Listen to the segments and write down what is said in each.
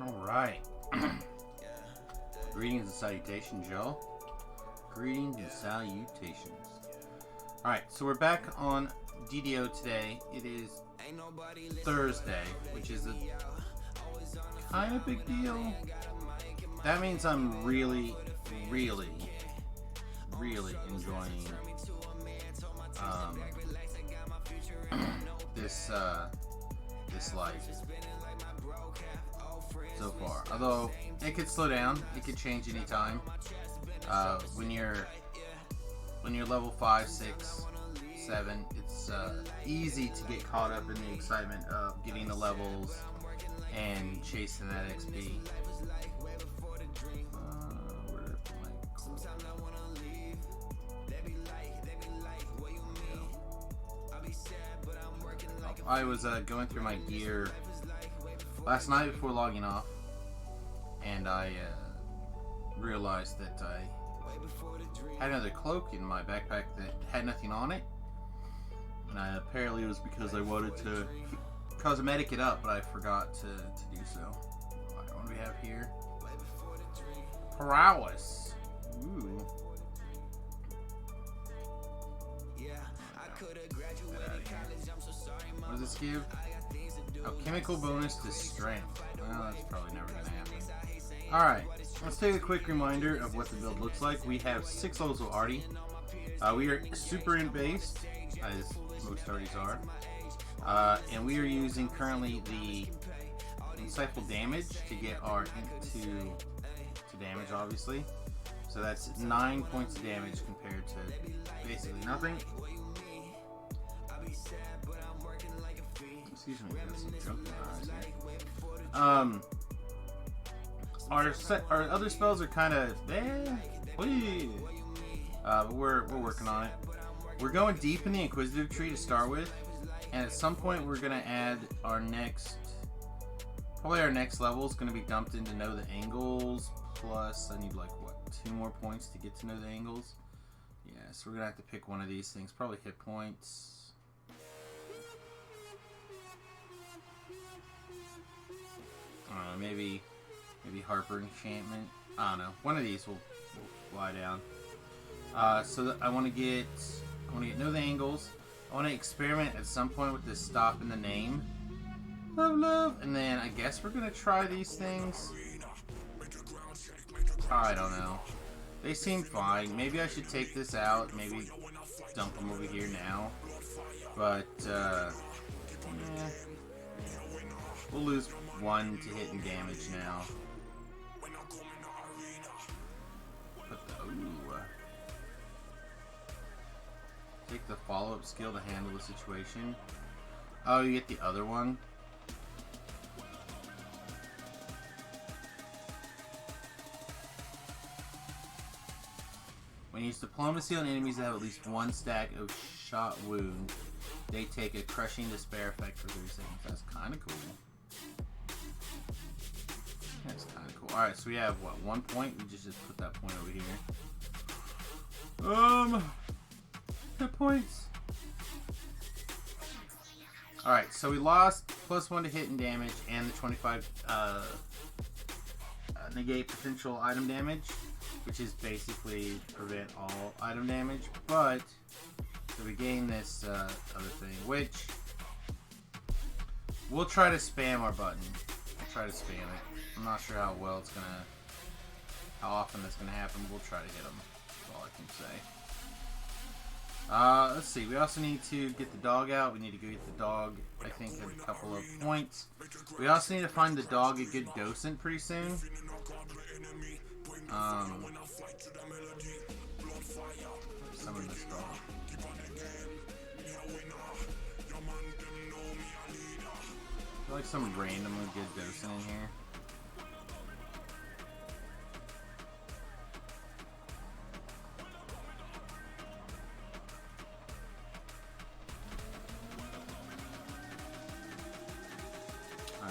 Alright. Greetings and salutations, y'all. Greetings and salutations. Alright, so we're back on DDO today. It is Thursday, which is a kind of big deal. That means I'm really enjoying this life so far. Although it could slow down, it could change anytime. When you're level 5, 6, 7, it's easy to get caught up in the excitement of getting the levels and chasing that XP. I was going through my gear last night before logging off, and I realized that I had another cloak in my backpack that had nothing on it, and apparently it was because I wanted to cosmetic it up, but I forgot to do so. Alright, what do we have here? Prowess. Ooh. What does this give? Oh, chemical bonus to strength. Well, that's probably never going to happen. Alright, let's take a quick reminder of what the build looks like. We have 6 levels of Artie. We are super int based, as most Arties are. And we are using currently the insightful damage to get our int to damage, obviously. So that's 9 points of damage compared to basically nothing. Excuse me, got some junk in my eyes here. Our other spells are kind of but we're working on it. We're going deep in the Inquisitive tree to start with, and at some point we're gonna add our next level is gonna be dumped into Know the Angles. Plus, I need like what, 2 more points to get to Know the Angles. Yeah, so we're gonna have to pick one of these things. Probably hit points. Maybe Harper enchantment. I don't know. One of these will fly down. So I want to get Know the Angles. I want to experiment at some point with this stop in the name. Love, and then I guess we're gonna try these things. I don't know. They seem fine. Maybe I should take this out. Maybe dump them over here now. But we'll lose 1 to hit and damage now. Take the follow-up skill to handle the situation. Oh, you get the other one? When you use diplomacy on enemies that have at least 1 stack of shot wound, they take a crushing despair effect for 30 seconds. That's kind of cool. That's kind of cool. Alright, so we have, what, 1 point? We just put that point over here. Hit points. Alright, so we lost +1 to hit and damage and the 25 negate potential item damage, which is basically prevent all item damage. But, so we gain this other thing, which we'll try to spam our button. We'll try to spam it. I'm not sure how often that's gonna happen. We'll try to hit them. That's all I can say. Let's see. We also need to get the dog out. We need to go get the dog, I think, at a couple of points. We also need to find the dog a good docent pretty soon. Summon this dog. I like some randomly good docent in here.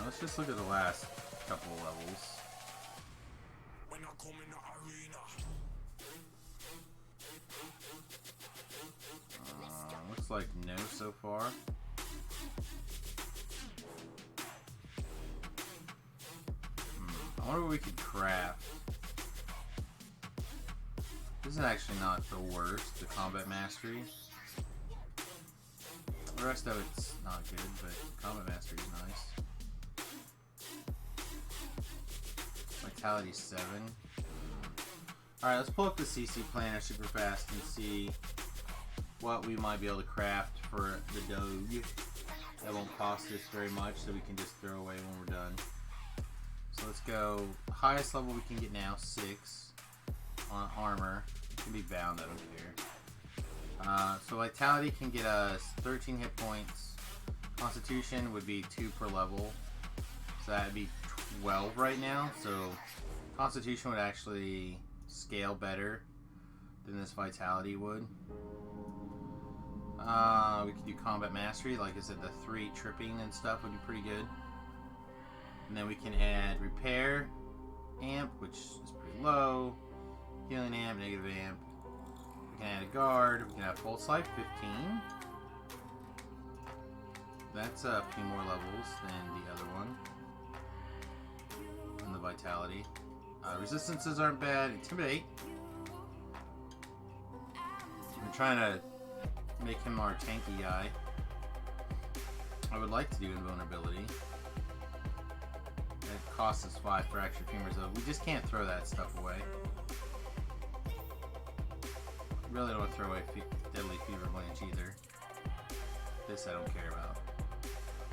Let's just look at the last couple of levels. Looks like no so far. I wonder what we could craft. This is actually not the worst, the combat mastery. The rest of it's not good, but combat mastery is nice. Vitality 7. Alright, let's pull up the CC planner super fast and see what we might be able to craft for the Doge. That won't cost us very much, so we can just throw away when we're done. So let's go highest level we can get now, 6 on armor. It can be bound, I don't care. So vitality can get us 13 hit points. Constitution would be 2 per level, so that'd be 12 right now. So Constitution would actually scale better than this vitality would. We could do combat mastery, like I said, the 3 tripping and stuff would be pretty good. And then we can add repair amp, which is pretty low. Healing amp, negative amp. We can add a guard. We can have pulse life, 15. That's a few more levels than the other one. And the vitality. Resistances aren't bad. Intimidate. I'm trying to make him our tanky guy. I would like to do invulnerability. It costs us 5 for extra femurs though. We just can't throw that stuff away. Really don't want to throw away Deadly Fever Blanche either. This I don't care about.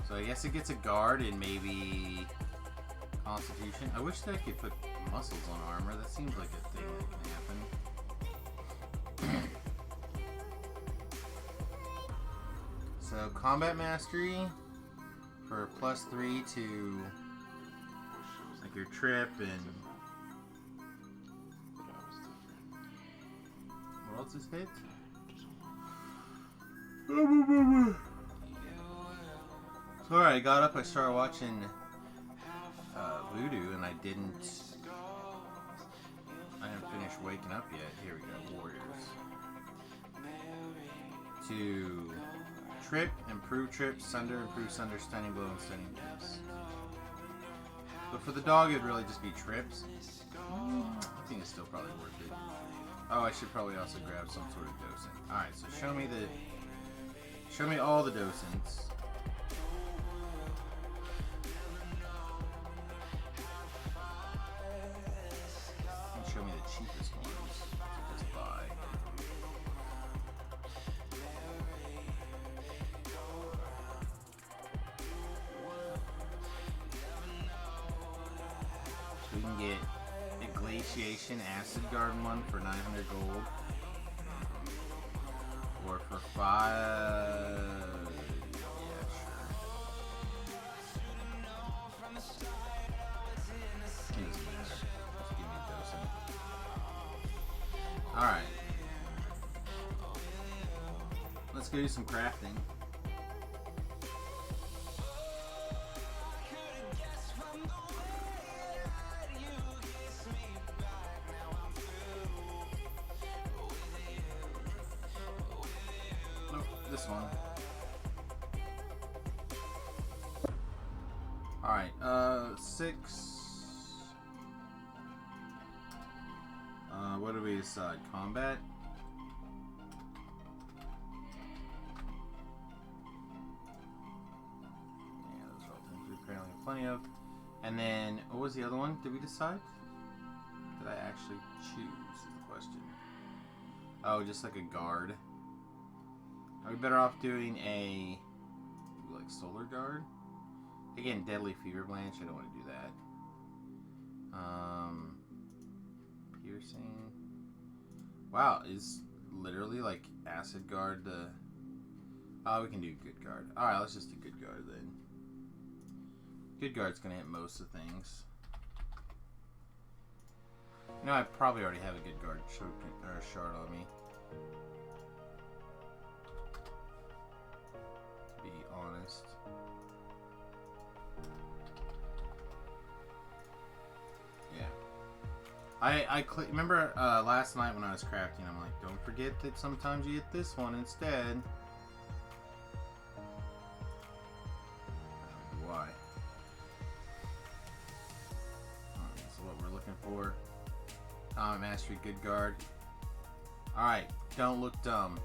So I guess it gets a guard and maybe Constitution. I wish that I could put muscles on armor. That seems like a thing that can happen. So combat mastery for +3 to like your trip and what else is hit? So alright, I got up, I started watching Voodoo and I didn't finish waking up yet. Here we go, Warriors. To trip, improve trip, sunder, improve sunder, stunning blow, and stunning tips. But for the dog, it'd really just be trips. I think it's still probably worth it. Oh, I should probably also grab some sort of docent. Alright, so show me all the docents. And show me the cheapest ones to just buy. We can get a Glaciation Acid Guard one for 900 gold. Or for 5... Yeah, sure. It doesn't matter. Just give me a docent. Alright. Let's go do some crafting. This one. Alright, 6. What do we decide? Combat? Yeah, those are all things we apparently have plenty of. And then, what was the other one? Did we decide? Did I actually choose is the question. Oh, just like a guard. Are we better off doing a like solar guard? Again, Deadly Fever Blanche. I don't want to do that. Piercing. Wow, is literally like acid guard the. Oh, we can do good guard. All right, let's just do good guard then. Good guard's gonna hit most of things. You know, I probably already have a good guard shard on me. To be honest. Yeah. I remember last night when I was crafting, I'm like, don't forget that sometimes you hit this one instead. Why? Oh, for. Comment Mastery, good guard. Alright, don't look dumb.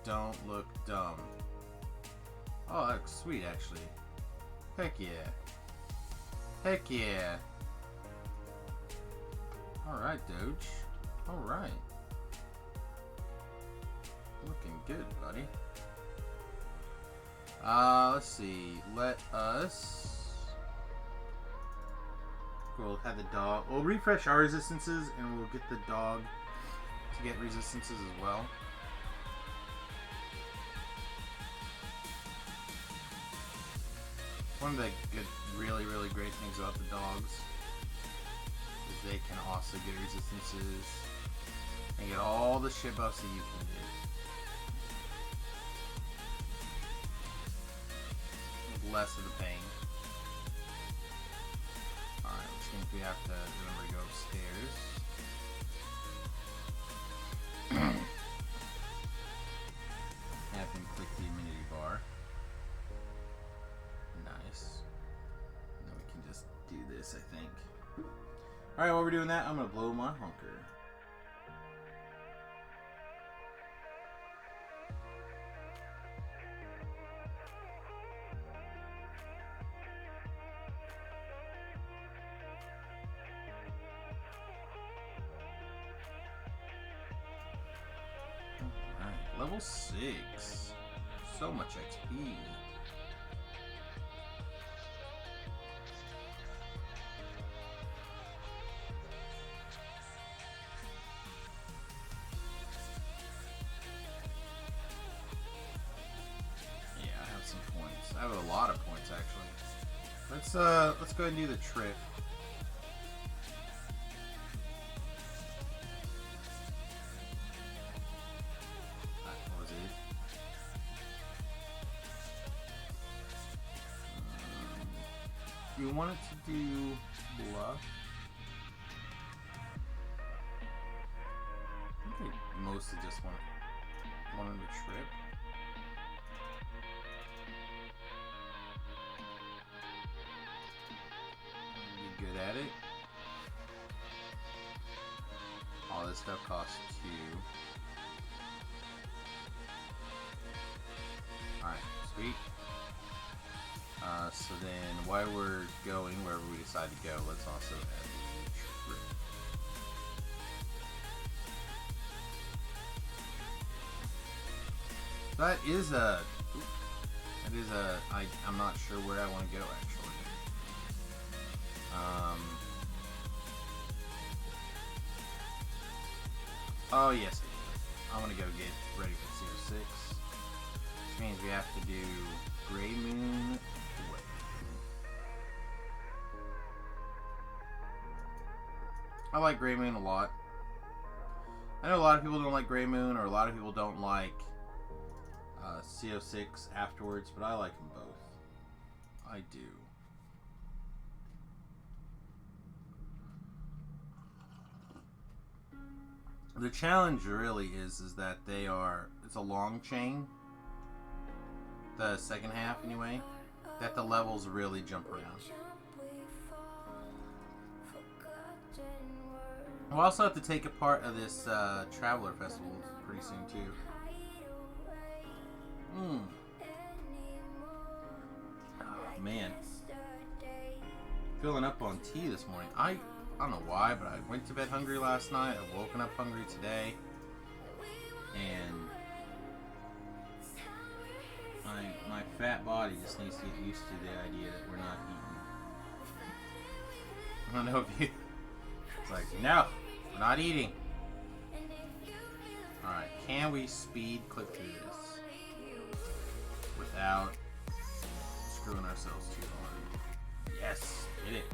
Don't look dumb. Oh, that looks sweet, actually. Heck yeah. Heck yeah. Alright, Doge. Alright. Looking good, buddy. Let's see. Let us... We'll have the dog... We'll refresh our resistances, and we'll get the dog to get resistances as well. One of the good, really, really great things about the dogs is they can also get resistances and get all the shit buffs that you can get. With less of the pain. Alright, which means we have to remember to go upstairs. Have him click the immunity bar. Nice. And then we can just do this, I think. Alright, while we're doing that, I'm going to blow my honker. Alright, level 6. So much XP. I have a lot of points actually. Let's go ahead and do the trip. What was it? You wanted to do bluff? I think I mostly just wanted the trip. Good at it. All this stuff costs 2. Alright, sweet. So then while we're going wherever we decide to go, let's also add the trip. I'm not sure where I want to go actually. Oh yes, I want to go get ready for CO6, which means we have to do Gray Moon Way. I like Gray Moon a lot. I know a lot of people don't like Gray Moon, or a lot of people don't like CO6 afterwards, but I like them both. I do. The challenge really is that it's a long chain, the second half anyway, that the levels really jump around. We'll also have to take a part of this Traveler Festival pretty soon too. Oh, man. Filling up on tea this morning. I don't know why, but I went to bed hungry last night. I've woken up hungry today. And my fat body just needs to get used to the idea that we're not eating. I don't know if you... It's like, no, we're not eating. Alright, can we speed clip through this without screwing ourselves too hard? Yes, hit it.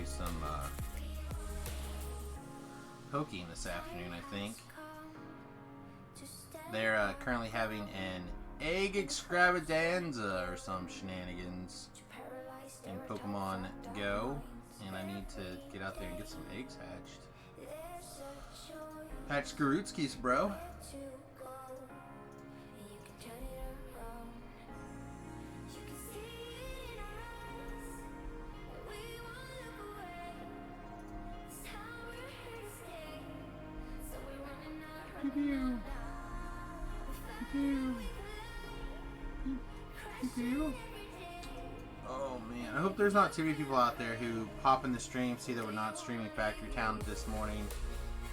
Some poking this afternoon, I think. They're currently having an egg extravaganza or some shenanigans in Pokemon Go, and I need to get out there and get some eggs hatched. Patch Garutskis, bro. Pew pew. Oh man, I hope there's not too many people out there who pop in the stream, see that we're not streaming Factory Town this morning,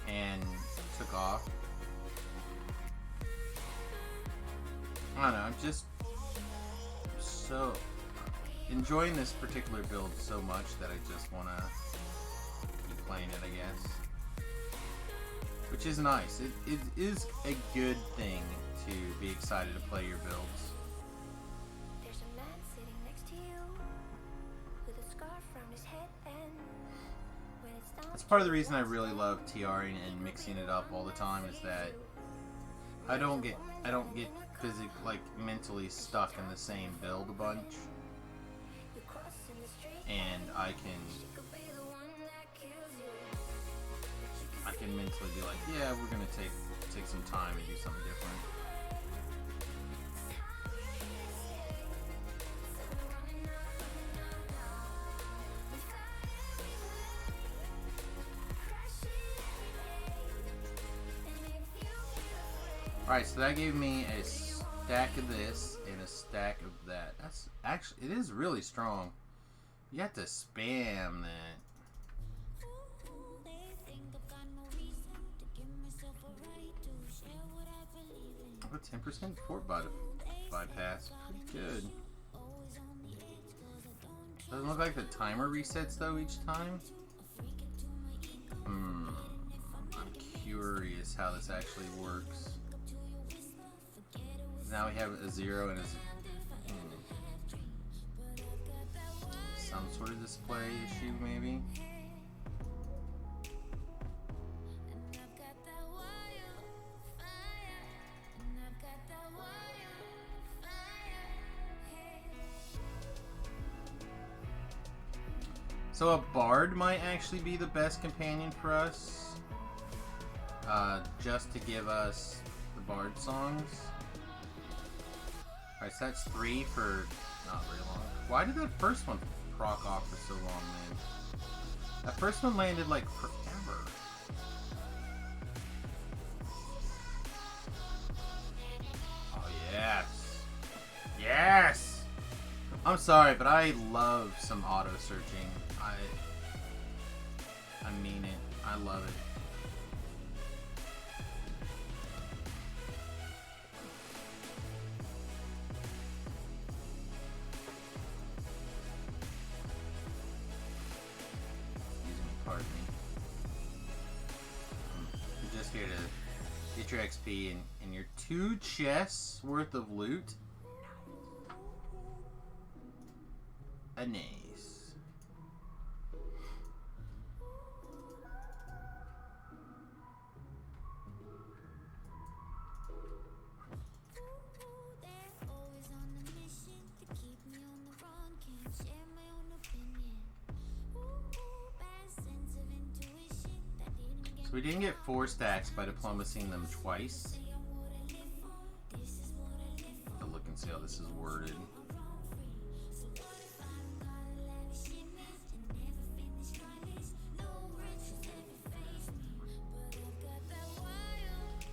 and took off. I don't know, I'm just so enjoying this particular build so much that I just want to keep playing it, I guess. Which is nice. It is a good thing to be excited to play your builds. There's a man sitting next to you with a scarf around his head, and when it's down, That's part of the reason I really love TRing and mixing it up all the time, is that I don't get physically, like, mentally stuck in the same build a bunch, and I can mentally be like, yeah, we're gonna take some time and do something different. Alright, so that gave me a stack of this and a stack of that. That's actually, it is really strong. You have to spam that. A 10% fort bypass. Pretty good. Doesn't look like the timer resets though each time. I'm curious how this actually works. Now we have a 0 and a some sort of display issue maybe. So a bard might actually be the best companion for us, just to give us the bard songs. Alright, so that's 3 for not very long. Why did that first one proc off for so long, man? That first one landed like forever. Oh yes! Yes! I'm sorry, but I love some auto searching. I mean it. I love it. Pardon me. I'm just here to get your XP and your 2 chests worth of loot. A nice. So we didn't get 4 stacks by diplomacying them twice. Have to look and see how this is worded.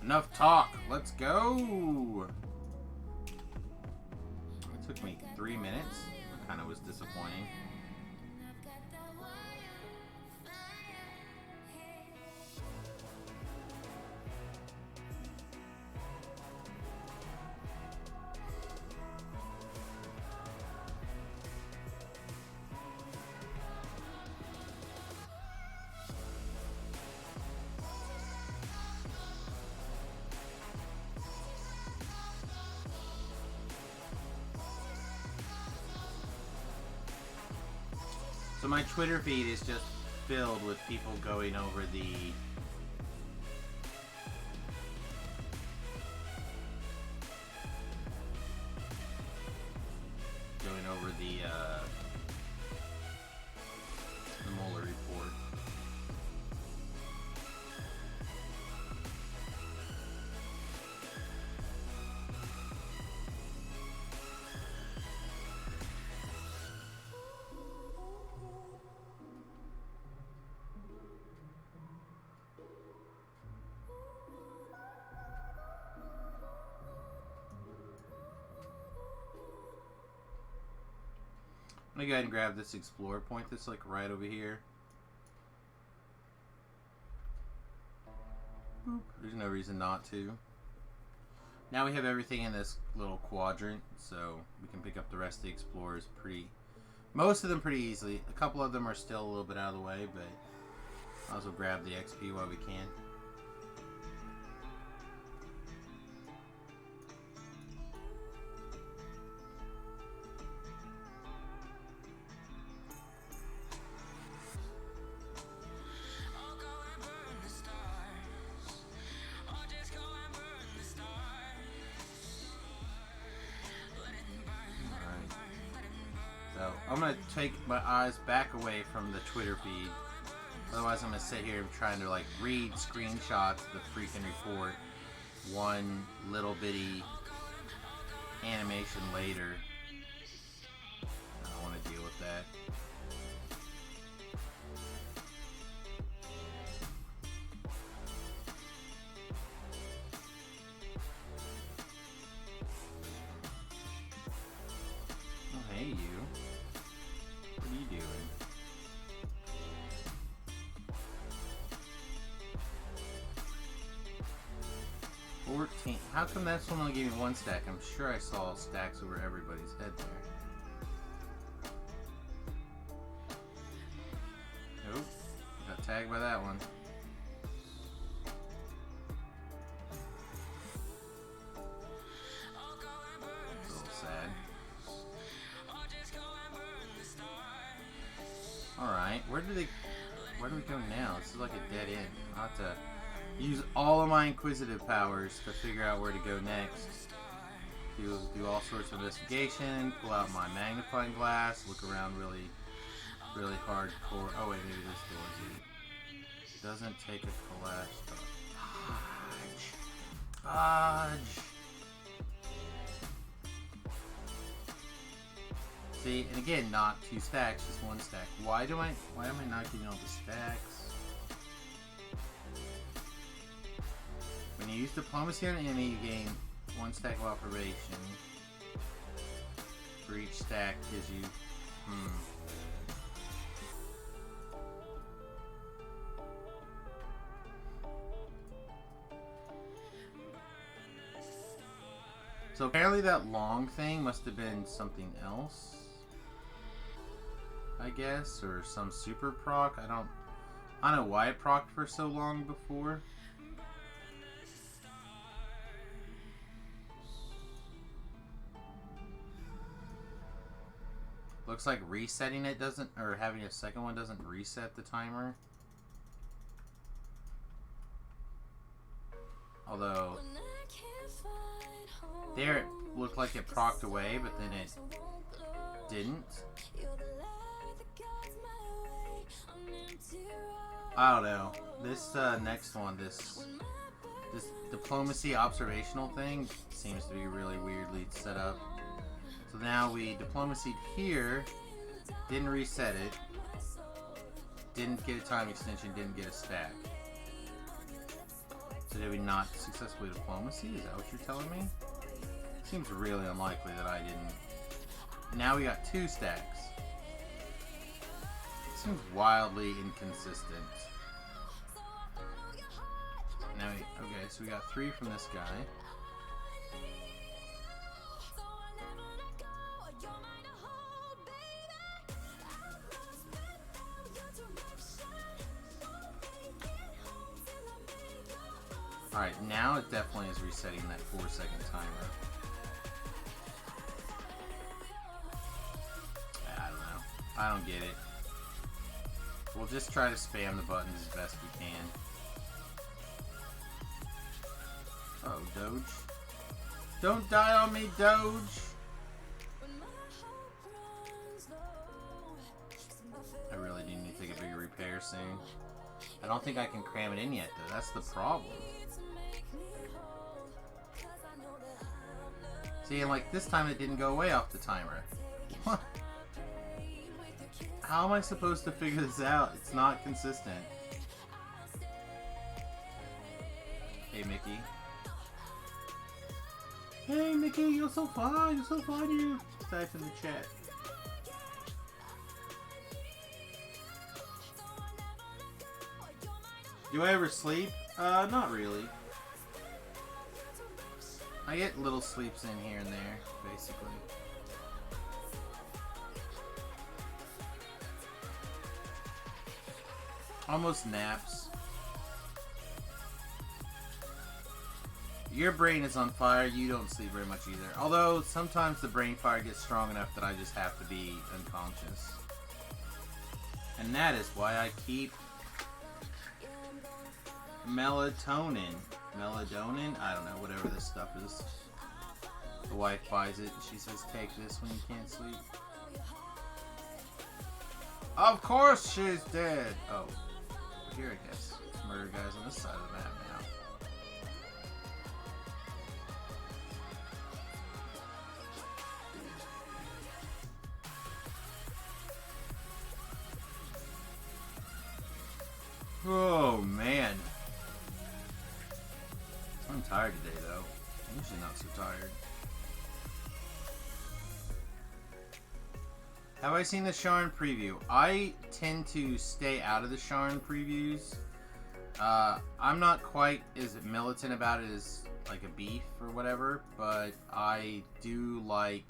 Enough talk. Let's go. It took me 3 minutes. It kind of was disappointing. So my Twitter feed is just filled with people going over the Mueller report. I'm gonna go ahead and grab this explorer point that's like right over here. Boop. There's no reason not to. Now we have everything in this little quadrant, so we can pick up the rest of the explorers most of them pretty easily. A couple of them are still a little bit out of the way, but I'll also grab the XP while we can. So I'm going to take my eyes back away from the Twitter feed. Otherwise I'm going to sit here trying to like read screenshots of the freaking report one little bitty animation later. I don't want to deal with that. Oh, hey you. What are you doing? How come that's one only gave me one stack? I'm sure I saw stacks over everybody's head there. Nope. Got tagged by that one. It's a little sad. Alright, where do we go now? This is like a dead end. I'll have to use all of my inquisitive powers to figure out where to go next. Do all sorts of investigation, pull out my magnifying glass, look around really hardcore. Oh wait, maybe this door's it. Doesn't take a collage. Fudge. See, and again, not 2 stacks, just 1 stack. Why am I not getting all the stacks? When you use diplomacy on an enemy, you gain 1 stack of observation. For each stack gives you So apparently that long thing must have been something else, I guess, or some super proc. I don't know why it procced for so long before. Looks like resetting it doesn't, or having a second one doesn't reset the timer. Although there it looked like it procced away, but then it didn't. I don't know. This next one, this diplomacy observational thing seems to be really weirdly set up. So now we diplomacied here, didn't reset it, didn't get a time extension, didn't get a stack. So did we not successfully diplomacy? Is that what you're telling me? Seems really unlikely that I didn't. Now we got 2 stacks. Seems wildly inconsistent. Now okay, so we got 3 from this guy. Alright, now it definitely is resetting that 4-second timer. I don't know. I don't get it. We'll just try to spam the buttons as best we can. Oh, Doge. Don't die on me, Doge! I really do need to take a bigger repair soon. I don't think I can cram it in yet, though. That's the problem. See, and like this time it didn't go away off the timer. What? How am I supposed to figure this out? It's not consistent. Hey, Mickey. Hey, Mickey, you're so fun. You're so funny. Type in the chat. Do I ever sleep? Not really. I get little sleeps in here and there, basically. Almost naps. Your brain is on fire, you don't sleep very much either. Although, sometimes the brain fire gets strong enough that I just have to be unconscious. And that is why I keep melatonin. Melatonin? I don't know, whatever this stuff is. The wife buys it and she says, take this when you can't sleep. Of course she's dead! Oh. Over here, I guess. Murder guys on this side of the map now. Oh, man. I'm tired today, though. I'm usually not so tired. Have I seen the Sharn preview? I tend to stay out of the Sharn previews. I'm not quite as militant about it as like a beef or whatever, but I do like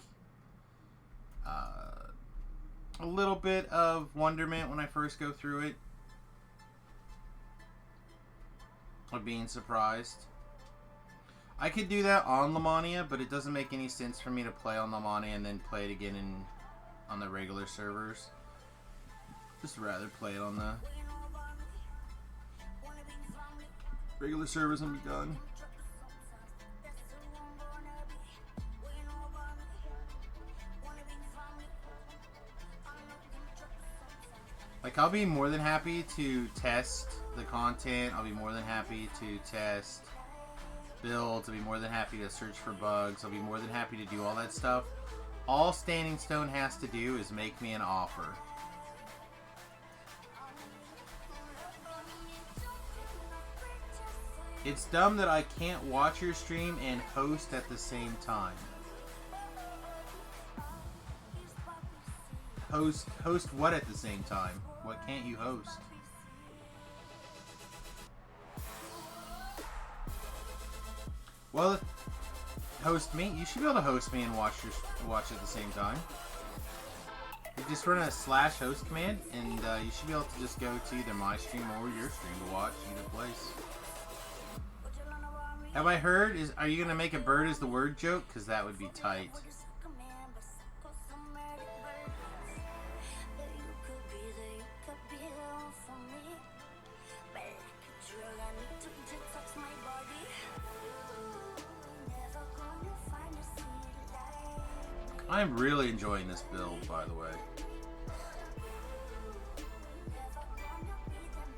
a little bit of wonderment when I first go through it. Of being surprised. I could do that on Lamania, but it doesn't make any sense for me to play on Lamania and then play it again on the regular servers. Just rather play it on the regular servers and be done. Like, I'll be more than happy to test the content. I'll be more than happy to test builds. I'll be more than happy to search for bugs. I'll be more than happy to do all that stuff. All Standing Stone has to do is make me an offer. It's dumb that I can't watch your stream and host at the same time. Host what at the same time? What can't you host? Well, host me. You should be able to host me and watch at the same time. You just run a /host command, and you should be able to just go to either my stream or your stream to watch either place. Have I heard? Are you gonna make a bird is the word joke? Because that would be tight. I'm really enjoying this build, by the way.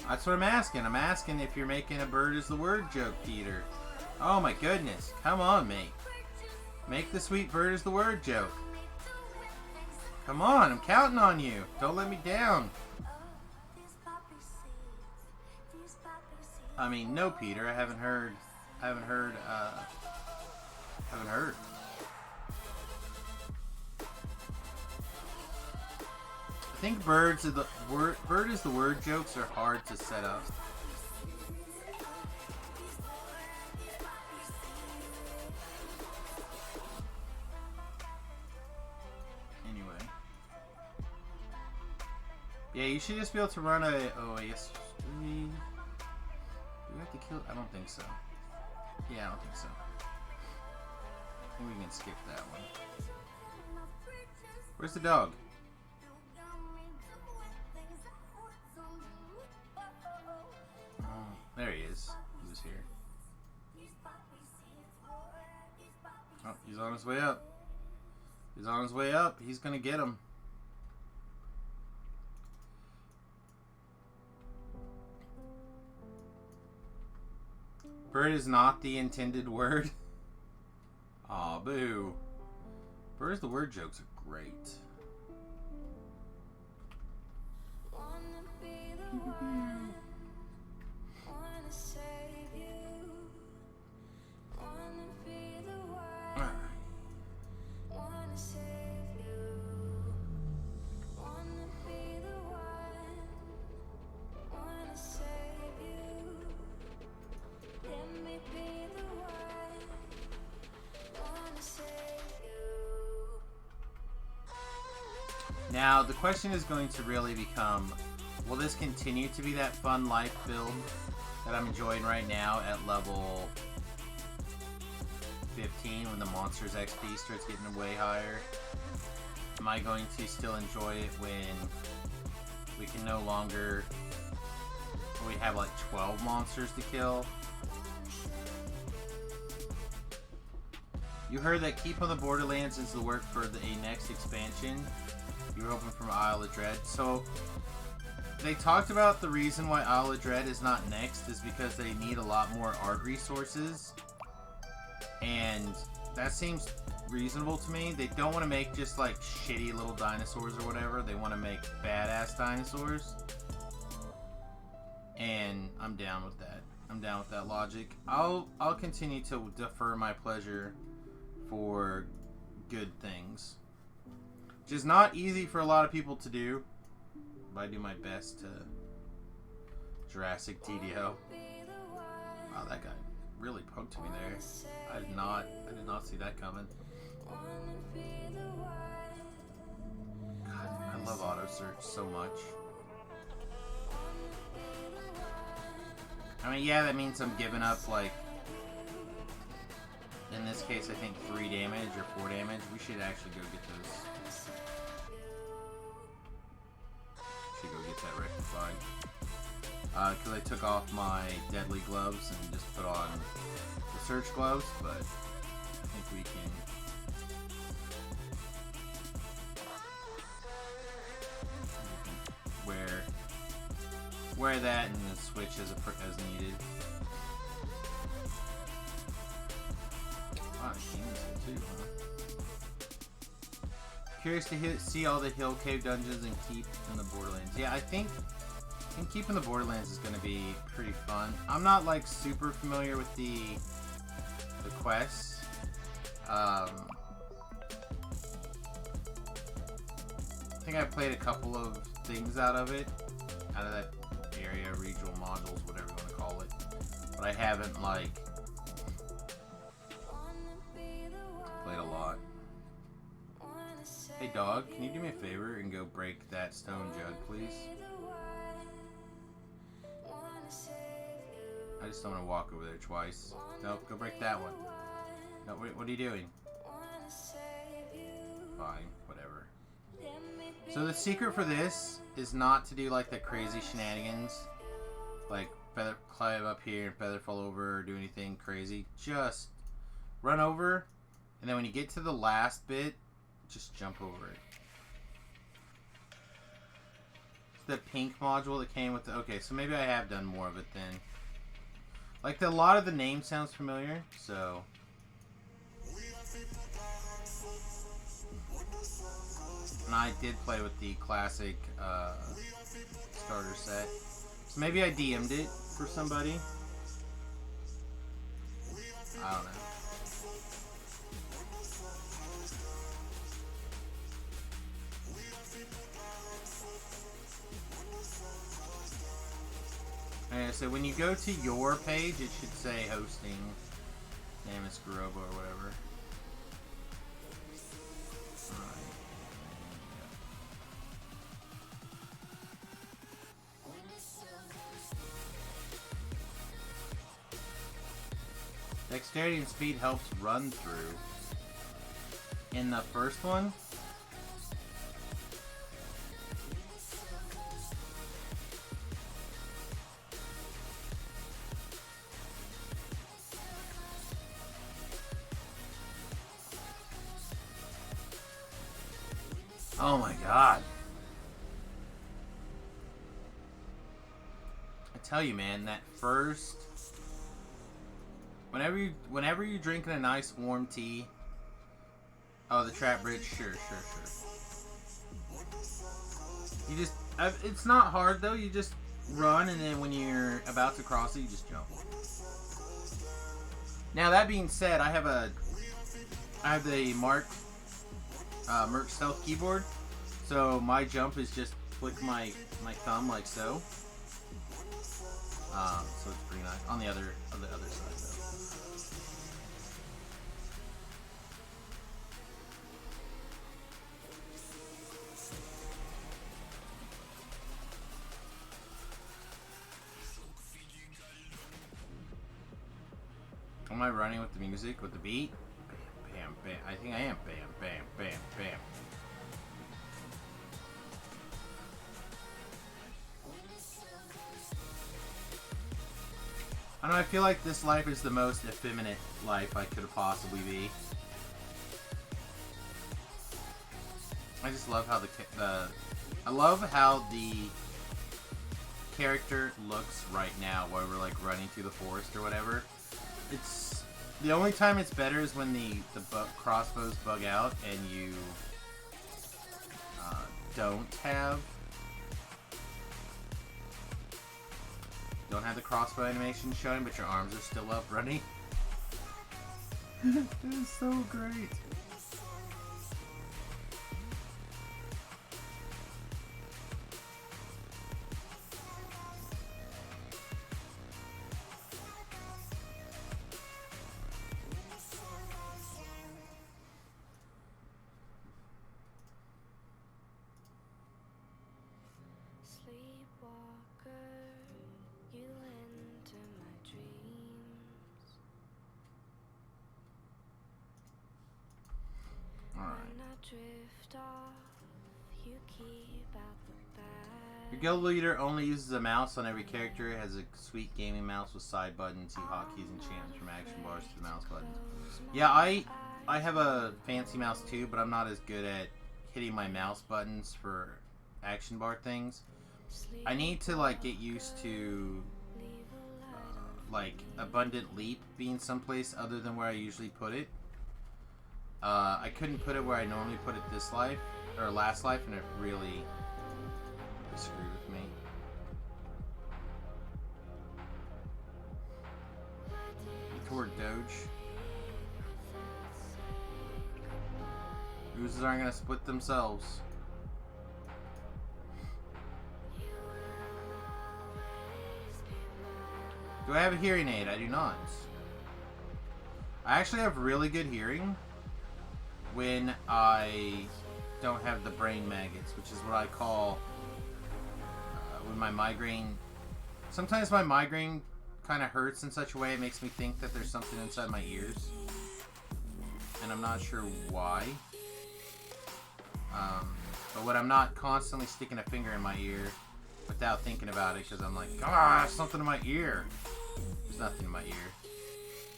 That's what I'm asking. I'm asking if you're making a bird is the word joke, Peter. Oh my goodness. Come on, mate. Make the sweet bird is the word joke. Come on, I'm counting on you. Don't let me down. I mean, no, Peter. I haven't heard. Haven't heard. I think bird is the word jokes are hard to set up. Anyway. Yeah, you should just be able to run a... Oh, I guess... Do we have to kill... I don't think so. Yeah, I don't think so. I think we can skip that one. Where's the dog? There he is. He was here. Oh, he's on his way up. He's on his way up. He's gonna get him. Bird is not the intended word. Aw, boo. Bird is the word jokes are great. Now, the question is going to really become, will this continue to be that fun life build that I'm enjoying right now at level 15 when the monster's XP starts getting way higher? Am I going to still enjoy it when we can no longer, we have like 12 monsters to kill? You heard that Keep on the Borderlands is the work for a next expansion. You were hoping from Isle of Dread. So, they talked about the reason why Isle of Dread is not next is because they need a lot more art resources. And that seems reasonable to me. They don't want to make just like shitty little dinosaurs or whatever. They want to make badass dinosaurs. And I'm down with that. I'm down with that logic. I'll continue to defer my pleasure for good things. Which is not easy for a lot of people to do. But I do my best to Jurassic TDO. Wow, that guy really poked me there. I did not see that coming. God, I love auto search so much. I mean, yeah, that means I'm giving up, like, in this case, I think 3 damage or 4 damage. We should actually go get those. Should go get that rectified. Because I took off my deadly gloves and just put on the search gloves, but I think we can. Wear that and then switch as needed. Wow, the game is cool too, huh? Curious to see all the hill cave dungeons and Keep in the Borderlands. Yeah, I think Keep in the Borderlands is going to be pretty fun. I'm not like super familiar with the quests. I think I played a couple of things out of that area, regional modules, whatever you want to call it. But I haven't like played a lot. Hey dog, can you do me a favor and go break that stone jug, please? I just don't want to walk over there twice. No, go break that one. No, wait, what are you doing? Fine, whatever. So the secret for this is not to do like the crazy shenanigans, like feather climb up here and feather fall over or do anything crazy. Just run over, and then when you get to the last bit, just jump over it. It's the pink module that came with the... Okay, so maybe I have done more of it then. Like, a lot of the name sounds familiar, so... And I did play with the classic starter set. So maybe I DM'd it for somebody. I don't know. Okay, so when you go to your page, it should say hosting. Name is Garoba or whatever. Dexterity and speed helps run through. In the first one, oh my god. I tell you, man, that first... Whenever you're drinking a nice warm tea... Oh, the trap bridge? Sure. You just... It's not hard, though. You just run, and then when you're about to cross it, you just jump. Now, that being said, I have the Merc Stealth keyboard, so my jump is just flick my thumb like so. So it's pretty nice. On the other side, though. Am I running with the music, with the beat? Bam, bam, bam. I think I am. Bam, bam, bam, bam. I don't know, I feel like this life is the most effeminate life I could possibly be. I just love how I love how the character looks right now while we're like running through the forest or whatever. It's the only time it's better is when the crossbows bug out and you don't have the crossbow animation showing, but your arms are still up running. It is so great. Your guild leader only uses a mouse on every character. It has a sweet gaming mouse with side buttons. See hotkeys and chants from action bars to the mouse buttons. Yeah, I have a fancy mouse too, but I'm not as good at hitting my mouse buttons for action bar things. I need to like get used to like Abundant Leap being someplace other than where I usually put it. I couldn't put it where I normally put it this life or last life, and it really screwed with me. Toward Doge. Oozes aren't gonna split themselves. Do I have a hearing aid? I do not. I actually have really good hearing when I don't have the brain maggots, which is what I call when my migraine. Sometimes my migraine kind of hurts in such a way it makes me think that there's something inside my ears, and I'm not sure why. But when I'm not constantly sticking a finger in my ear without thinking about it, because I'm like, ah, something in my ear. There's nothing in my ear.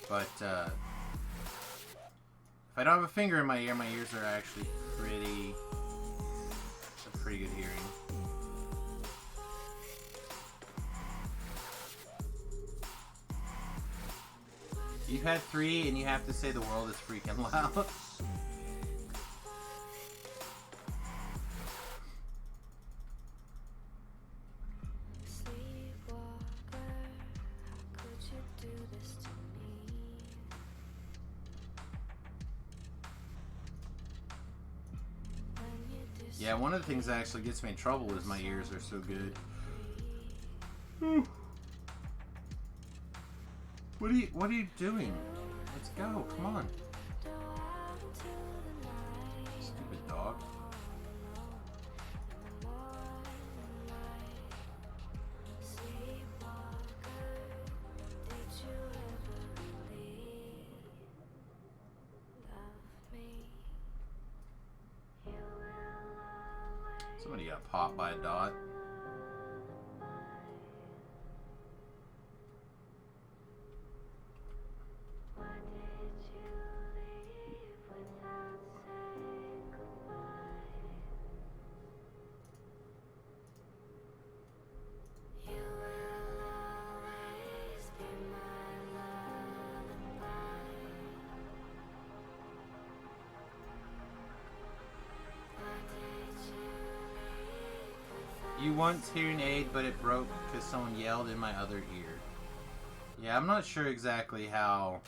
But if I don't have a finger in my ears are actually pretty good hearing. You've had 3 and you have to say the world is freaking loud. Yeah, one of the things that actually gets me in trouble is my ears are so good. What are you doing? Let's go, come on. Stupid dog. Somebody got popped by a dot. You once hearing aid, but it broke because someone yelled in my other ear. Yeah, I'm not sure exactly how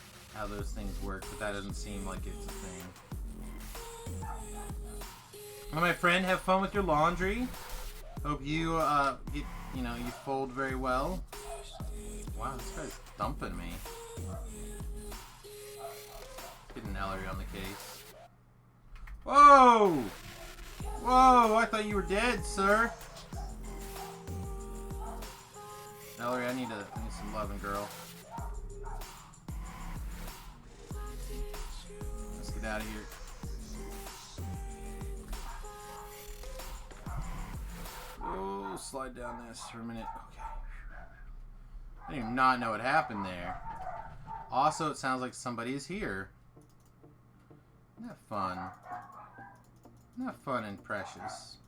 those things work, but that doesn't seem like it's a thing. Well, my friend, have fun with your laundry. Hope you get, you fold very well. Wow, this guy's dumping me. Getting Ellery on the case. Whoa! Whoa! I thought you were dead, sir. Ellery, I need some loving, girl. get out of here. Oh, slide down this for a minute. Okay. I do not know what happened there. Also, it sounds like somebody is here. Isn't that fun? Isn't that fun and precious?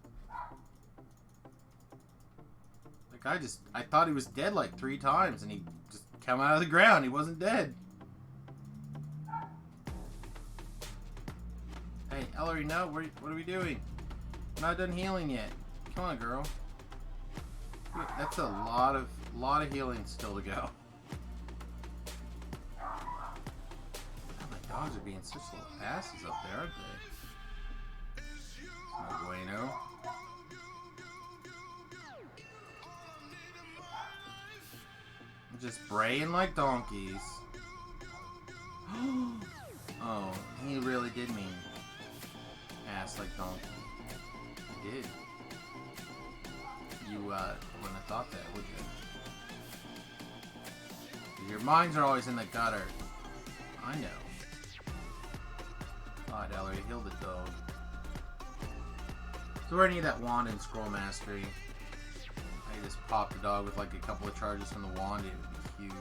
Like, I thought he was dead like 3 times, and he just came out of the ground. He wasn't dead. Hey, Ellery, no, what are we doing? I'm not done healing yet. Come on, girl. That's a lot of healing still to go. My dogs are being such little asses up there, aren't they? No bueno. Just braying like donkeys. Oh, he really did mean ass like donkey. He did. You wouldn't have thought that, would you? Your minds are always in the gutter. I know. Alright, Ellery, heal the dog. So we're gonna need that wand and scroll mastery. I just pop the dog with like a couple of charges from the wand. It would be huge.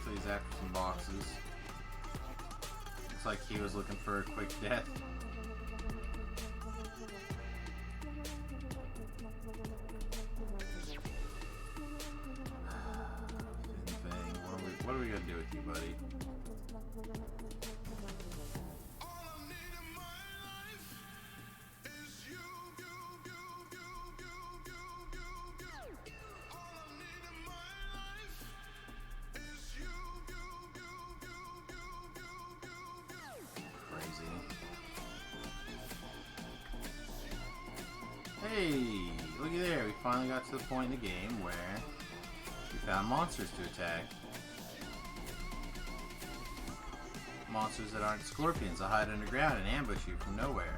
So he's after some boxes. Looks like he was looking for a quick death. What are we gonna do with you, buddy? Crazy. Hey, looky there. We finally got to the point in the game where we found monsters to attack. Monsters that aren't scorpions that hide underground and ambush you from nowhere.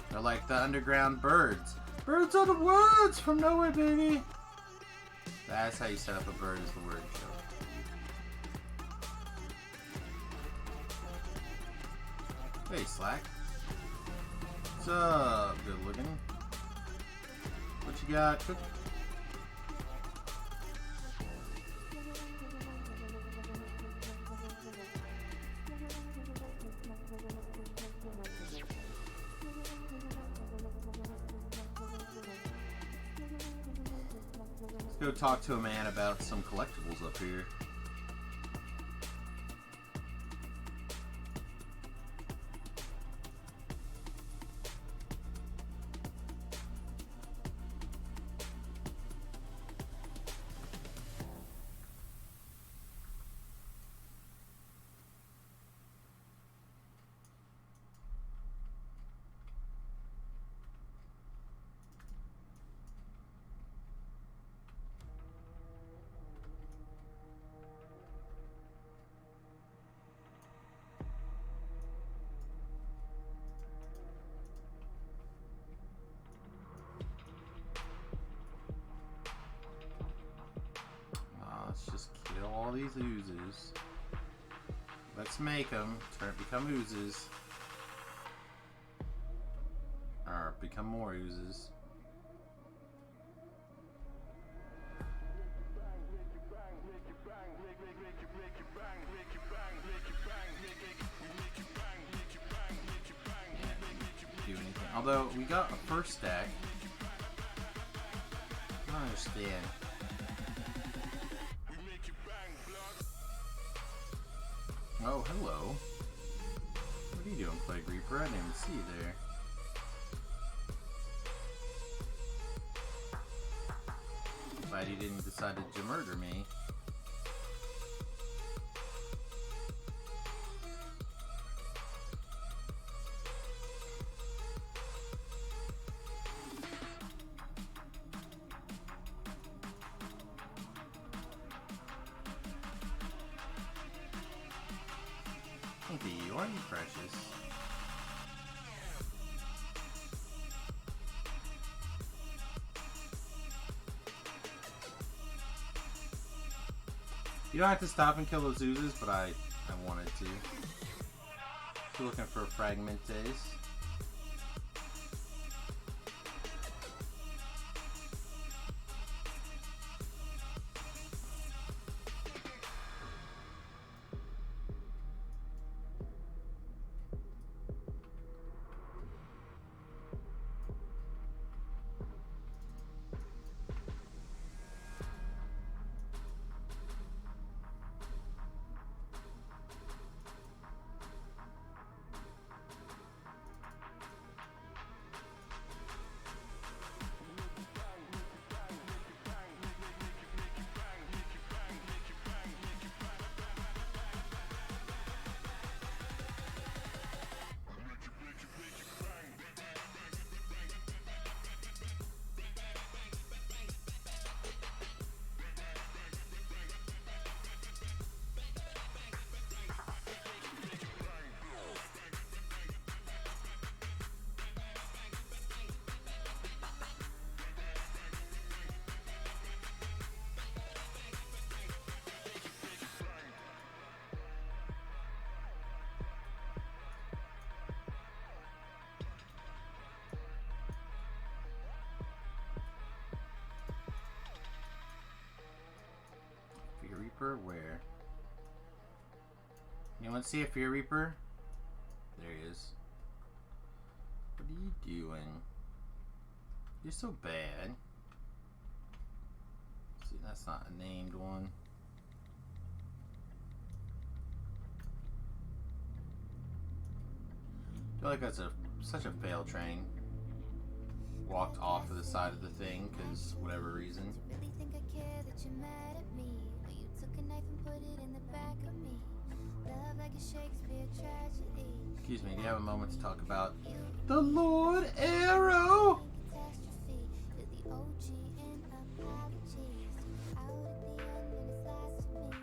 They're like the underground birds. Birds of the woods from nowhere, baby! That's how you set up a bird, is the word show. Hey, Slack. What's up, good looking? What you got cooking? Go talk to a man about some collectibles up here. Let's just kill all these oozes. Let's make them become oozes. Or become more oozes. Yeah, do anything. Although we got a first stack. I don't understand. Oh, hello. What are you doing, Plague Reaper? I didn't even see you there. Glad you didn't decide to murder me. You aren't precious. You don't have to stop and kill those oozes, but I wanted to. If you're looking for fragmentes. Reaper, where? Anyone see a Fear Reaper? There he is. What are you doing? You're so bad. See, that's not a named one. I feel like that's such a fail train. Walked off of the side of the thing because whatever reason. Really think I care that you're mad at me? When you took a knife and put it in the back of me. Love like a Shakespeare tragedy. Excuse me, do you have a moment to talk about the Lord Arrow? Catastrophe. You're the OG in apologies. Out at the end when it's last for me.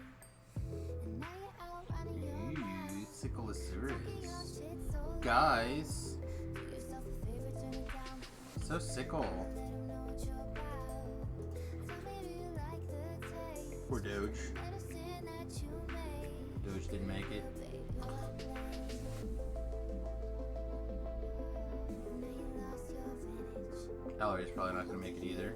And now you're out running your mouth. Sickle is serious. Shit so Guys, do yourself a favor, turn it down. so sickle. Let 'em know what you're about. Tell me, do you like the taste? Poor Doge. Medicine that you made. Doge didn't make it. Baby, your blame. Now you lost your vintage. Ellery's probably not going to make it either.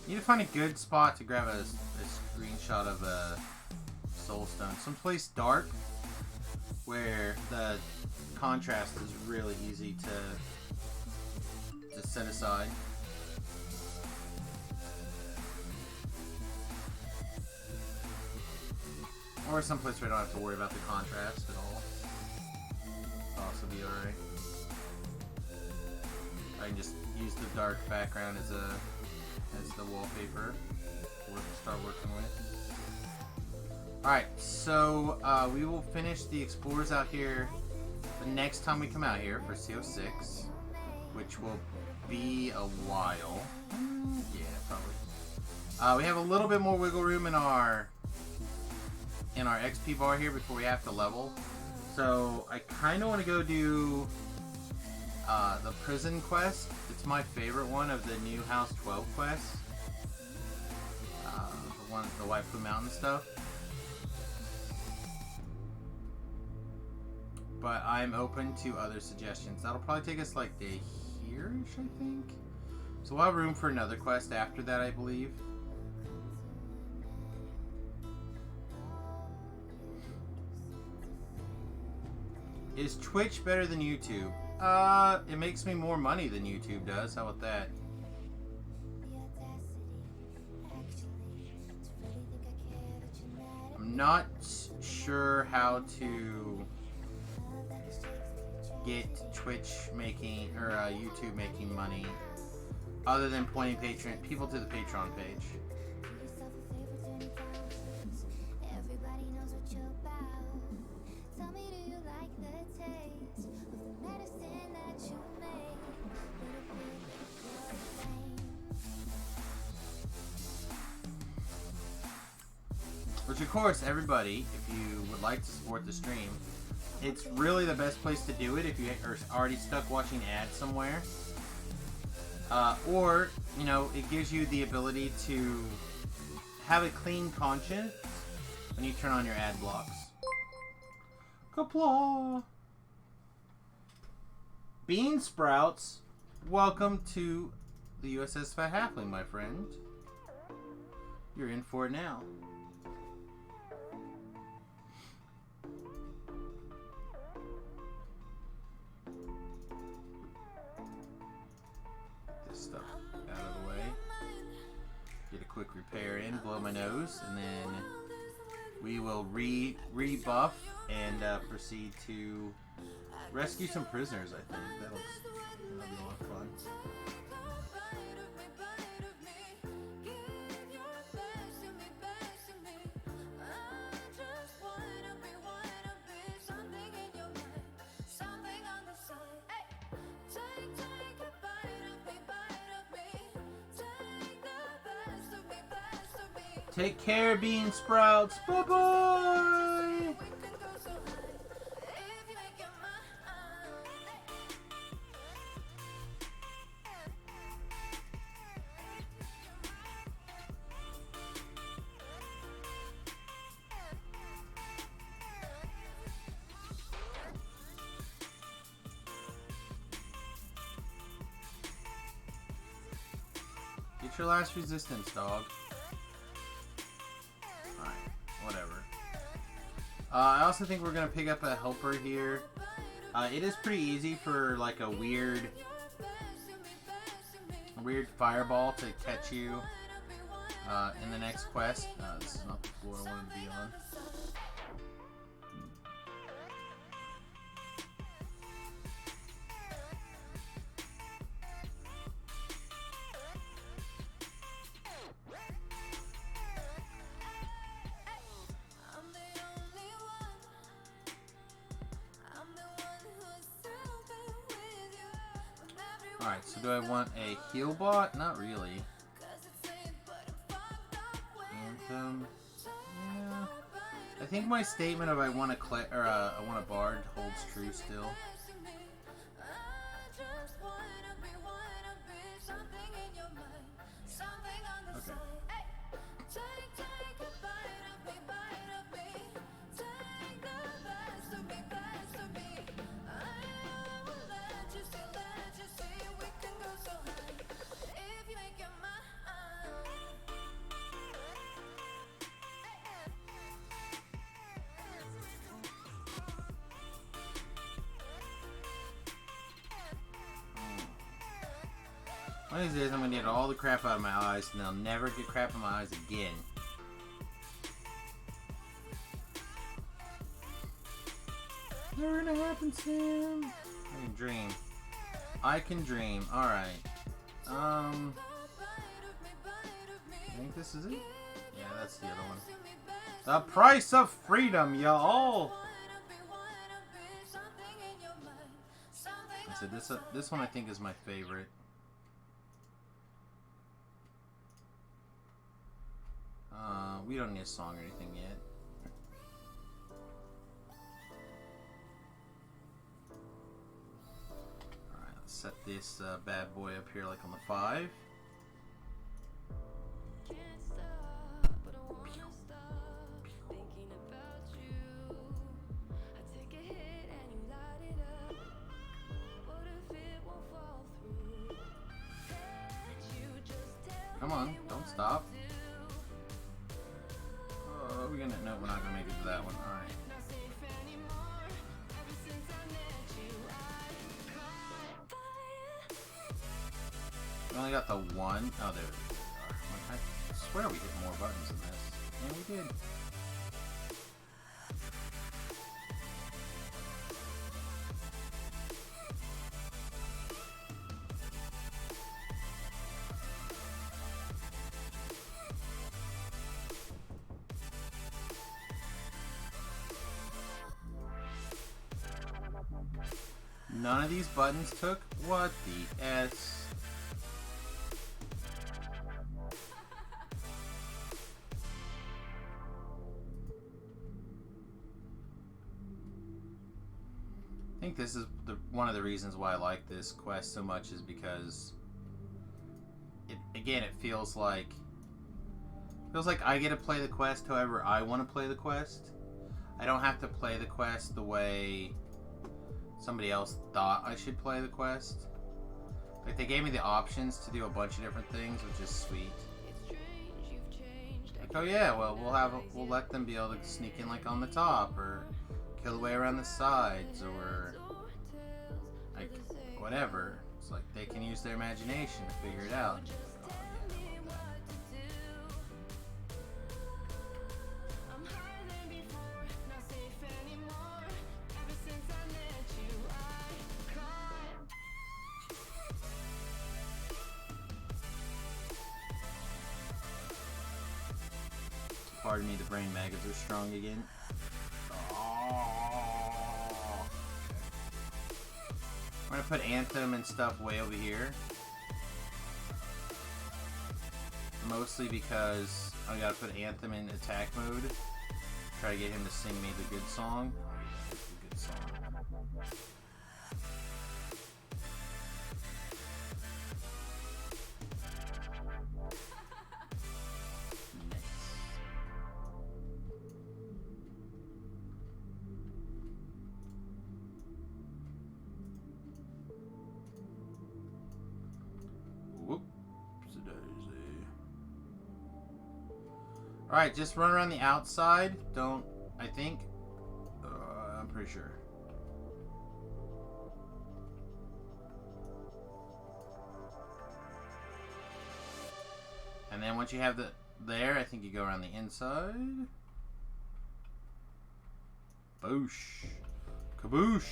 Need to find a good spot to grab a screenshot of a soulstone. Someplace dark where the contrast is really easy to set aside. Or someplace where I don't have to worry about the contrast at all. It'll also be alright. I can just use the dark background as the wallpaper to start working with. Alright, so we will finish the explorers out here the next time we come out here for CO6, which will be a while. Yeah, probably. We have a little bit more wiggle room in our XP bar here before we have to level. So I kind of want to go do the prison quest. It's my favorite one of the new House 12 quests. The Waifu Mountain stuff. But I'm open to other suggestions. That'll probably take us like day here-ish, I think. So we'll have room for another quest after that, I believe. Is Twitch better than YouTube? It makes me more money than YouTube does. How about that? I'm not sure how to get Twitch making or YouTube making money other than pointing people to the Patreon page. Which, of course, everybody, if you would like to support the stream, it's really the best place to do it if you are already stuck watching ads somewhere. Or, you know, it gives you the ability to have a clean conscience when you turn on your ad blocks. Kapla! Bean Sprouts, welcome to the USS Fat Halfling, my friend. You're in for it now. This stuff out of the way. Get a quick repair in, blow my nose, and then we will rebuff and proceed to rescue some prisoners, I think. That'll be a lot of fun. Take care, Bean Sprouts. Bye-bye! Get your last resistance, dog. Alright, whatever. I also think we're going to pick up a helper here. It is pretty easy for like a weird fireball to catch you in the next quest. This is not the floor I wanted to be on. Alright, so do I want a heal bot? Not really. Anthem. Yeah. I think my statement of I want a bard holds true still. Okay. One of these days I'm gonna get all the crap out of my eyes and I'll never get crap in my eyes again. Never gonna happen, Sam. I can dream. I can dream. Alright. I think this is it? Yeah, that's the other one. The price of freedom, y'all! I said this one I think is my favorite. We don't need a song or anything yet. Alright, let's set this bad boy up here like on the 5. Come on, don't stop. No, we're not gonna make it to that one. Alright. We only got the one. Oh, there we are. I swear we hit more buttons than this. Yeah, we did. None of these buttons took? What the S? think this is one of the reasons why I like this quest so much is because it feels like I get to play the quest however I want to play the quest. I don't have to play the quest the way somebody else thought I should play the quest. Like, they gave me the options to do a bunch of different things, which is sweet. Like, oh yeah, well we'll let them be able to sneak in like on the top, or kill the way around the sides, or like whatever. It's like they can use their imagination to figure it out. Oh, yeah, I love that. Pardon me, the brain maggots are strong again. Oh. I'm gonna put Anthem and stuff way over here. Mostly because I gotta put Anthem in attack mode. Try to get him to sing me the good song. The good song. Alright, just run around the outside. Don't, I think. I'm pretty sure. And then once you have there, I think you go around the inside. Boosh. Kaboosh.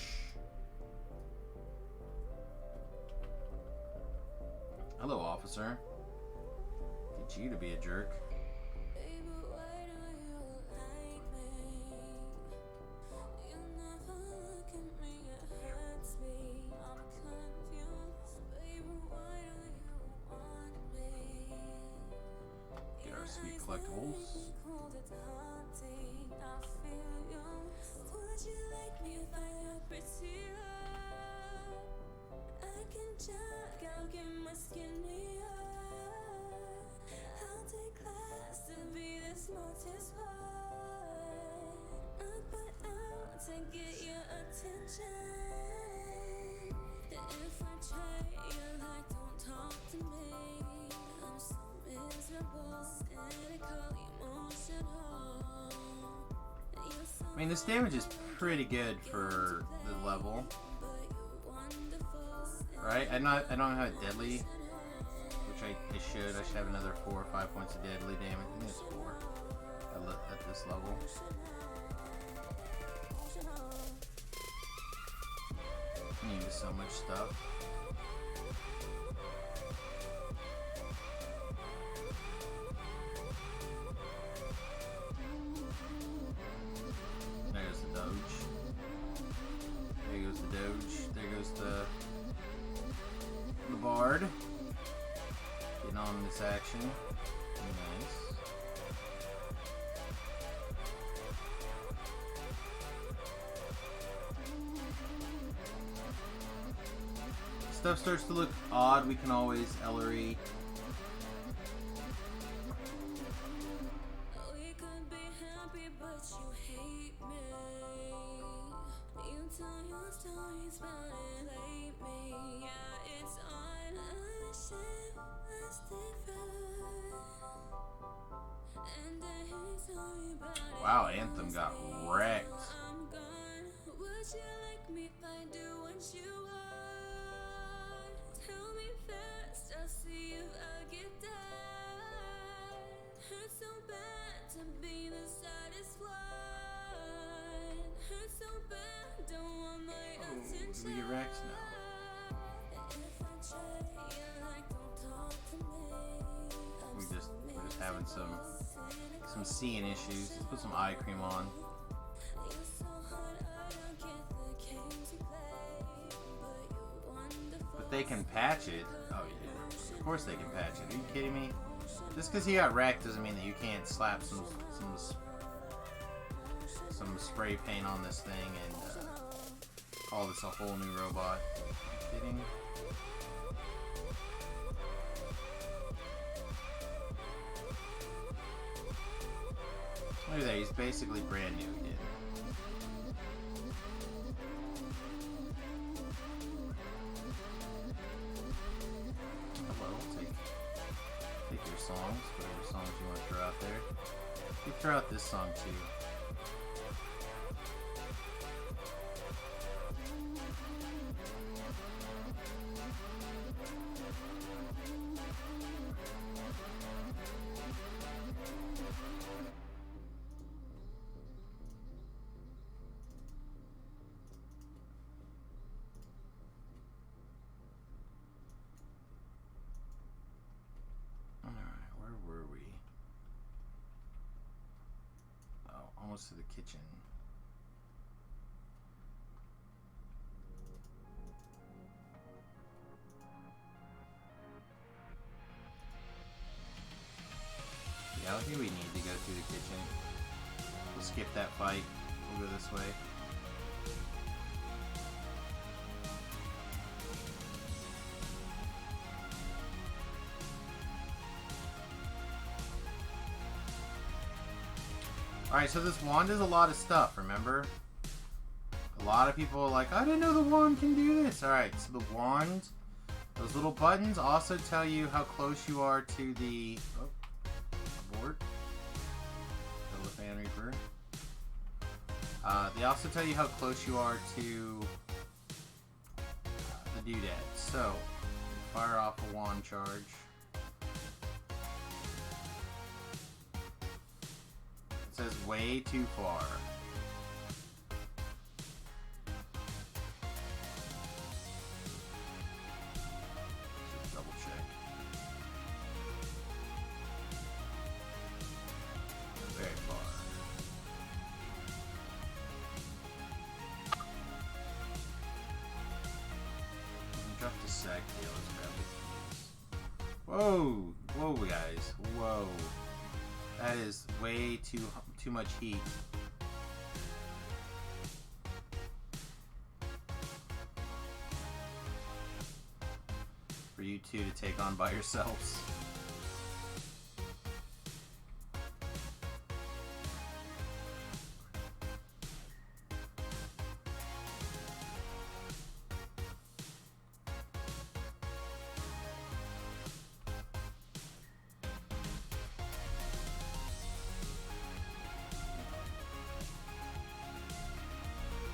Hello, officer. Get you to be a jerk. Get our sweet collectibles. I mean, this damage is pretty good for the level, right? I don't have deadly, which I should. I should have another 4 or 5 points of deadly damage. I think it's 4 at this level. I need so much stuff. There's the Doge. There goes the Doge. There goes the Bard. Getting on this action. Nice. Stuff starts to look odd, we can always Ellery. Wow, Anthem got wrecked. Do we get wrecked? No. We're just having some seeing issues. Let's put some eye cream on. But they can patch it. Oh yeah, of course they can patch it. Are you kidding me? Just because he got wrecked doesn't mean that you can't slap some spray paint on this thing and call this a whole new robot. Are you kidding? Look at that, he's basically brand new again. Hello, take your songs, whatever songs you want to throw out there. You throw out this song too. Almost to the kitchen. Yeah, I think we need to go through the kitchen. We'll skip that fight. We'll go this way. Alright, so this wand does a lot of stuff, remember? A lot of people are like, I didn't know the wand can do this. Alright, so the wand, those little buttons also tell you how close you are to the... Oh, abort. Kill the Fan Reaper. They also tell you how close you are to the doodad. So, fire off a wand charge. It says way too far. Just double check. Very far. Drop the sack. Yeah, let's grab it. Whoa! Whoa, guys. Whoa. That is way too much heat. For you two to take on by yourselves.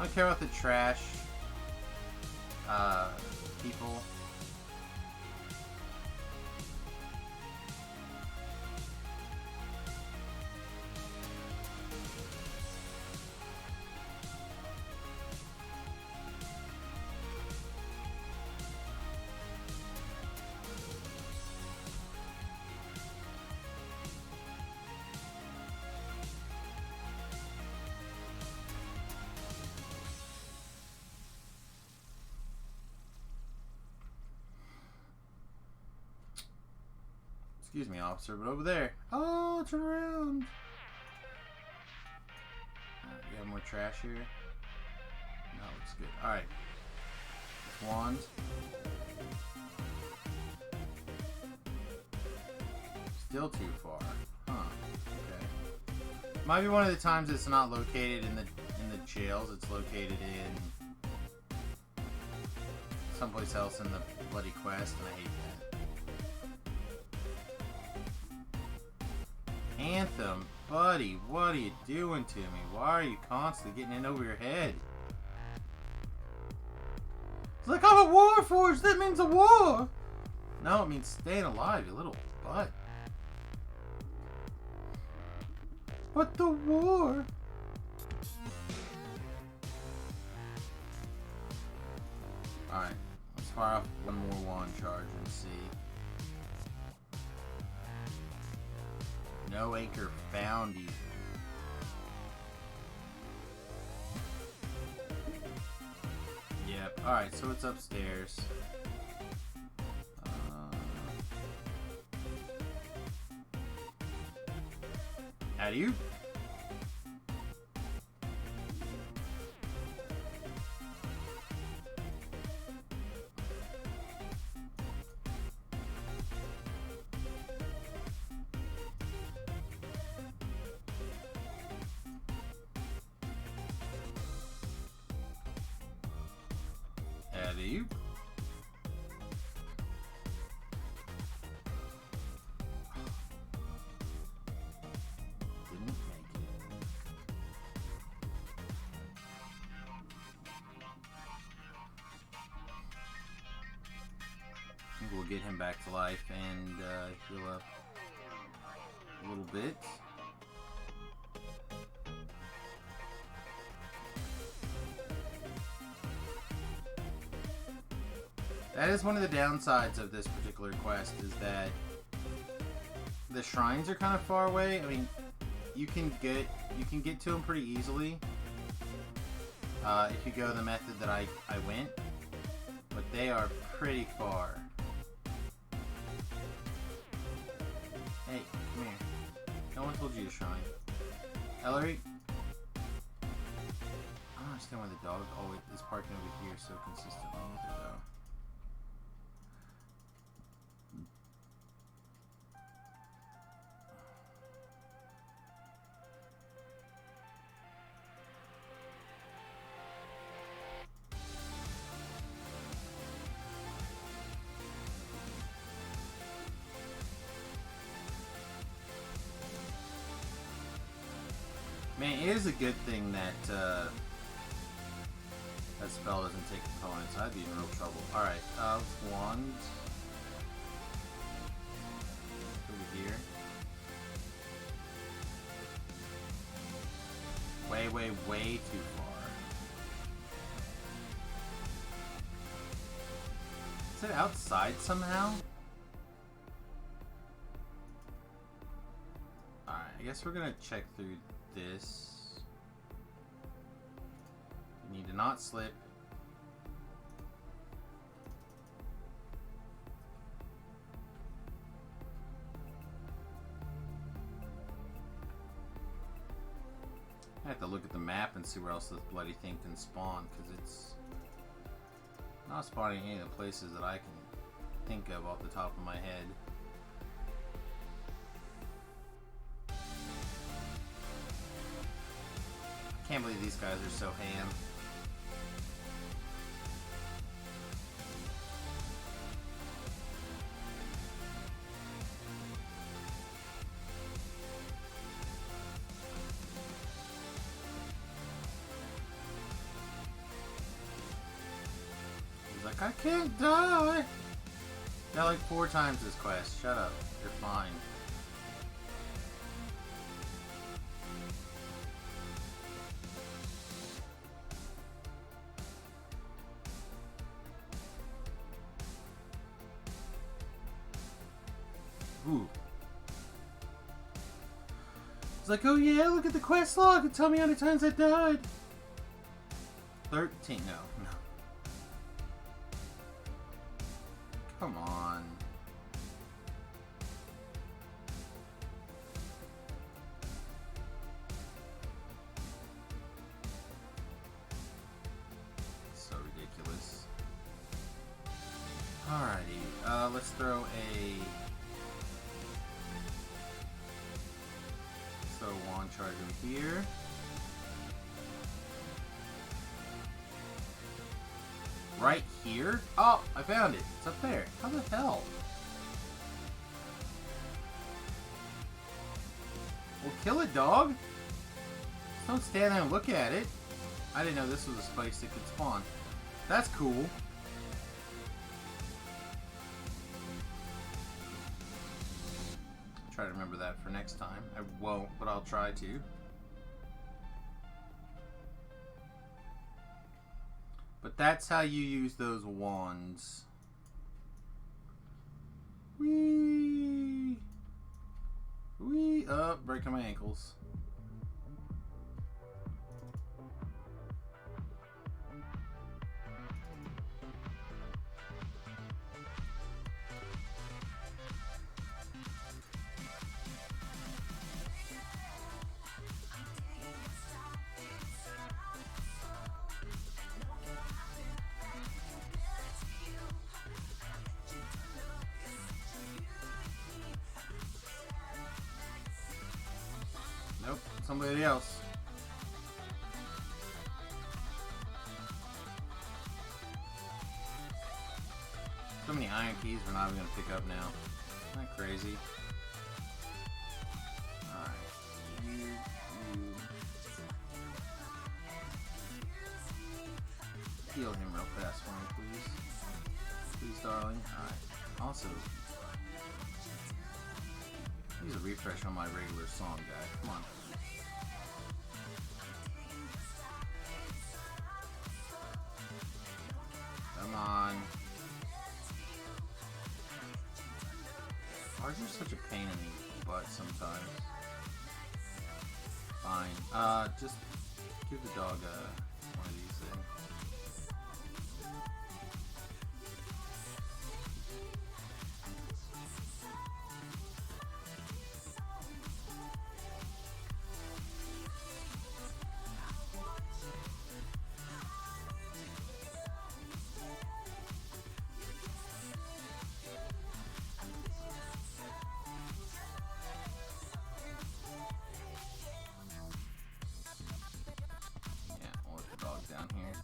I don't care about the trash people. Excuse me, officer, but over there. Oh, turn around. You have more trash here? No, it's good. Alright. Wand. Still too far. Huh. Okay. Might be one of the times it's not located in the jails. It's located in someplace else in the bloody quest, and I hate that. Anthem, buddy, what are you doing to me? Why are you constantly getting in over your head? It's like, I'm a warforged, that means a war! No, it means staying alive, you little butt. But the war... Alright, let's fire off one more wand charge and see. No anchor found either. Yep. Alright, so it's upstairs. How do you? you. Didn't make it. I think we'll get him back to life and heal up a little bit. That is one of the downsides of this particular quest, is that the shrines are kind of far away. I mean, you can get to them pretty easily if you go the method that I went, but they are pretty far. Hey, come here. No one told you to shrine. Ellery? I don't understand why the dog always is parking over here so consistently either, though. Man, it is a good thing that that spell doesn't take components. I'd be in real trouble. Alright, wand. Over here. Way too far. Is it outside somehow? Alright, I guess we're gonna check through this. You need to not slip. I have to look at the map and see where else this bloody thing can spawn, because it's not spawning any of the places that I can think of off the top of my head. I can't believe these guys are so ham. He's like, I can't die! Got like 4 times this quest. Shut up. You're fine. Ooh. It's like, oh yeah, look at the quest log and tell me how many times I died. 13. No. Come on. So ridiculous. Alrighty, let's throw wand charge over here. Right here? Oh, I found it. It's up there. How the hell? Well, kill it, dog. Don't stand there and look at it. I didn't know this was a space that could spawn. That's cool. Try to remember that for next time. I won't, but I'll try to. But that's how you use those wands. Whee! Whee! Oh, breaking my ankles. Nope, somebody else. So many iron keys we're not even gonna pick up now. Isn't that crazy? Alright. You. Heal him real fast for me, please. Please, darling. Alright. Also, use a refresh on my regular song guy. Come on. Come on. Why is there such a pain in the butt sometimes? Fine. Just give the dog one of these things. Down here.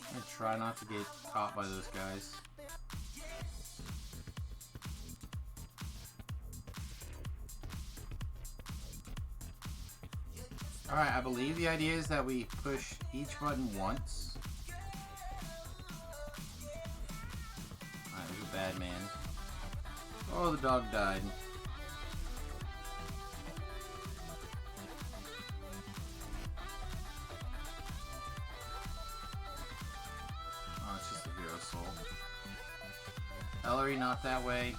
I try not to get caught by those guys. Alright, I believe the idea is that we push each button once. Bad man. Oh, the dog died. Oh, it's just a hero soul. Ellery, not that way.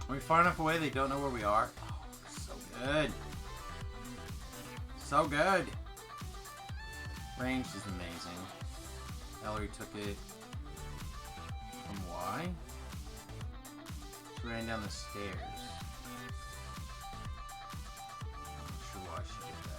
Are we far enough away they don't know where we are? Oh, so good. So good. Range is amazing. Ellery took it from Y. She ran down the stairs. I'm not sure why she did that.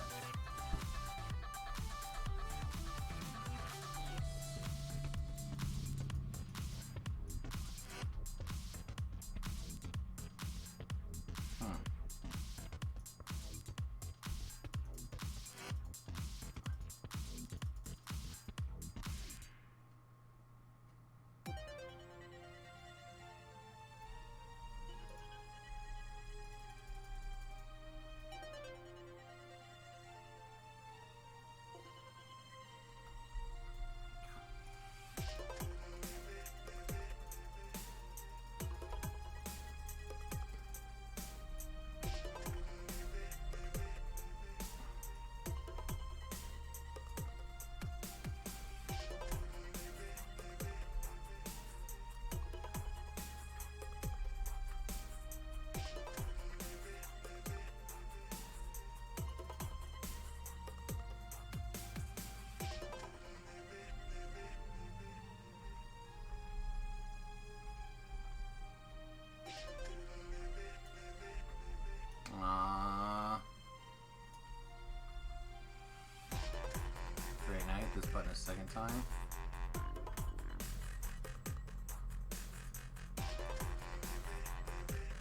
Great, now I hit this button a second time.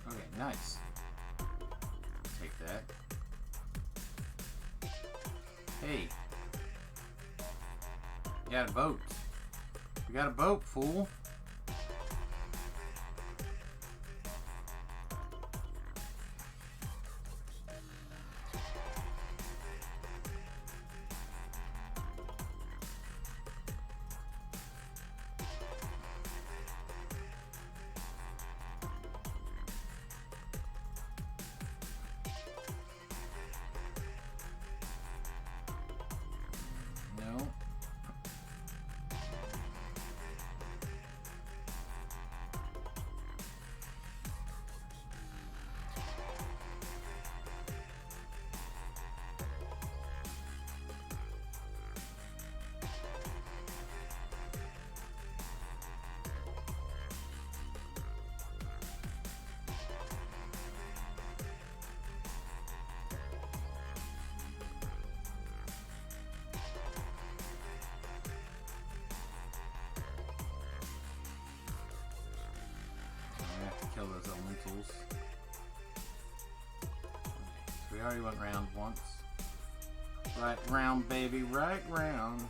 Okay, nice. Take that. Hey. You got a boat. We got a boat, fool. kill those elementals. So we already went round once. Right round, baby, right round.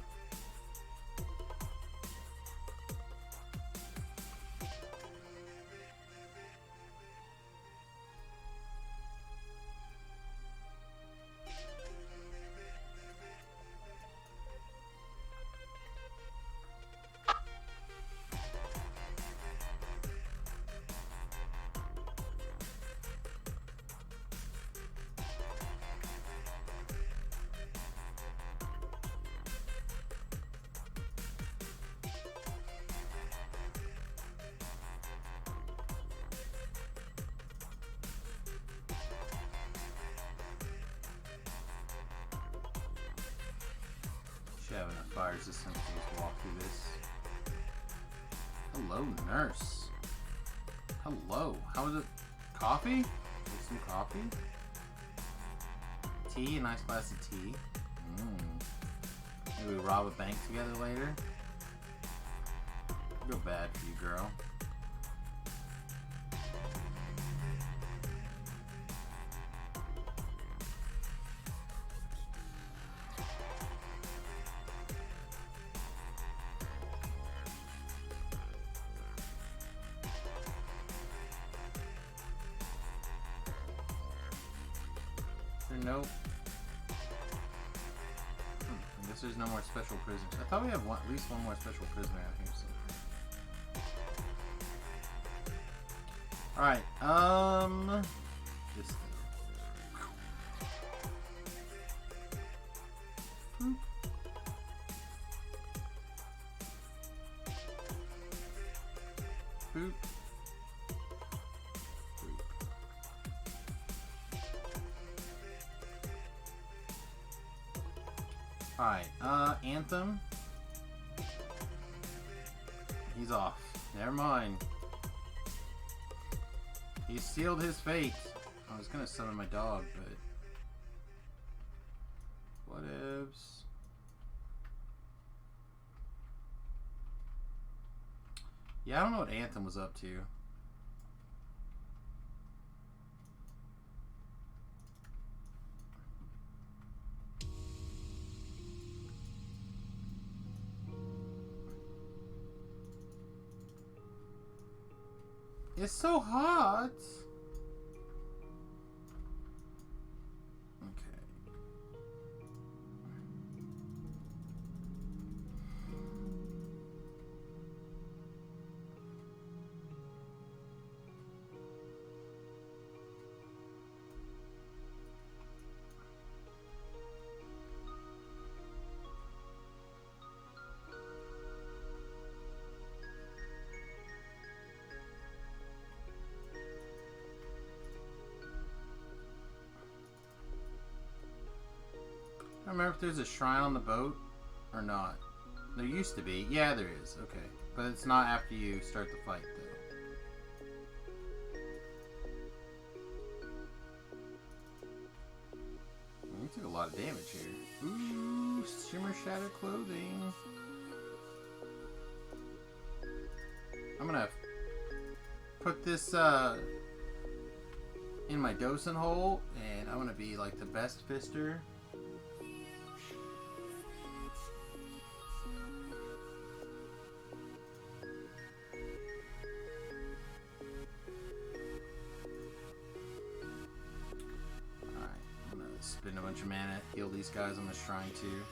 Should have enough fire resistance to just walk through this. Hello, nurse. Hello. How is it? Coffee? Get some coffee? Tea? A nice glass of tea. Maybe we rob a bank together later? I feel bad for you, girl. Nope. I guess there's no more special prisoners. I thought we have at least one more special prisoner out here somewhere. Alright, this thing. Boop. Boop. Alright, Anthem. He's off. Never mind. He sealed his fate. I was gonna summon my dog, but whatevs. Yeah, I don't know what Anthem was up to. It's so hot. Okay. I don't remember if there's a shrine on the boat or not. There used to be. Yeah, there is. Okay. But it's not after you start the fight, though. You took a lot of damage here. Ooh, Shimmer Shadow Clothing. I'm gonna put this in my Dosen hole, and I'm gonna be like the best fister. Spend a bunch of mana, heal these guys on the shrine too.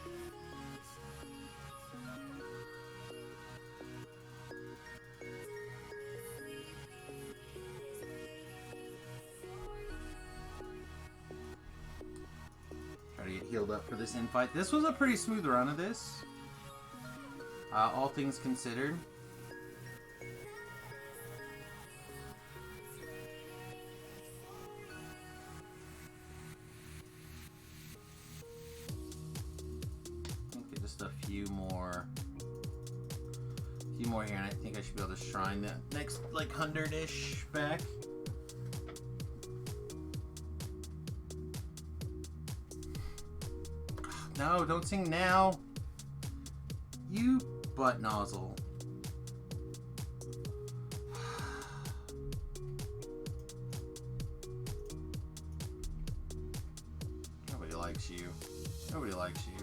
Try to get healed up for this infight. This was a pretty smooth run of this, all things considered. A few more here, and I think I should be able to shrine that next like 100-ish back. No, don't sing now, you butt nozzle. likes you. Nobody likes you.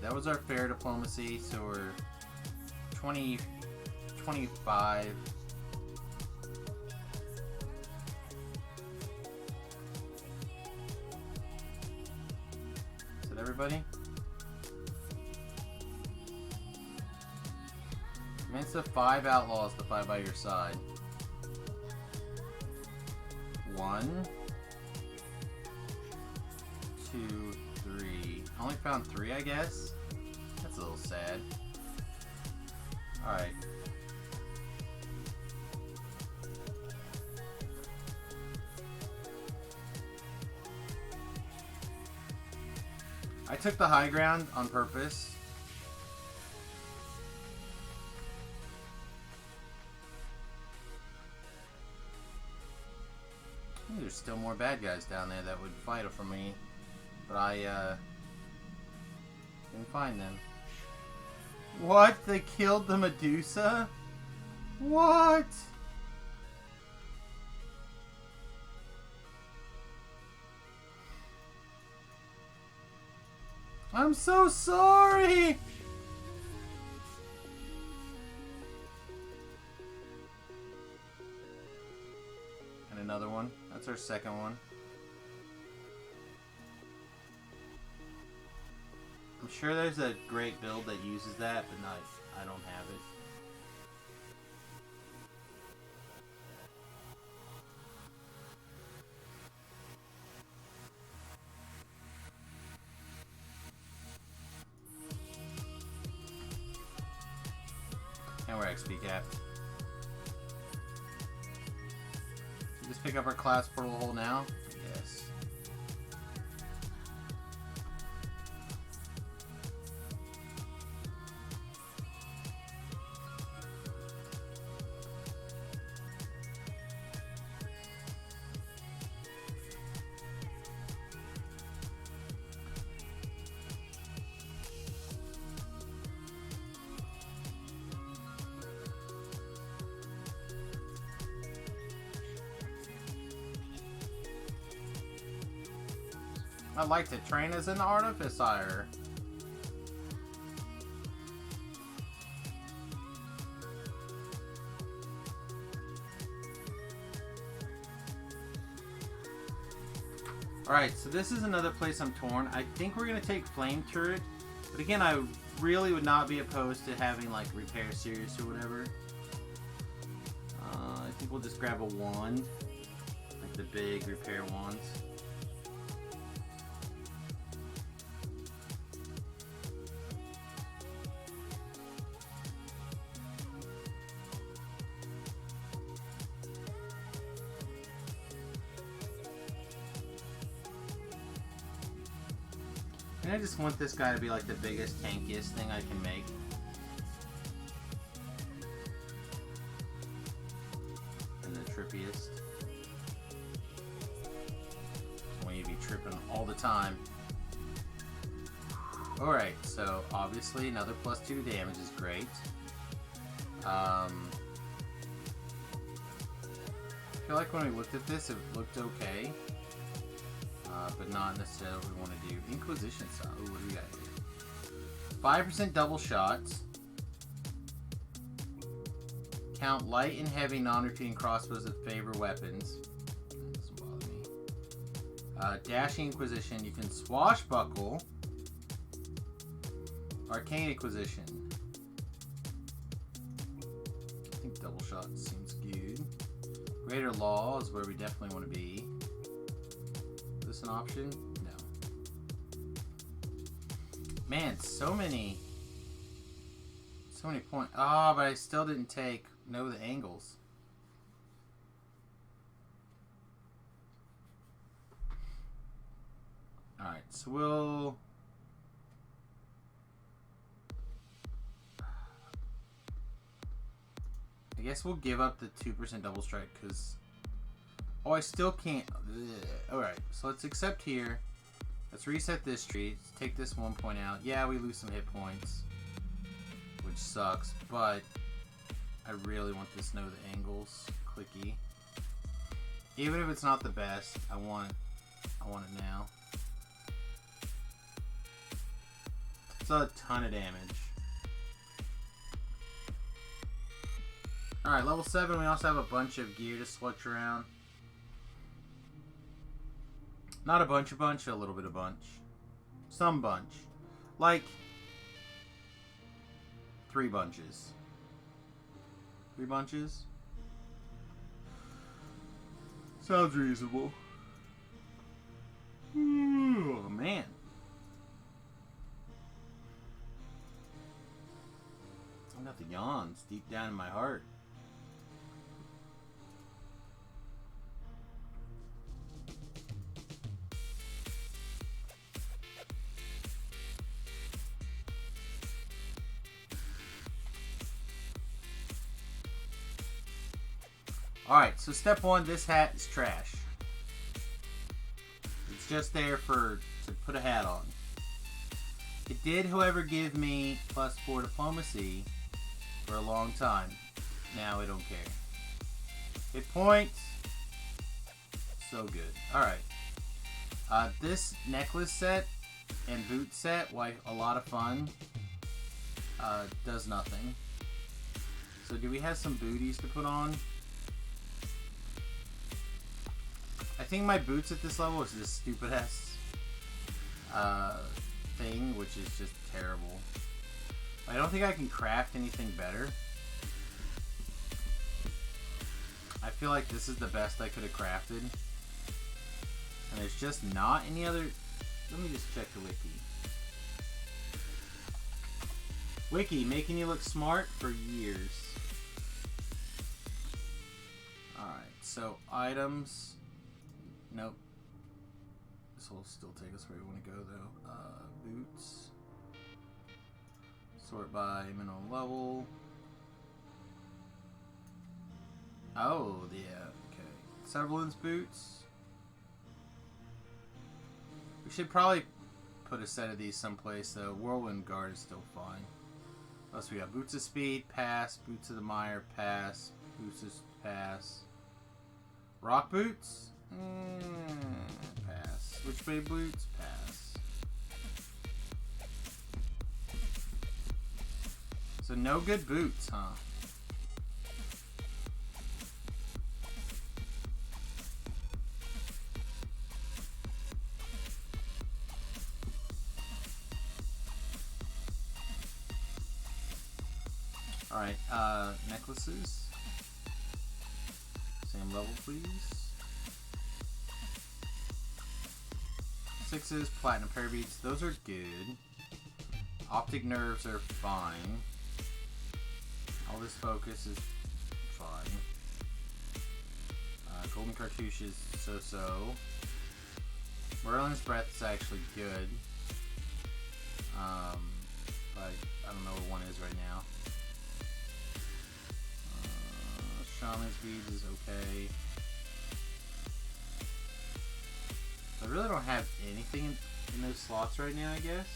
That was our fair diplomacy, so we're 25. Is that everybody? Mensa 5 outlaws to fight by your side. 1, 2, 3. I only found 3, I guess. That's a little sad. Alright. I took the high ground on purpose. There's still more bad guys down there that would fight for me, but I didn't find them. What? They killed the Medusa? What? I'm so sorry! And another one. That's our second one. I'm sure there's a great build that uses that, but not, I don't have it. And we're XP capped. Just pick up our class portal hole now? Yes. I'd like to train as an artificer. Alright, so this is another place I'm torn. I think we're going to take Flame Turret. But again, I really would not be opposed to having like Repair Series or whatever. I think we'll just grab a wand. Like the big repair wands. And I just want this guy to be like the biggest, tankiest thing I can make. And the trippiest. I want you to be tripping all the time. Alright, so obviously another +2 damage is great. I feel like when we looked at this, it looked okay. But not necessarily what we want to do. Inquisition style. Ooh, what do we got here? 5% double shots. Count light and heavy non-repeating crossbows as favor weapons. That doesn't bother me. Dashing Inquisition. You can swashbuckle. Arcane Inquisition. I think double shot seems good. Greater Law is where we definitely want to be. Is this an option? No. Man, so many points. Ah, but I still didn't know the angles. Alright, so we'll... I guess we'll give up the 2% double strike, because... Oh, I still can't... Alright, so let's accept here. Let's reset this tree. Let's take this 1 point out. Yeah, we lose some hit points, which sucks, but I really want this know the angles clicky. Even if it's not the best, I want it now. It's a ton of damage. Alright, level 7, we also have a bunch of gear to switch around. Not a bunch, a little bit of bunch. Some bunch. Like 3 bunches. 3 bunches? Sounds reasonable. Ooh, man. I got the yawns deep down in my heart. Alright, so step 1, this hat is trash. It's just there to put a hat on. It did, however, give me +4 diplomacy for a long time. Now I don't care. Hit points. So good. Alright. This necklace set and boot set, while a lot of fun, does nothing. So do we have some booties to put on? I think my boots at this level is this stupid ass thing, which is just terrible. I don't think I can craft anything better. I feel like this is the best I could have crafted. And there's just not any other... Let me just check the wiki. Wiki, making you look smart for years. Alright, so items... Nope. This will still take us where we want to go, though. Boots. Sort by minimum level. Oh, yeah. Okay. Severance boots. We should probably put a set of these someplace, though. Whirlwind Guard is still fine. What else we got? Boots of Speed, pass. Boots of the Mire, pass. Boots of pass. Rock boots? Pass. Switchblade boots? Pass. So no good boots, huh? Alright, necklaces. Same level, please. 6s, platinum parabeats, those are good. Optic nerves are fine. All this focus is fine. Golden cartouche is so-so. Merlin's breath is actually good. But I don't know what one is right now. Shaman's beads is okay. I really don't have anything in those slots right now, I guess.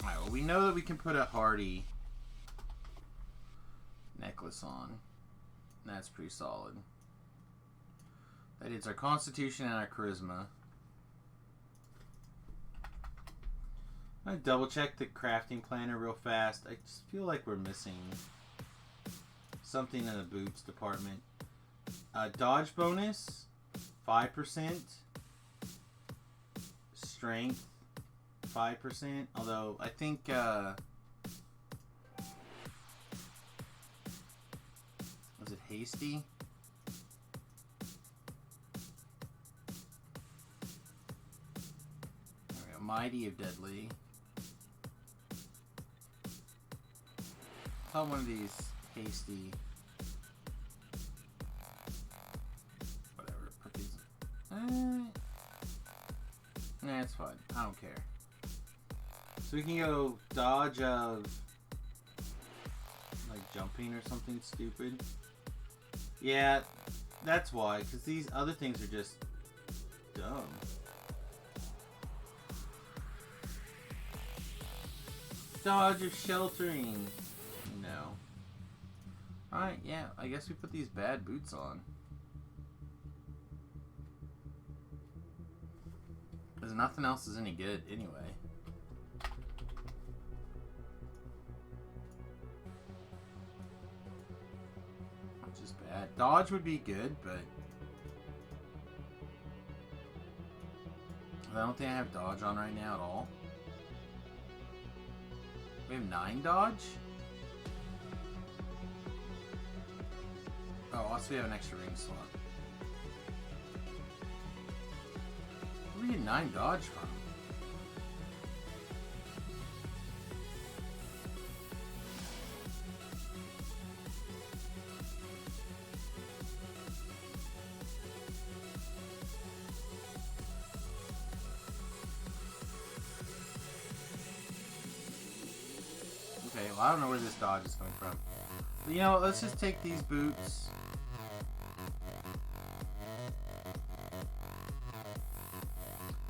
Alright, well, we know that we can put a hardy necklace on. That's pretty solid. That is our constitution and our charisma. I'm gonna double check the crafting planner real fast. I just feel like we're missing something in the boots department. Dodge bonus, 5%. Strength, 5%. Although, I think, was it hasty? mighty of deadly. How one of these hasty. Whatever. Put these. Nah, it's fine. I don't care. So we can go dodge of like jumping or something stupid. Yeah, that's why. Because these other things are just dumb. Dodge of sheltering. No. Alright, yeah. I guess we put these bad boots on. Because nothing else is any good anyway. Which is bad. Dodge would be good, but I don't think I have dodge on right now at all. We have 9 dodge? Oh, also we have an extra ring slot. Where do we get 9 dodge from? Okay, well I don't know where this dodge is coming from. But, you know, let's just take these boots.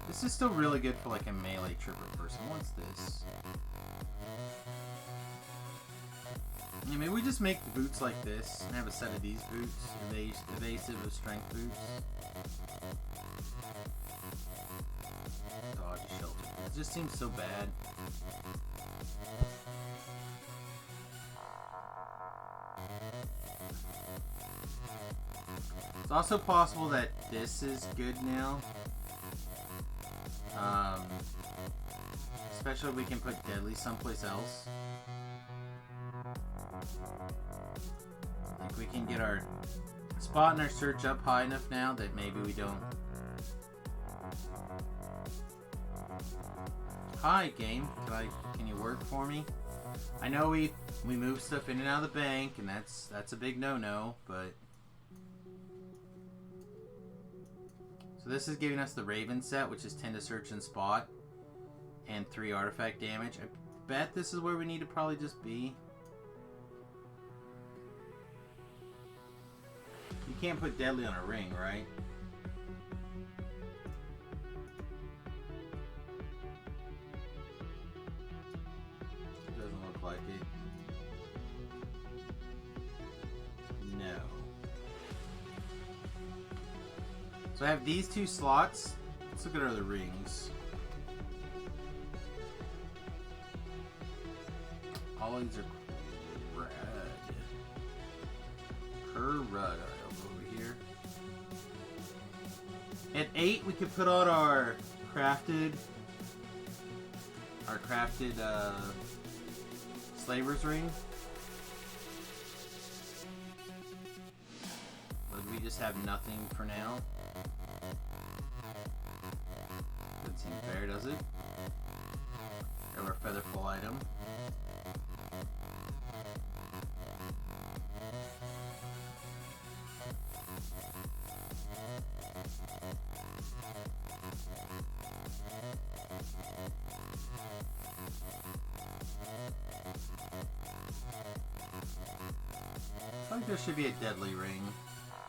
This is still really good for like a melee tripper person. What's this? Yeah, maybe we just make the boots like this and have a set of these boots. Evasive of strength boots. Dodge shelter. It just seems so bad. It's also possible that this is good now. Especially if we can put deadly someplace else. Like we can get our spot in our search up high enough now that maybe we don't. Hi game, can you work for me? I know we move stuff in and out of the bank, and that's a big no-no, but so this is giving us the Raven set, which is 10 to search and spot, and 3 artifact damage. I bet this is where we need to probably just be. You can't put deadly on a ring, right? It doesn't look like it. No. So I have these 2 slots. Let's look at our other rings. All these are crud. Alright, I'll go over here. At 8, we could put on our crafted slaver's ring. But we just have nothing for now. Doesn't seem fair, does it? Got our featherful item. I think there should be a deadly ring.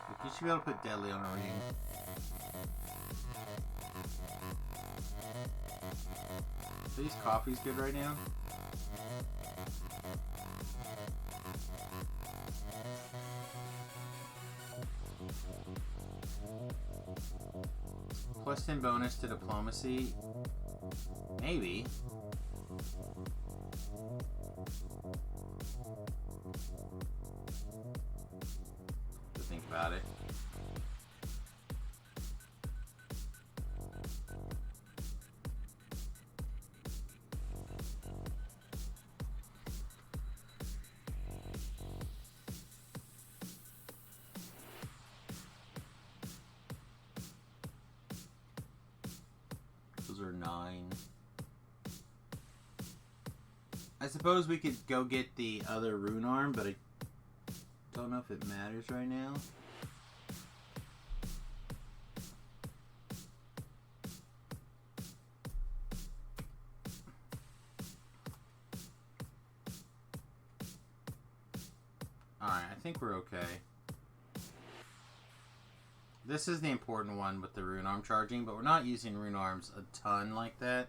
Like you should be able to put deadly on a ring. Are these coffees good right now? Plus 10 bonus to diplomacy. Maybe. To think about it. Those are 9. I suppose we could go get the other rune arm, but I don't know if it matters right now. Alright, I think we're okay. This is the important one with the rune arm charging, but we're not using rune arms a ton like that.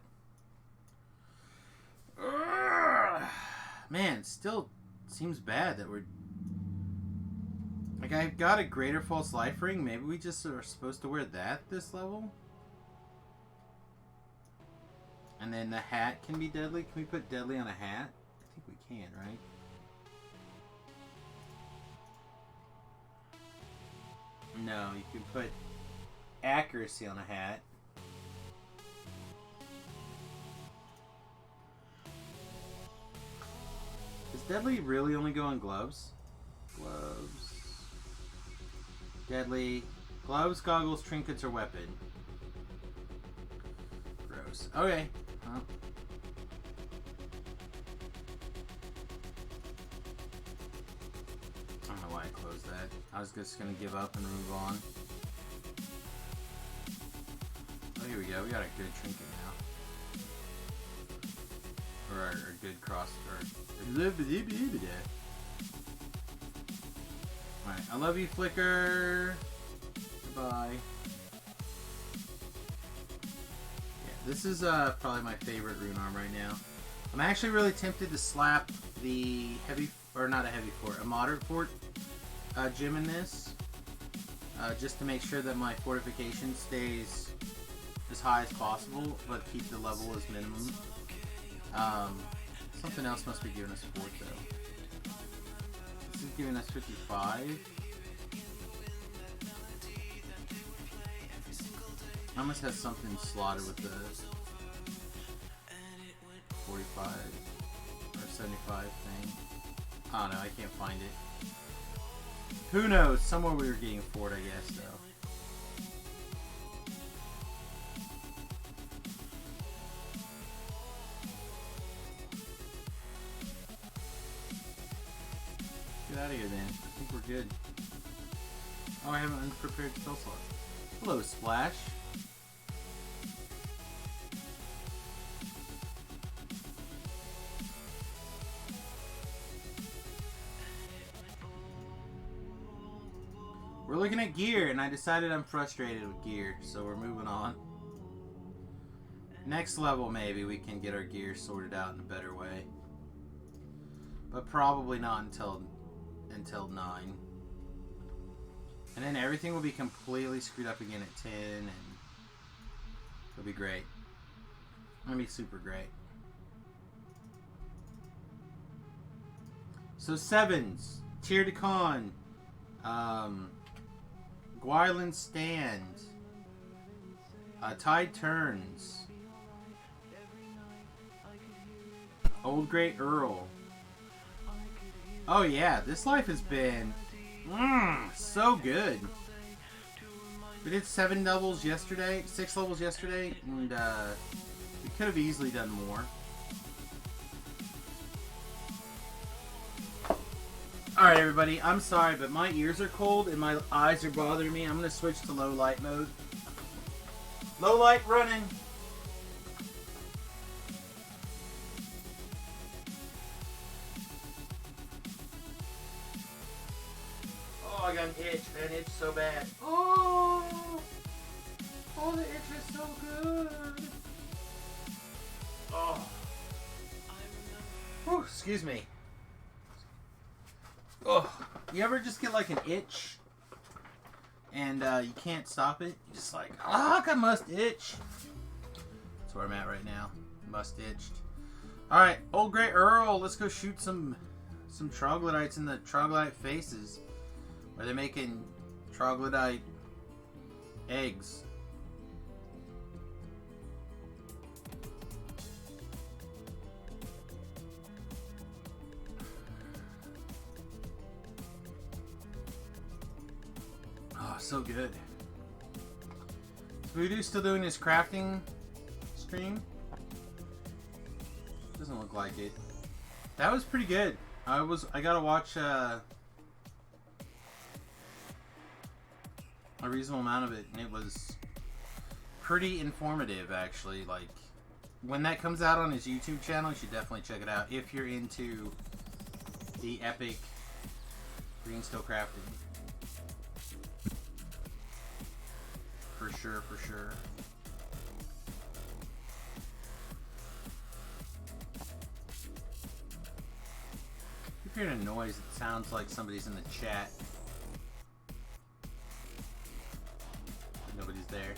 Man, still seems bad that we're... Like, I've got a greater false life ring. Maybe we just are supposed to wear that this level? And then the hat can be deadly. Can we put deadly on a hat? I think we can, right? No, you can put accuracy on a hat. Does deadly really only go on gloves? Gloves. Deadly. Gloves, goggles, trinkets, or weapon. Gross. Okay. Well. I don't know why I closed that. I was just gonna give up and move on. Oh, here we go. We got a good trinket now. Or a good cross. Alright. I love you, Flicker. Goodbye. Yeah, this is probably my favorite rune arm right now. I'm actually really tempted to slap the heavy, or not a heavy fort, a moderate fort gem in this, just to make sure that my fortification stays as high as possible, but keep the level as minimum. Something else must be giving us fort though. This is giving us 55. I must have something slotted with the 45 or 75 thing. I don't know, I can't find it. Who knows? Somewhere we were getting fort, I guess, though. Get out of here, then. I think we're good. Oh, I have an unprepared spell slot. Hello, Splash. We're looking at gear, and I decided I'm frustrated with gear, so we're moving on. Next level, maybe we can get our gear sorted out in a better way. But probably not until 9. And then everything will be completely screwed up again at 10, and it'll be great. It'll be super great. So 7s. Tier de Con. Gwyland Stand. Tide Turns. Old Great Earl. Oh yeah, this life has been so good. We did 7 levels yesterday, 6 levels yesterday, and we could have easily done more. Alright everybody, I'm sorry, but my ears are cold and my eyes are bothering me. I'm going to switch to low light mode. Low light running. Oh, I got an itch, man. Itch so bad. Oh, the itch is so good. Oh. Whew, excuse me. Oh, you ever just get like an itch and you can't stop it? You're just like, I must itch. That's where I'm at right now. Must itched. Alright, Old Great Earl, let's go shoot some troglodytes in the troglodyte faces. Where they're making troglodyte eggs. Oh, so good. Is Voodoo still doing his crafting stream? Doesn't look like it. That was pretty good. I gotta watch a reasonable amount of it, and it was pretty informative, actually. Like, when that comes out on his YouTube channel, you should definitely check it out if you're into the epic green steel crafting. For sure, for sure. If you're hearing a noise, it sounds like somebody's in the chat. But nobody's there.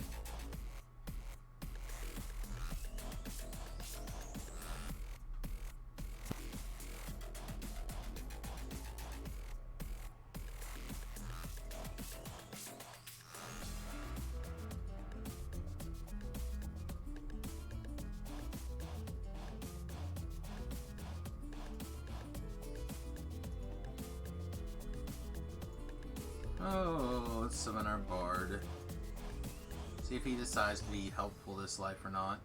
Oh, let's summon our bard. See if he decides to be helpful this life or not.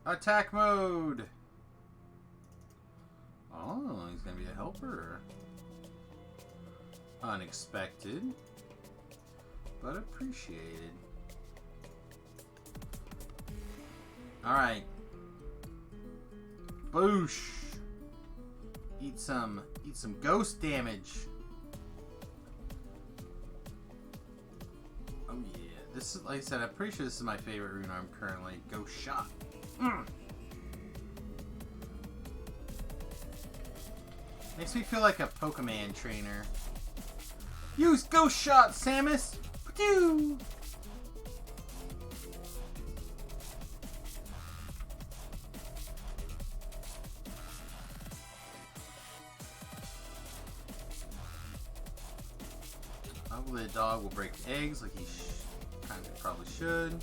Attack mode! Oh, he's gonna be a helper. Unexpected, but appreciated. Alright. Boosh! Eat some ghost damage. Oh yeah, this is, like I said, I'm pretty sure this is my favorite rune arm currently. Ghost shot. Makes me feel like a Pokemon trainer. Use ghost shot, Samus. Pew! Hopefully the dog will break the eggs like he kind of probably should.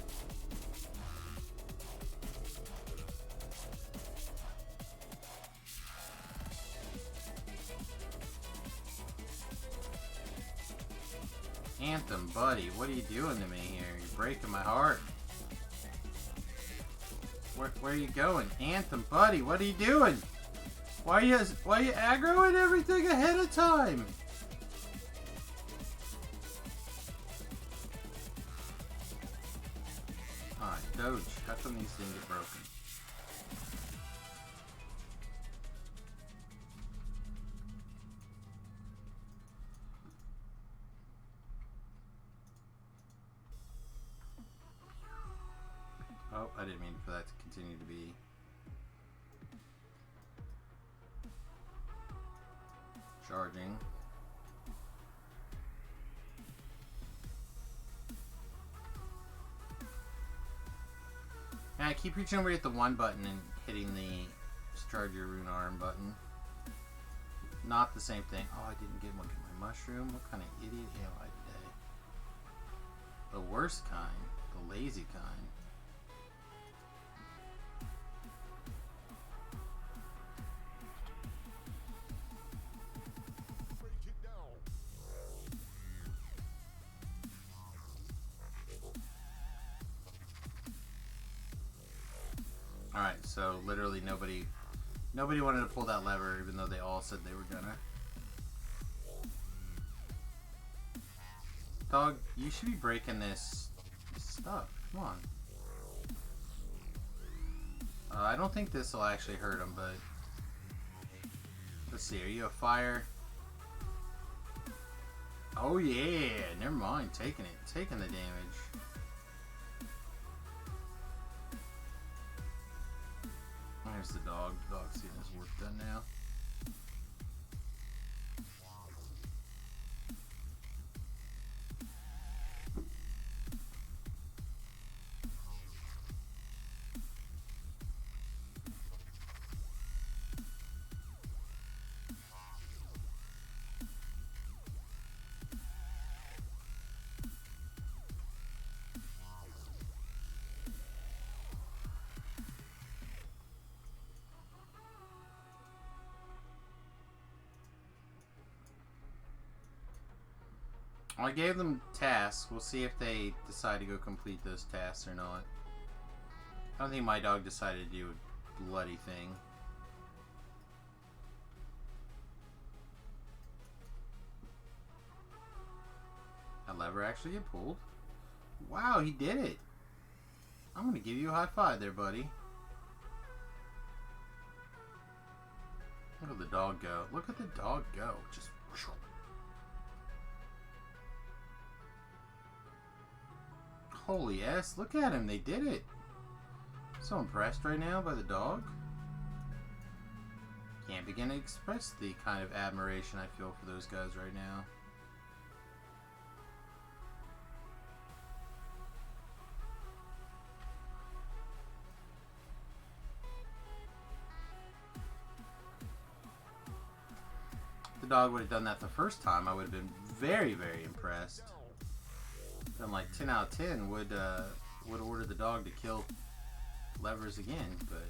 Anthem, buddy, what are you doing to me here? You're breaking my heart. Where are you going? Anthem, buddy, what are you doing? Why are you aggroing everything ahead of time? Alright, Doge, how come these didn't get broken? Oh, I didn't mean for that to continue to be. Charging. Yeah, I keep reaching over at the one button and hitting the charge your rune arm button. Not the same thing. Oh, I didn't get one. Get my mushroom. What kind of idiot am I today? The worst kind. The lazy kind. Alright, so literally nobody wanted to pull that lever, even though they all said they were gonna. Dog, you should be breaking this stuff. Come on. I don't think this will actually hurt him, but let's see. Are you a fire? Oh yeah, never mind. Taking the damage. There's the dog. The dog's getting his work done now. I gave them tasks. We'll see if they decide to go complete those tasks or not. I don't think my dog decided to do a bloody thing. A lever actually get pulled? Wow, he did it. I'm gonna give you a high five there, buddy. Look at the dog go. Look at the dog go. Just... Holy S, look at him. They did it. So impressed right now by the dog. Can't begin to express the kind of admiration I feel for those guys right now. If the dog would have done that the first time, I would have been very, very impressed. Then like 10 out of 10 would order the dog to kill levers again, but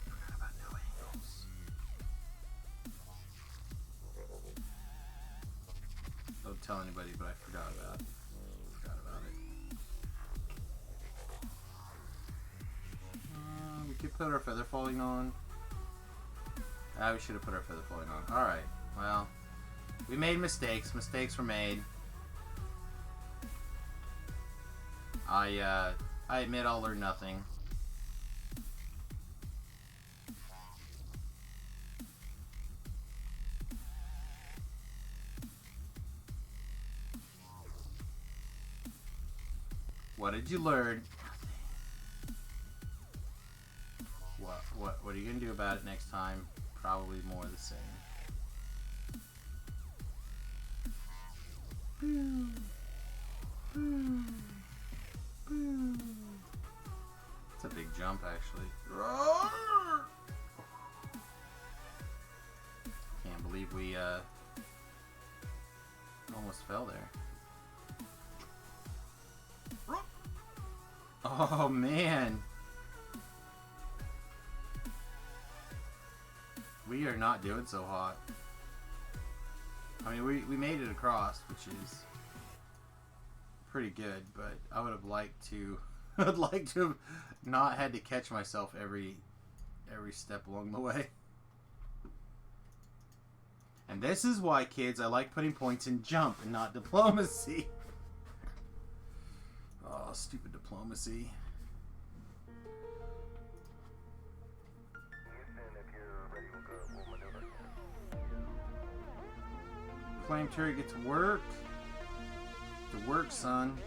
forgot about no angles. Don't tell anybody, but I forgot about it. We could put our feather falling on. We should have put our feather falling on. Alright, well, we made mistakes. Mistakes were made. I admit I'll learn nothing. What did you learn? What are you gonna do about it next time? Probably more of the same. It's a big jump, actually. Can't believe we almost fell there. Oh man. We are not doing so hot. I mean, we made it across, which is pretty good, but I would have liked to I'd like to have not had to catch myself every step along the way. And this is why, kids, I like putting points in jump and not diplomacy. Oh, stupid diplomacy. Flame turret, get to work. To work, son.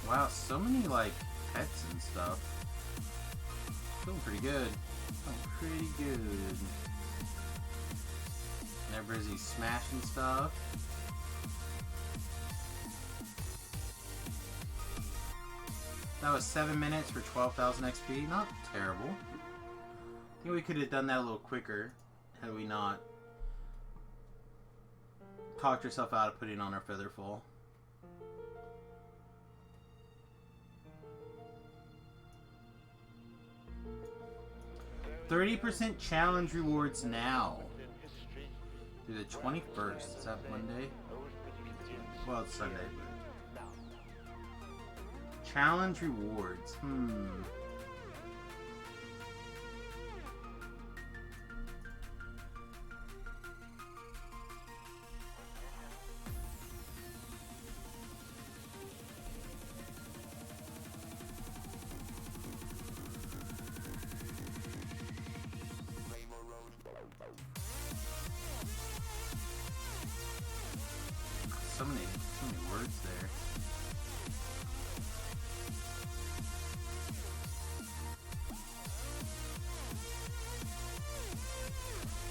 Wow, so many like pets and stuff. Feeling pretty good. Feeling pretty good. Never is he smashing stuff. That was 7 minutes for 12,000 XP. Not terrible. I think we could have done that a little quicker had we not talked ourselves out of putting on our feather fall. 30% challenge rewards now. Through the 21st. Is that Monday? Well, it's Sunday. But... challenge rewards. So many words there.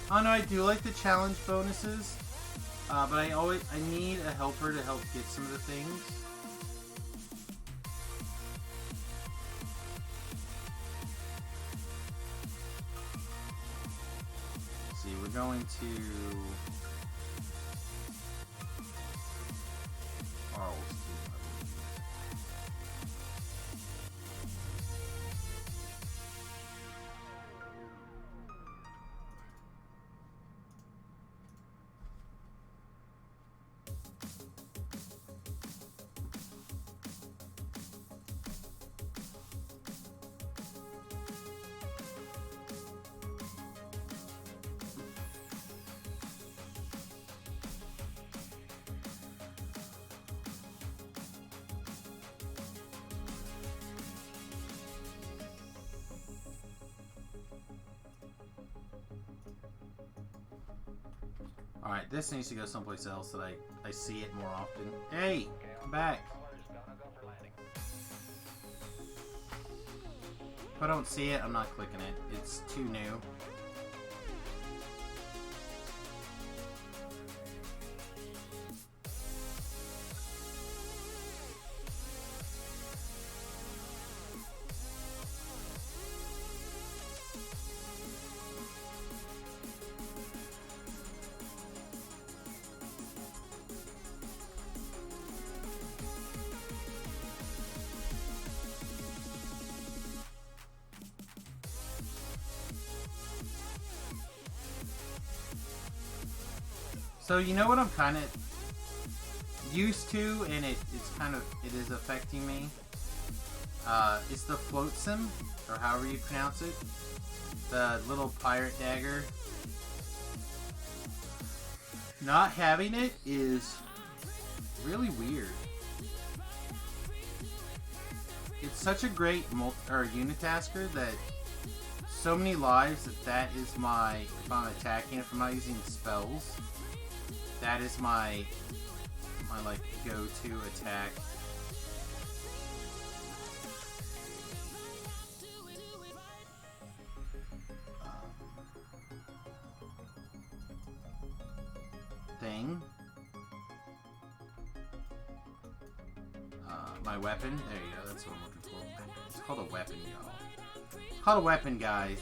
Oh no, I do like the challenge bonuses. But I need a helper to help get some of the things. Let's see, we're going to... Oh, alright, this needs to go someplace else that I see it more often. Hey! Come back! If I don't see it, I'm not clicking it. It's too new. So you know what I'm kind of used to, and it is affecting me. It's the float sim, or however you pronounce it. The little pirate dagger. Not having it is really weird. It's such a great unitasker that so many lives that is my, if I'm attacking, if I'm not using spells, that is my like go-to attack. Thing. My weapon. There you go. That's what I'm looking for. It's called a weapon, y'all. It's called a weapon, guys.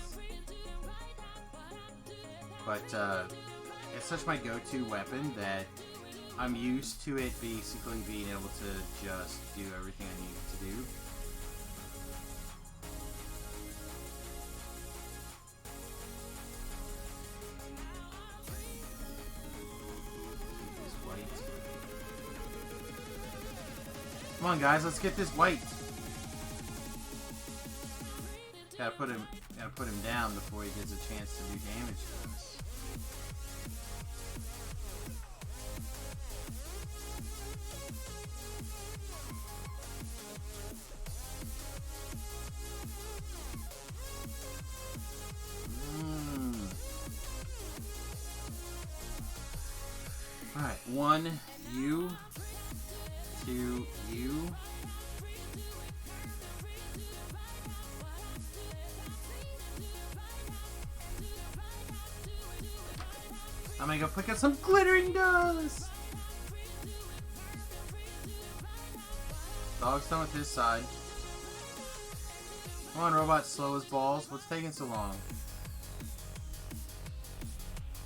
But it's such my go-to weapon that I'm used to it basically being able to just do everything I need it to do. Come on, guys, let's get this white. Gotta put him down before he gets a chance to do damage to us. All right, 1 U, 2 U. I'm gonna go pick up some glittering dust. Dog's done with his side. Come on, robot, slow as balls. What's taking so long?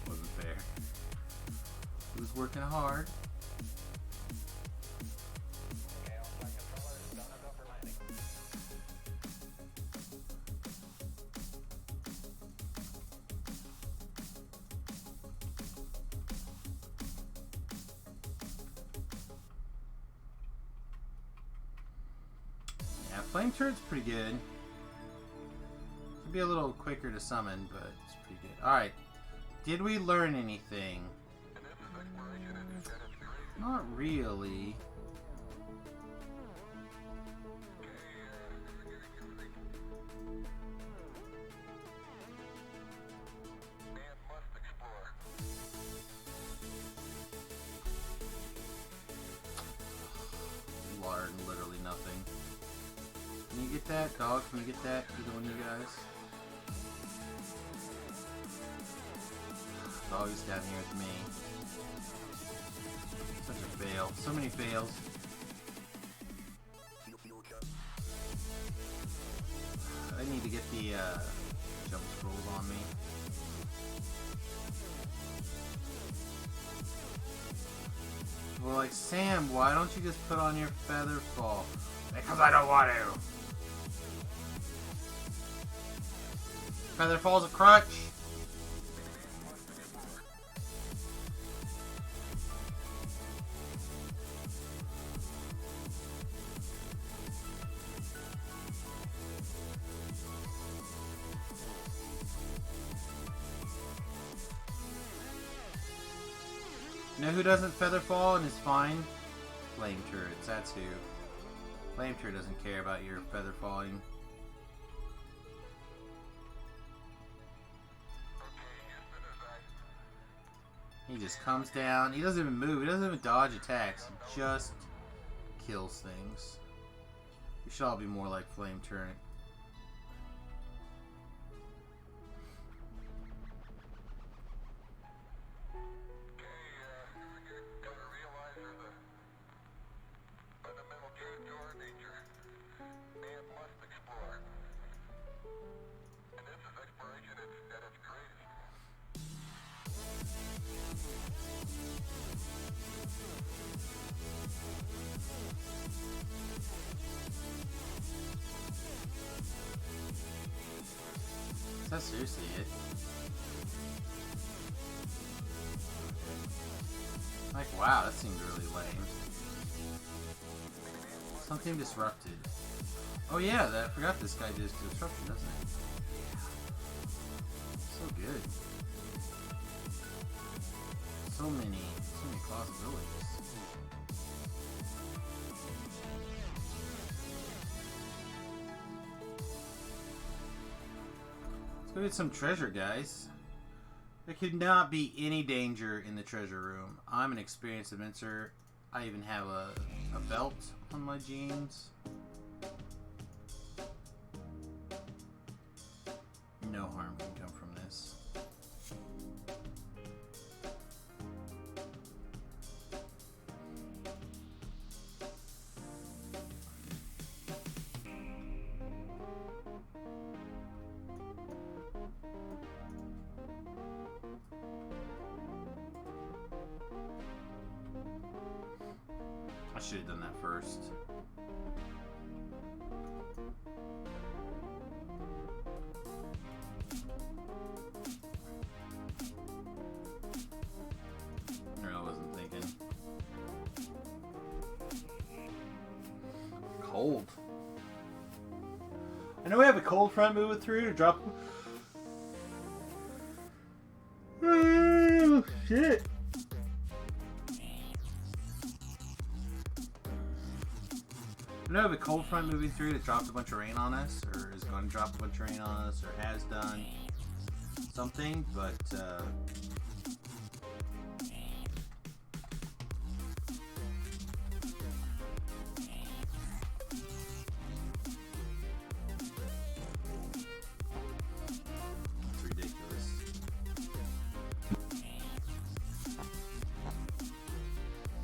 Wasn't fair. He was working hard. Flame turret's pretty good. Should be a little quicker to summon, but it's pretty good. Alright. Did we learn anything? Not really. Literally nothing. Can you get that? Dog, can you get that? Either one of you guys? It's always down here with me. Such a fail. So many fails. I need to get the jump scrolls on me. Well, like, Sam, why don't you just put on your feather fall? Because I don't want to. Feather fall's a crutch. You know who doesn't feather fall and is fine? Flame turrets, that's who. Flame turret doesn't care about your feather falling. He just comes down. He doesn't even move. He doesn't even dodge attacks. He just kills things. We should all be more like Flame Turret. Is that seriously it? Like, wow, that seemed really lame. Something disrupted. Oh yeah, I forgot this guy does disruption, doesn't it? So good. So many possibilities. Let's go get some treasure, guys. There could not be any danger in the treasure room. I'm an experienced adventurer. I even have a belt on my jeans. No harm can come from this. I should have done that first. I wasn't thinking. Cold. I know we have a cold front moving through to drop. Oh, shit. I know we have a cold front moving through that dropped a bunch of rain on us, or is going to drop a bunch of rain on us, or has done something, but it's ridiculous.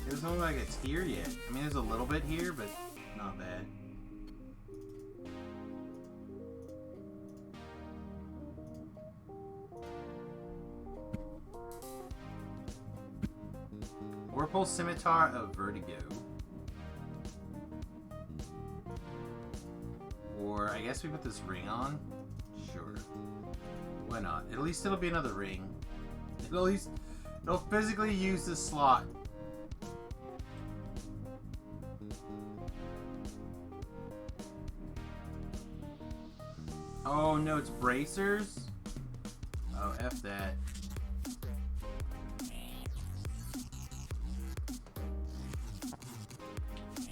It doesn't look like it's here yet. I mean, there's a little bit here, but not bad. Whirlpool Scimitar of Vertigo. Or I guess we put this ring on? Sure. Why not? At least it'll be another ring. It'll physically use this slot. Oh no, it's bracers? Oh, F that.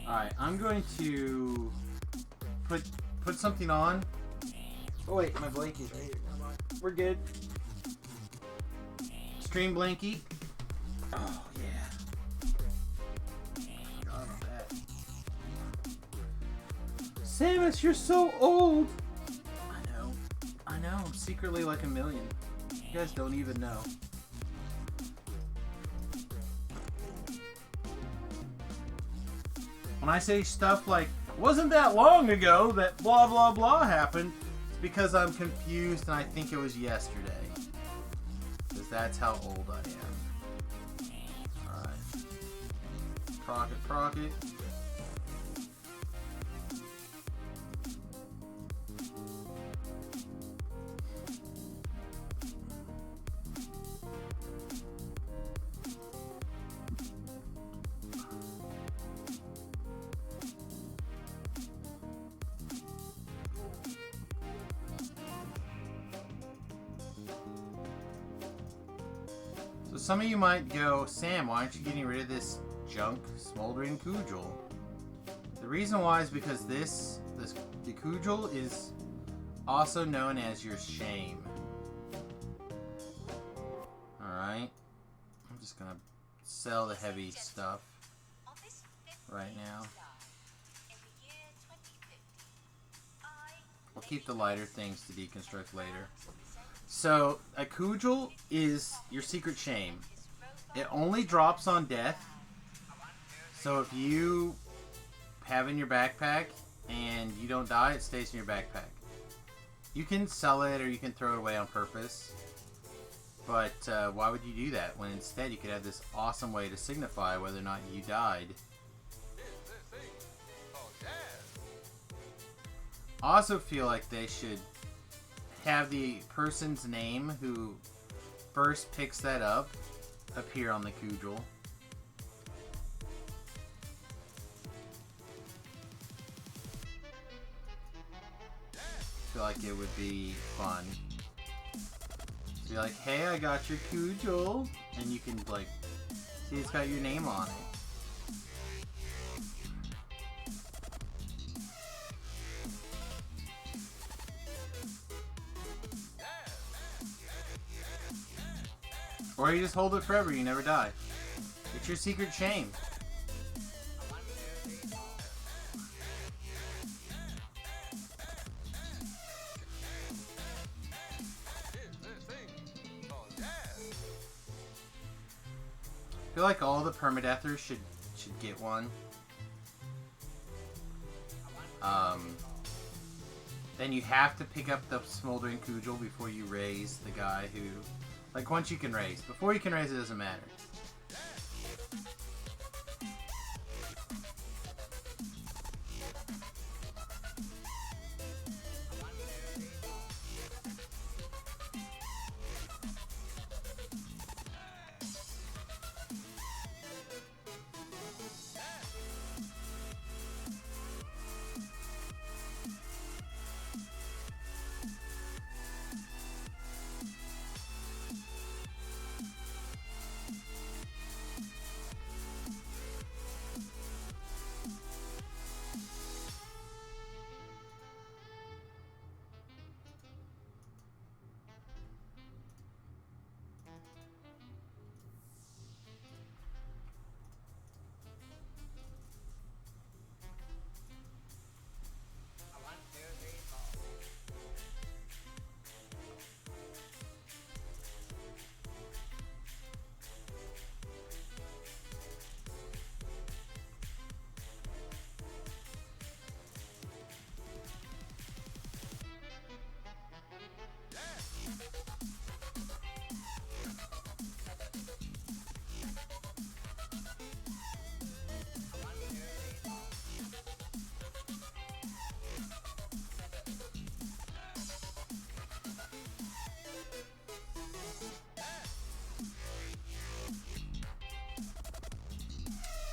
Alright, I'm going to put something on. Oh wait, my blankie's right here. Come on. We're good. Stream blankie. Oh yeah. Forgot about that. Samus, you're so old! I know, I'm secretly like a million. You guys don't even know. When I say stuff like, wasn't that long ago that blah blah blah happened, it's because I'm confused and I think it was yesterday. Because that's how old I am. Alright. Procket. Some of you might go, Sam, why aren't you getting rid of this junk smoldering Kujul? The reason why is because the Kujul is also known as your shame. Alright. I'm just gonna sell the heavy stuff right now. We'll keep the lighter things to deconstruct later. So, a Kujul is your secret shame. It only drops on death. So if you have it in your backpack and you don't die, it stays in your backpack. You can sell it or you can throw it away on purpose. But why would you do that when instead you could have this awesome way to signify whether or not you died? I also feel like they should have the person's name who first picks that up appear on the Kujul. I feel like it would be fun. To be like, hey, I got your Kujul, and you can like see it's got your name on it. Or you just hold it forever, you never die. It's your secret shame. I feel like all the permadeathers should get one. Then you have to pick up the smoldering Kujul before you raise the guy who... Like, once you can raise. Before you can raise, it doesn't matter.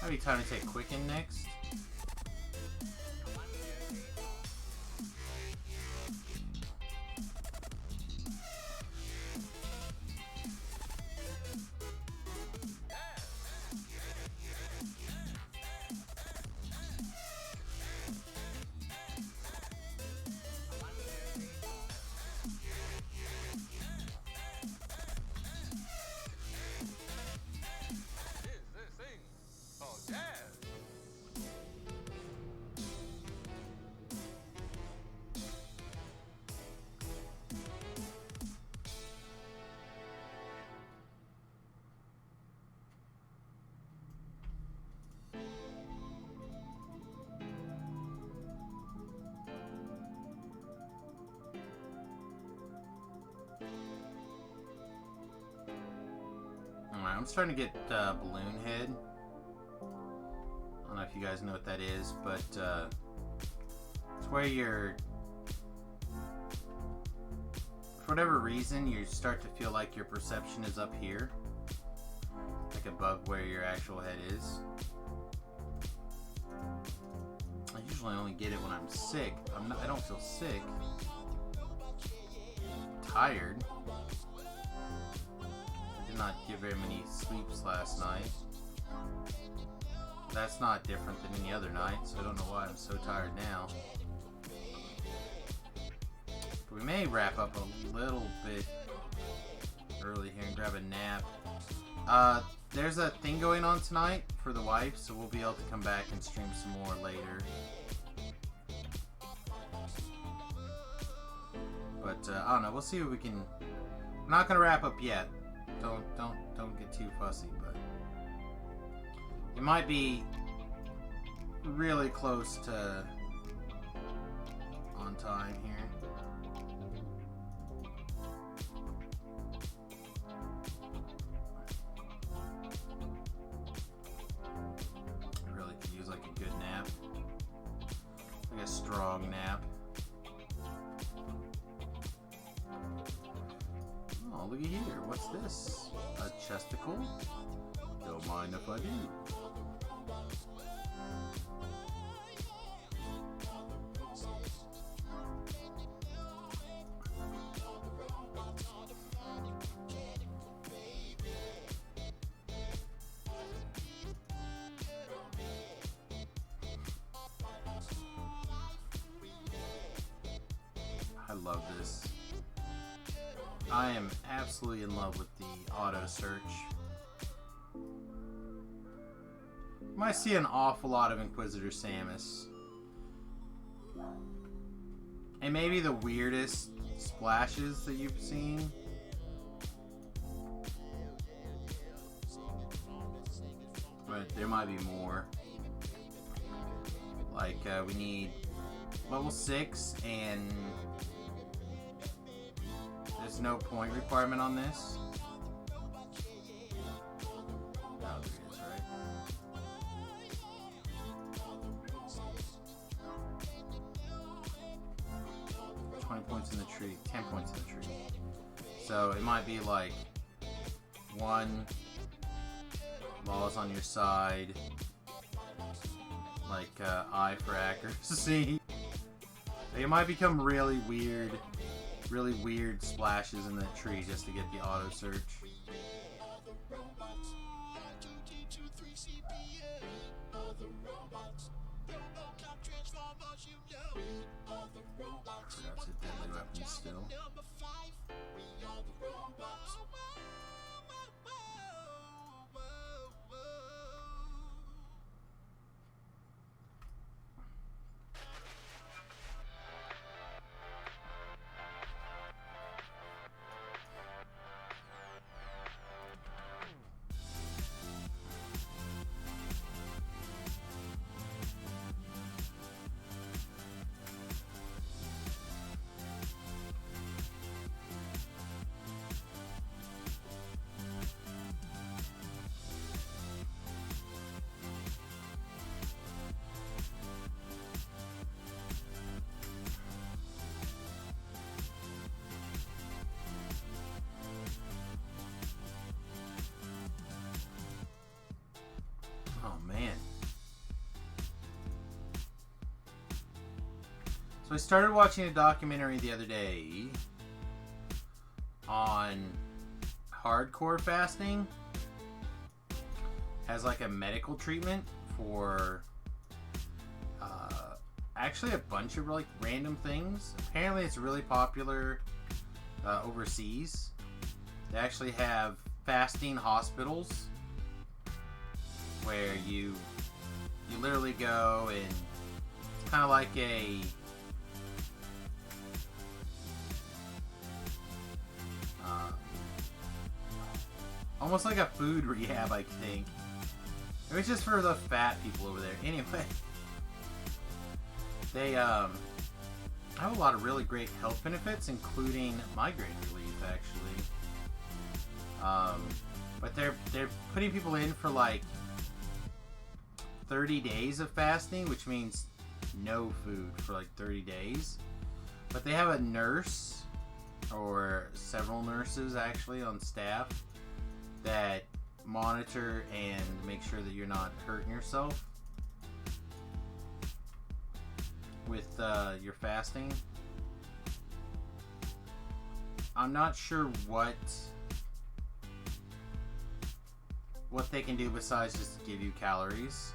Might be time to take Quicken next. Alright, I'm starting to get balloon head. I don't know if you guys know what that is, but it's where you're, for whatever reason, you start to feel like your perception is up here, like above where your actual head is. I usually only get it when I'm sick. I don't feel sick. I'm tired. I did not get very many sleeps last night. That's not different than any other night, so I don't know why I'm so tired now. But we may wrap up a little bit early here and grab a nap. There's a thing going on tonight for the wife, so we'll be able to come back and stream some more later. But I don't know. We'll see what we can. I'm not gonna wrap up yet. Don't get too fussy, but it might be really close to on time here. Really could use like a good nap, like a strong nap. Oh, look at here. What's this? A chesticle? Don't mind if I do. I love this. I am absolutely in love with the auto search. You might see an awful lot of Inquisitor Samius. And maybe the weirdest splashes that you've seen. But there might be more. Like, we need level 6 and there's no point requirement on this. Oh, there is, right? Points in the tree, 10 points in the tree. So it might be like 1 laws on your side, like I for accuracy. It might become really weird splashes in the tree just to get the auto search. That's a deadly weapon still. So I started watching a documentary the other day on hardcore fasting. Has like a medical treatment for actually a bunch of like random things. Apparently it's really popular overseas. They actually have fasting hospitals where you literally go and it's kind of like a almost like a food rehab, I think. It was just for the fat people over there. Anyway, they have a lot of really great health benefits, including migraine relief, actually. But they're putting people in for like 30 days of fasting, which means no food for like 30 days. But they have a nurse, or several nurses actually on staff, that monitor and make sure that you're not hurting yourself with your fasting. I'm not sure what they can do besides just give you calories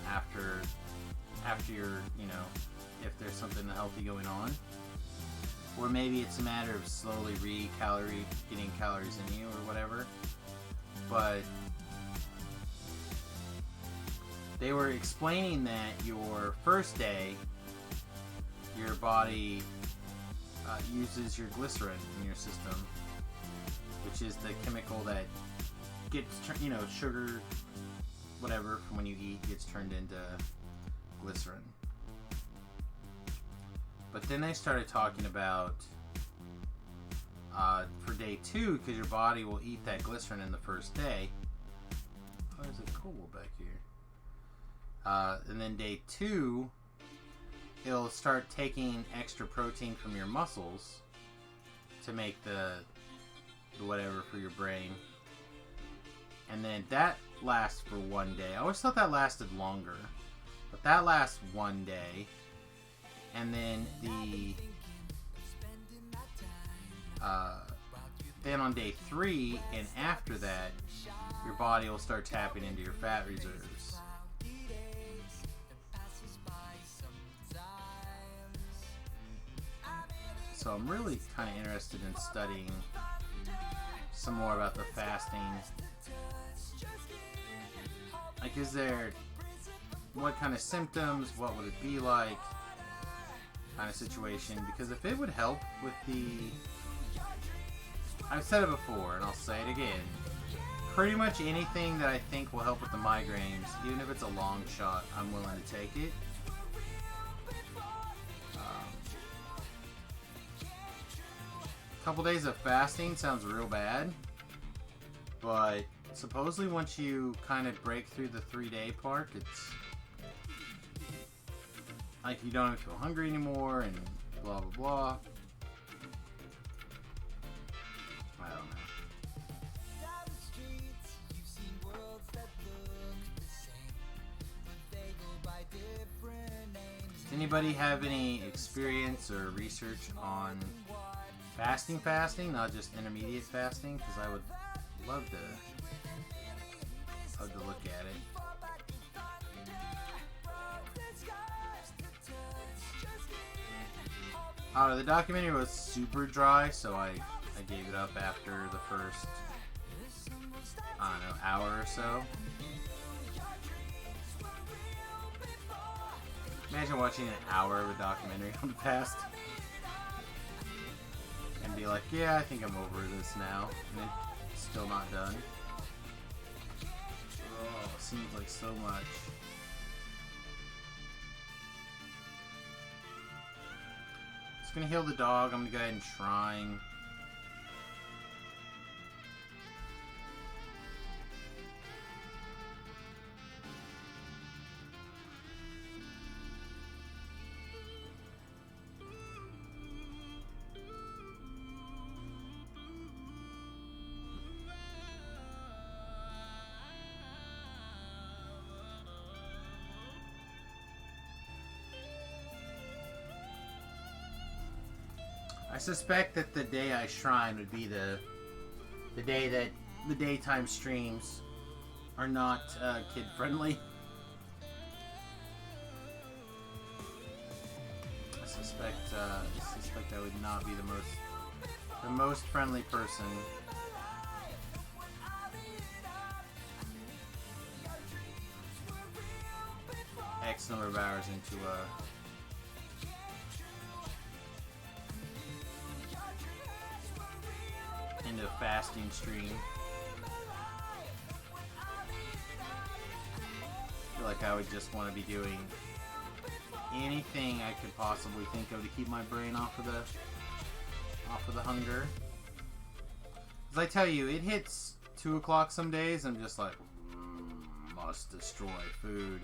after you're, you know, if there's something healthy going on. Or maybe it's a matter of slowly getting calories in you or whatever. But they were explaining that your first day, your body uses your glycerin in your system, which is the chemical that gets, you know, sugar, whatever, from when you eat gets turned into glycerin. But then they started talking about for day 2, because your body will eat that glycerin in the first day. Oh, there's a coal back here. And then day 2, it'll start taking extra protein from your muscles to make the whatever for your brain. And then that lasts for 1 day. I always thought that lasted longer, but that lasts 1 day. And then then on day 3 and after that, your body will start tapping into your fat reserves. So I'm really kind of interested in studying some more about the fasting. Like, what kind of symptoms, what would it be like, kind of situation? Because if it would help with I've said it before and I'll say it again, pretty much anything that I think will help with the migraines, even if it's a long shot, I'm willing to take it. A couple days of fasting sounds real bad, but supposedly once you kind of break through the 3-day part, it's like you don't feel hungry anymore and blah blah blah. I don't know. Does anybody have any experience or research on fasting, not just intermediate fasting? Because I would love to look at it. The documentary was super dry, so I gave it up after the first, I don't know, hour or so. Imagine watching an hour of a documentary on the past and be like, yeah, I think I'm over this now, and it's still not done. Oh, it seems like so much. Just gonna heal the dog. I'm gonna go ahead and shrine. I suspect that the day I shrine would be the day that the daytime streams are not kid friendly. I suspect I would not be the most friendly person. X number of hours into a fasting stream. I feel like I would just want to be doing anything I could possibly think of to keep my brain off of the hunger. As I tell you, it hits 2 o'clock some days, I'm just like, must destroy food.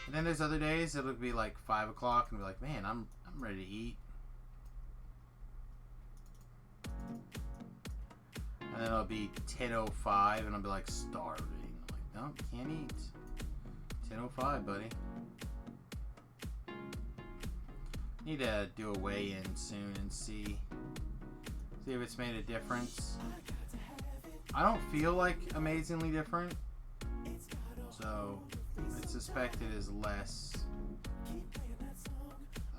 And then there's other days it'll be like 5 o'clock and be like, man, I'm ready to eat. And then it'll be 10:05 and I'll be like starving. I'm like, no, can't eat. 10:05, buddy. Need to do a weigh-in soon and see if it's made a difference. I don't feel like amazingly different, so I suspect it is less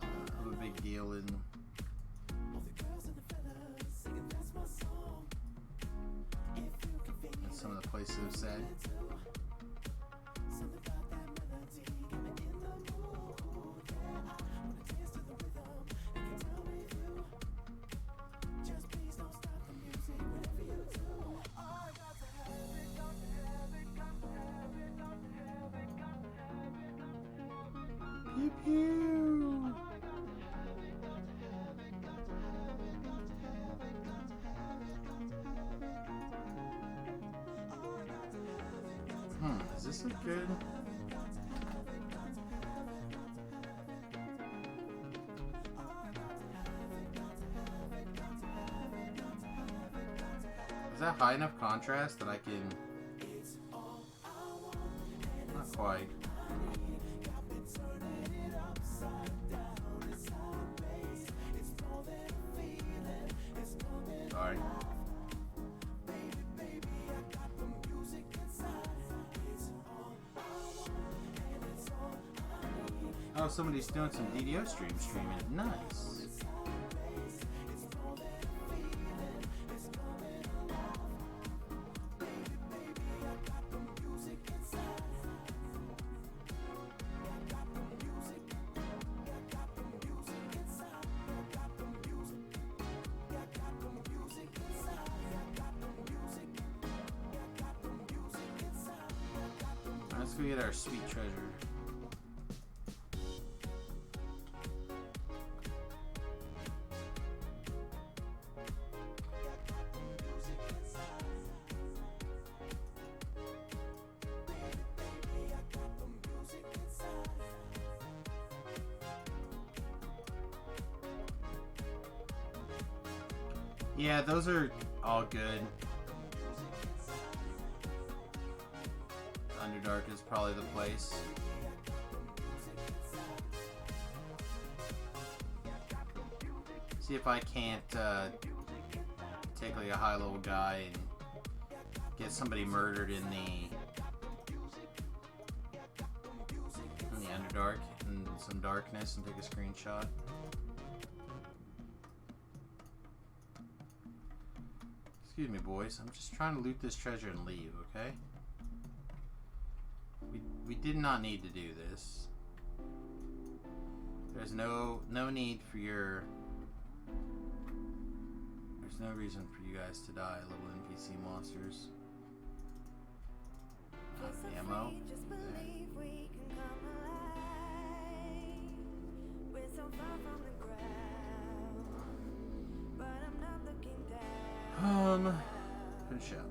of a big deal in some of the places have said. Pew pew. Is this look good? Is that high enough contrast that I can... Not quite. Sorry. Oh, somebody's doing some DDO streaming. Nice. Let's go get our sweet treasure. Yeah, those are all good. Underdark is probably the place. See if I can't take like a high level guy and get somebody murdered in the Underdark and some darkness and take a screenshot. Excuse me, boys. I'm just trying to loot this treasure and leave, okay? We did not need to do this. There's no need for your... There's no reason for you guys to die, little NPC monsters. Ammo. Finish up.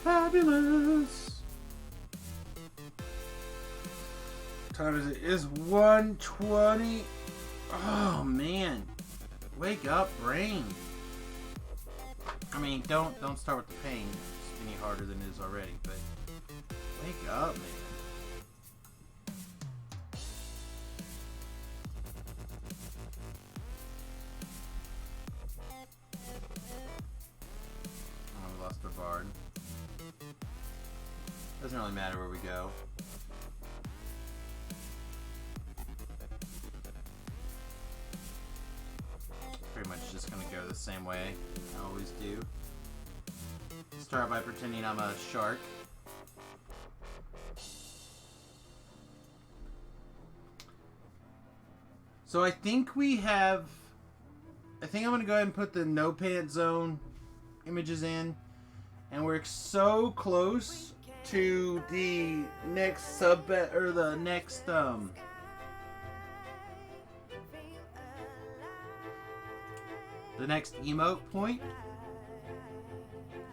Fabulous. What time is it? It's 1:20. Oh man, wake up, brain. I mean, don't start with the pain any harder than it is already, but wake up, man. Doesn't really matter where we go. Pretty much just gonna go the same way I always do. Start by pretending I'm a shark. So I think we have... I think I'm going to go ahead and put the no pants zone images in. And we're so close to the next or the next the next emote point.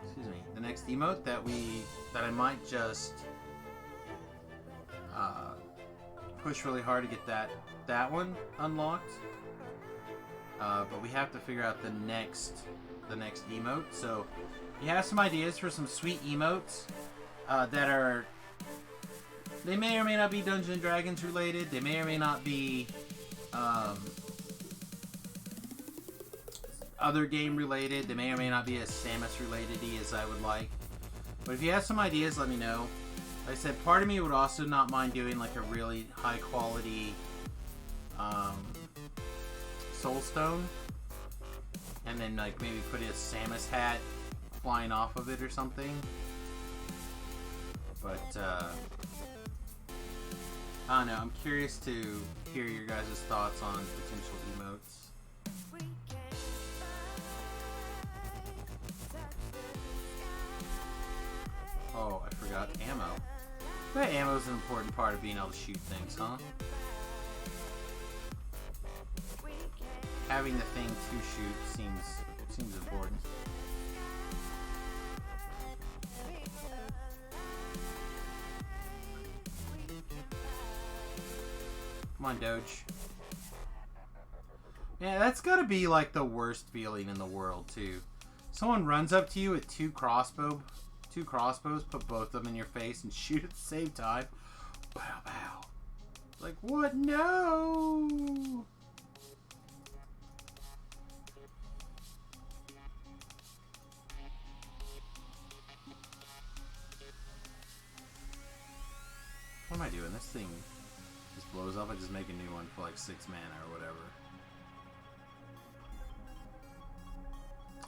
Excuse me. The next emote that I might just push really hard to get that one unlocked. But we have to figure out the next emote. So you have some ideas for some sweet emotes that are... They may or may not be Dungeons and Dragons related. They may or may not be other game related. They may or may not be as Samus related as I would like. But if you have some ideas, let me know. Like I said, part of me would also not mind doing like a really high quality Soul Stone, and then like maybe put a Samus hat flying off of it or something. But I don't know. I'm curious to hear your guys' thoughts on potential emotes. Oh, I forgot ammo. But ammo is an important part of being able to shoot things, huh? Having the thing to shoot seems important. Come on, Doge. Yeah, that's gotta be like the worst feeling in the world too. Someone runs up to you with two crossbows, put both of them in your face and shoot at the same time. Pow pow. Like, what? No! What am I doing? This thing just blows up. I just make a new one for like 6 mana or whatever.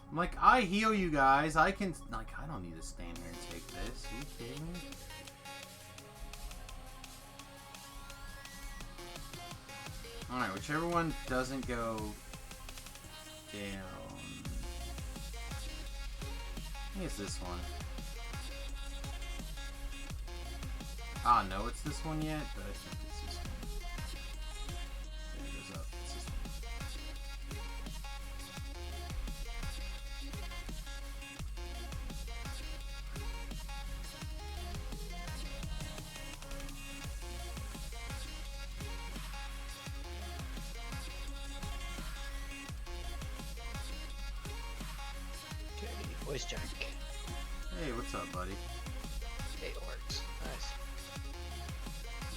I'm like, I heal you guys. I can, like, I don't need to stand here and take this. Are you kidding me? Alright, whichever one doesn't go down. I think it's this one. Ah, no, it's this one yet, but I think it's this one. There it goes up. It's this one. Okay, voice check. Hey, what's up, buddy? Hey, orcs. Nice.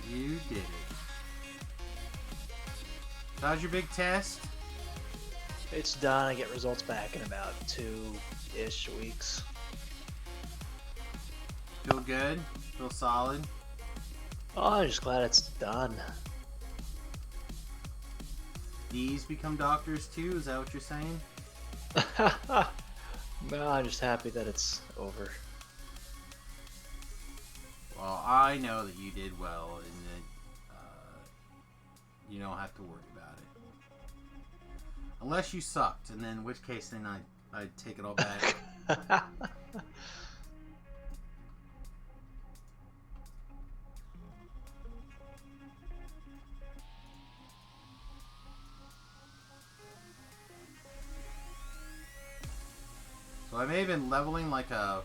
You did it. So how's your big test? It's done. I get results back in about 2-ish weeks. Feel good? Feel solid? Oh, I'm just glad it's done. These become doctors too? Is that what you're saying? No, I'm just happy that it's over. Well, I know that you did well and that you don't have to worry about it. Unless you sucked, and then in which case then I'd take it all back. So I may have been leveling like a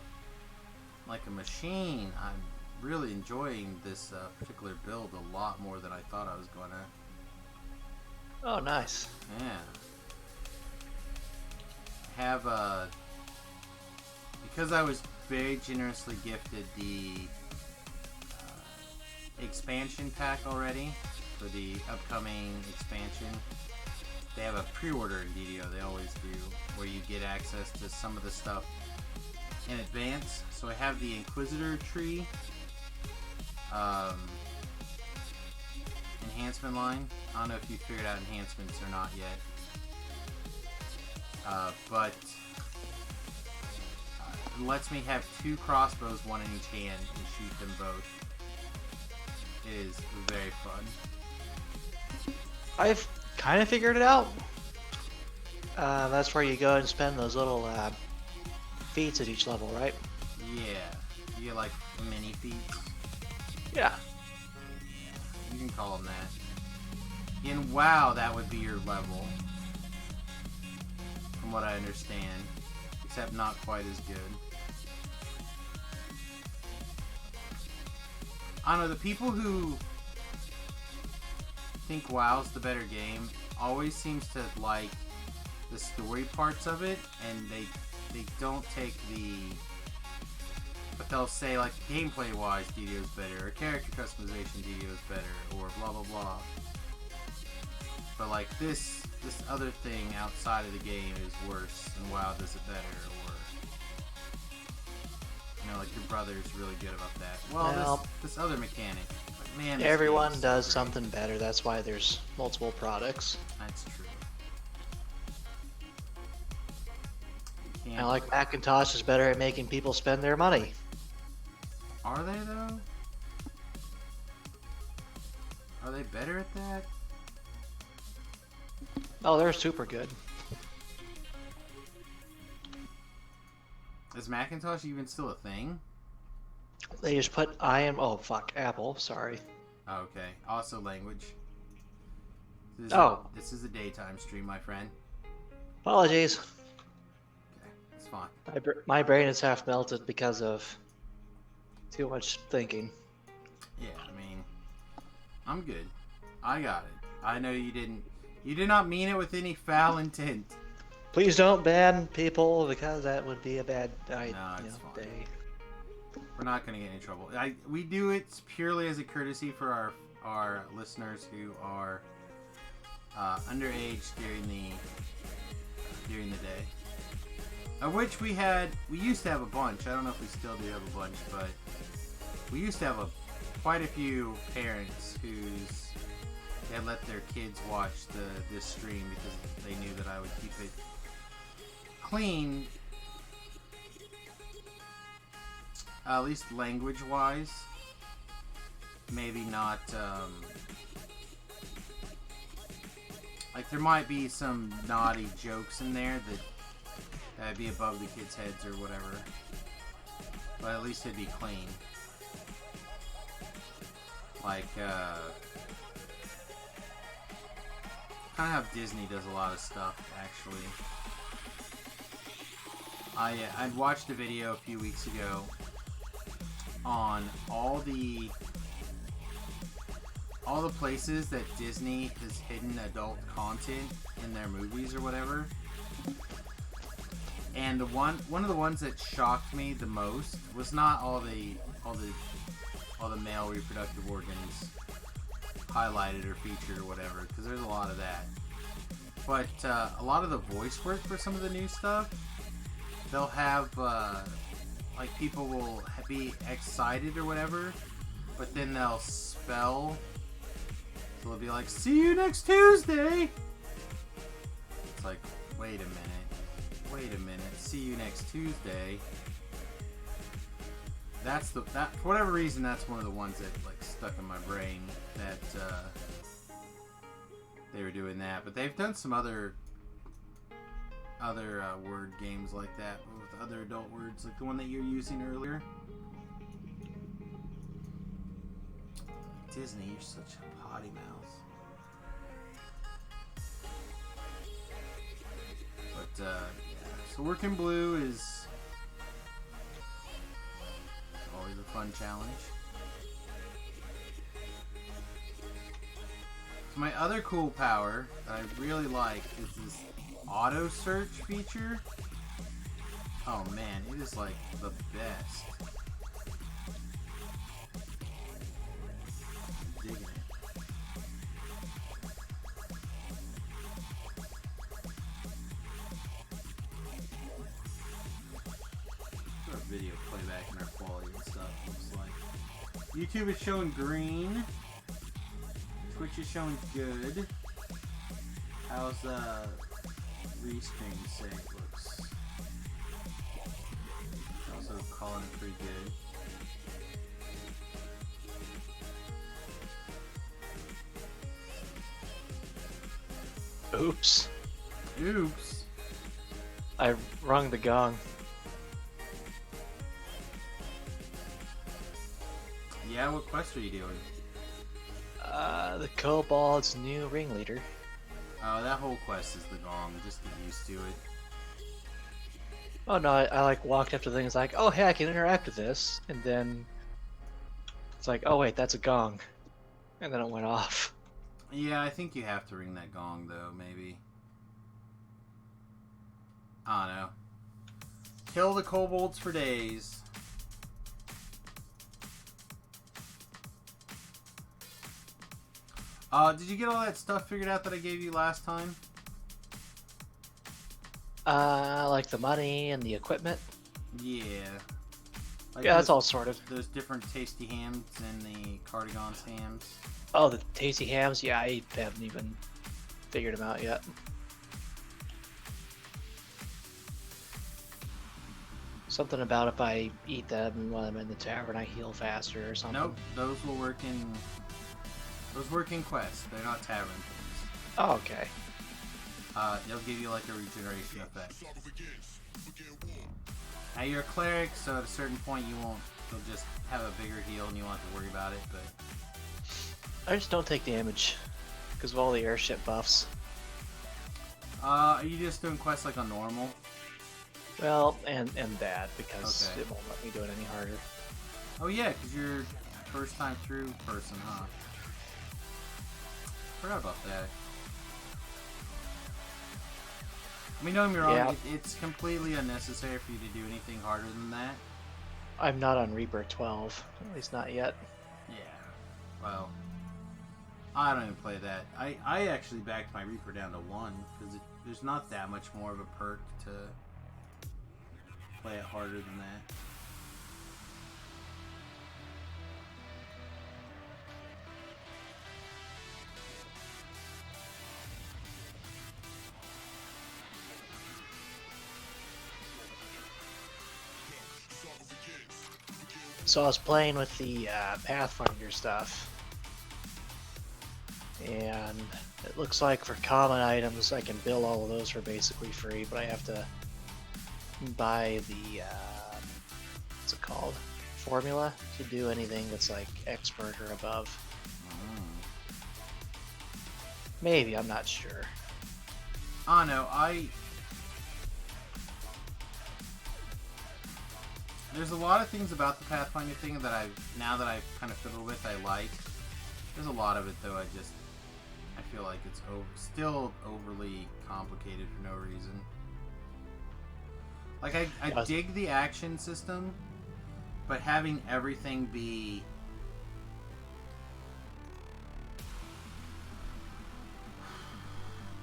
machine. I'm really enjoying this particular build a lot more than I thought I was gonna. Oh, nice. Yeah. I have because I was very generously gifted the expansion pack already for the upcoming expansion. They have a pre-order in DDO, they always do, where you get access to some of the stuff in advance. So I have the Inquisitor tree enhancement line. I don't know if you figured out enhancements or not yet. But it lets me have 2 crossbows, 1 in each hand, and shoot them both. It is very fun. I've kind of figured it out. That's where you go and spend those little feats at each level, right? Yeah. You get like mini feats. Yeah. You can call them that. In WoW, that would be your level. From what I understand. Except not quite as good. I don't know, the people who think WoW's the better game always seems to like the story parts of it, and they don't take the... But they'll say, like, gameplay-wise, DDO's better, or character customization, DDO's better, or blah blah blah. But, like, this other thing outside of the game is worse, and WoW does it better, or... You know, like, your brother's really good about that. Well, this other mechanic, but man, this everyone game is does so great. something better. That's why there's multiple products. That's true. And like Macintosh is better at making people spend their money. Are they, though? Are they better at that? Oh, they're super good. Is Macintosh even still a thing? They just put Apple, sorry. Oh, okay. Also language. This is a daytime stream, my friend. Apologies. Okay, it's fine. My brain is half melted because of too much thinking. Yeah, I mean, I'm good. I got it. I know you didn't. You did not mean it with any foul intent. Please don't ban people because that would be a bad fine. day. We're not going to get in trouble. We do it purely as a courtesy for our listeners who are underage during the day. Of which we used to have a bunch. I don't know if we still do have a bunch, but we used to have quite a few parents whose they had let their kids watch this stream because they knew that I would keep it clean, at least language-wise. Maybe not, like there might be some naughty jokes in there that'd be above the kids' heads or whatever. But at least it'd be clean. Like, kind of how Disney does a lot of stuff, actually. I watched a video a few weeks ago on all the places that Disney has hidden adult content in their movies or whatever. And one of the ones that shocked me the most was not all the male reproductive organs highlighted or featured or whatever, because there's a lot of that. But a lot of the voice work for some of the new stuff, they'll have like people will be excited or whatever, but then they'll spell. So they'll be like, "See you next Tuesday." It's like, wait a minute. See you next Tuesday. For whatever reason, that's one of the ones that like stuck in my brain that they were doing that. But they've done some other word games like that with other adult words, like the one that you're using earlier. Disney, you're such a potty mouth. But yeah. So Working Blue is always a fun challenge. So my other cool power that I really like is this auto search feature. Oh man, it is like the best. I'm digging it. Our video playback and our quality and stuff looks like. YouTube is showing green. Twitch is showing good. How's restream say it looks? Also calling it pretty good. Oops. Oops. I rung the gong. Yeah, what quest are you doing? The Kobold's new ringleader. Oh, that whole quest is the gong. Just get used to it. Oh no, I like walked up to things like, oh hey, I can interact with this, and then it's like, oh wait, that's a gong, and then it went off. Yeah, I think you have to ring that gong though, maybe. I don't know. Kill the kobolds for days. Did you get all that stuff figured out that I gave you last time? Like the money and the equipment. Yeah. Like Yeah, that's all sorted. Those different tasty hams and the cardigans hams. Oh, the tasty hams? Yeah, I haven't even figured them out yet. Something about if I eat them while I'm in the tavern, I heal faster or something. Nope, those will work in... Those work in quests. They're not tavern things. Oh, okay. They'll give you like a regeneration effect. Now you're a cleric, so at a certain point you'll just have a bigger heal and you won't have to worry about it, but... I just don't take damage because of all the airship buffs. Are you just doing quests like on normal? Well, and that because Okay. it won't let me do it any harder. Oh yeah, because you're a first time through person, huh? Forgot about that. I mean, don't get me wrong, Yeah. it's completely unnecessary for you to do anything harder than that. I'm not on Reaper 12, at least not yet. Yeah. Well, I don't even play that. I actually backed my Reaper down to 1 because there's not that much more of a perk to play it harder than that. So I was playing with the Pathfinder stuff, and it looks like for common items I can build all of those for basically free, but I have to buy the what's it called, formula to do anything that's like expert or above. Maybe, I'm not sure. I don't know, there's a lot of things about the Pathfinder thing that now that I've kind of fiddled with, I like. There's a lot of it though, I feel like it's still overly complicated for no reason. Like I dig the action system, but having everything be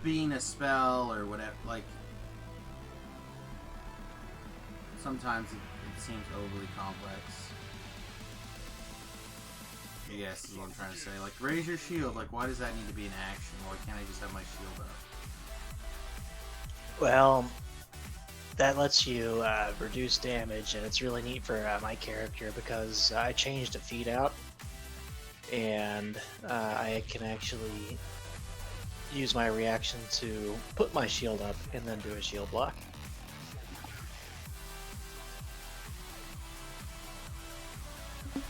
being a spell or whatever, like sometimes it seems overly complex. I guess is what I'm trying to say. Like, raise your shield. Like, why does that need to be an action? Why can't I just have my shield up? Well, that lets you reduce damage, and it's really neat for my character because I changed a feed out, and I can actually use my reaction to put my shield up and then do a shield block.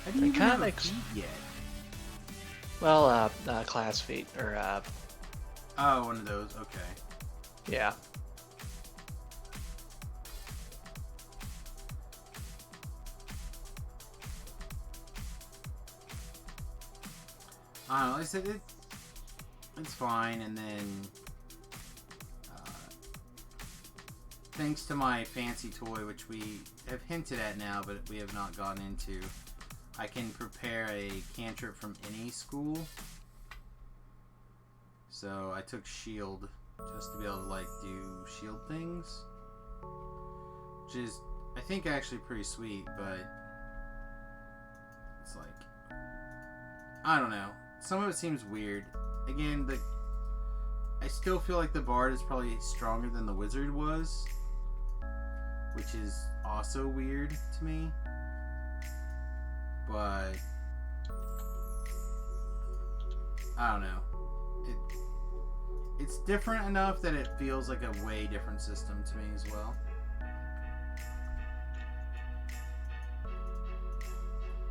I didn't even kinda have a makes- feat yet. Well, class feat, or Oh, one of those. Okay. yeah. I don't know. I said it's fine, and then thanks to my fancy toy, which we have hinted at now, but we have not gone into, I can prepare a cantrip from any school. So I took shield just to be able to like do shield things, which is I think actually pretty sweet, but it's like I don't know. Some of it seems weird. Again, I still feel like the bard is probably stronger than the wizard was, which is also weird to me. But I don't know. It's different enough that it feels like a way different system to me as well.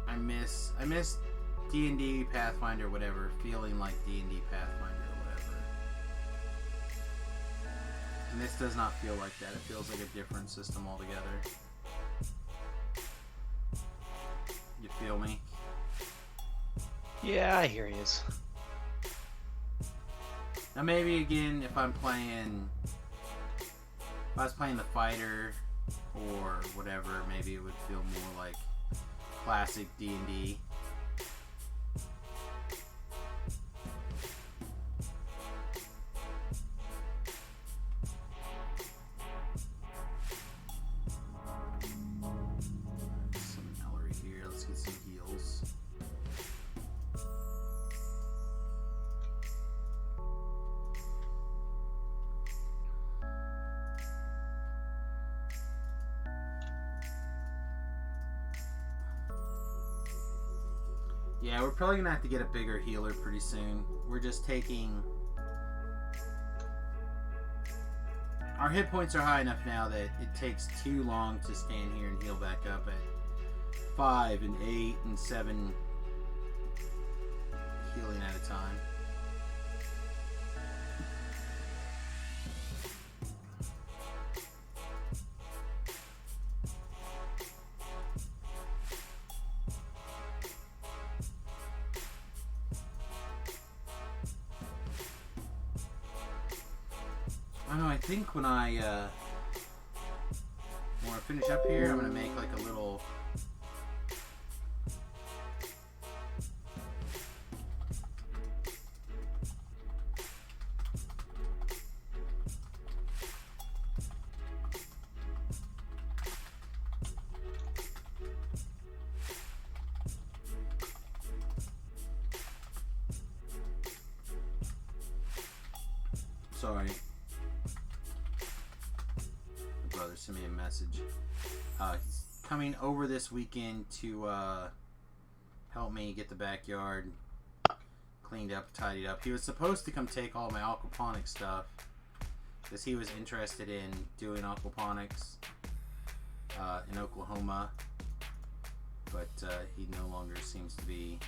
I miss D&D Pathfinder, whatever, feeling like D&D Pathfinder, whatever. And this does not feel like that. It feels like a different system altogether. You feel me? Yeah, I hear you. Now maybe again, if I was playing the fighter or whatever, maybe it would feel more like classic D&D. Some Ellery here. Let's get some heals. Yeah, we're probably gonna have to get a bigger healer pretty soon. We're just taking... Our hit points are high enough now that it takes too long to stand here and heal back up at 5 and 8 and 7 healing at a time. I don't know, I think when I finish up here, I'm going to make like a little... Sorry. My brother sent me a message. He's coming over this weekend to help me get the backyard cleaned up, tidied up. He was supposed to come take all my aquaponics stuff because he was interested in doing aquaponics in Oklahoma, but he no longer seems to be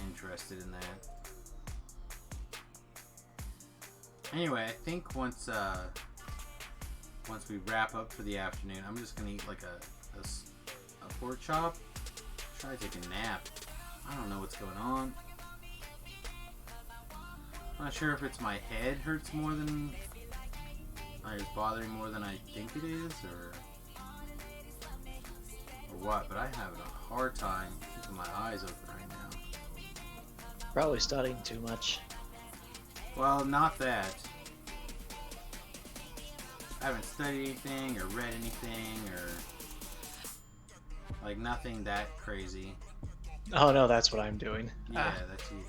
interested in that. Anyway, I think once we wrap up for the afternoon, I'm just gonna eat like a pork chop. Try to take a nap. I don't know what's going on. I'm not sure if it's my head hurts more than, or is bothering more than I think it is, or what. But I'm having a hard time keeping my eyes open right now. Probably studying too much. Well, not that. I haven't studied anything or read anything or like nothing that crazy. Oh no, that's what I'm doing. Yeah, that's you.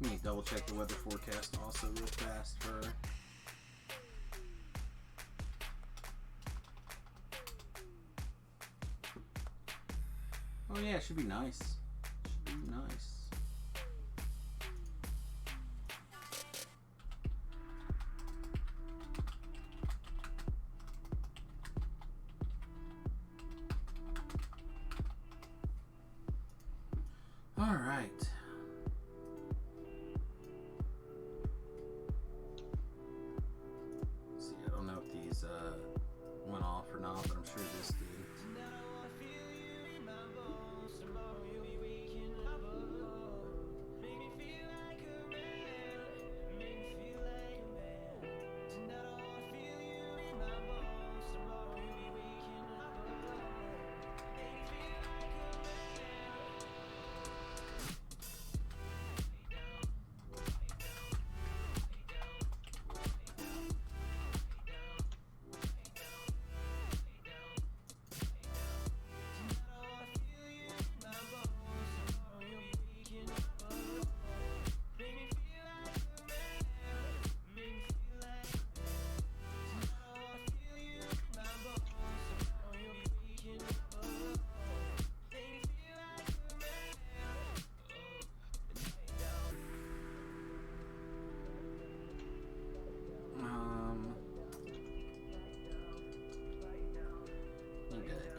Let me double check the weather forecast also real fast for. Oh yeah, it should be nice. Should be nice. All right. See, I don't know if these went off or not, but I'm sure this did.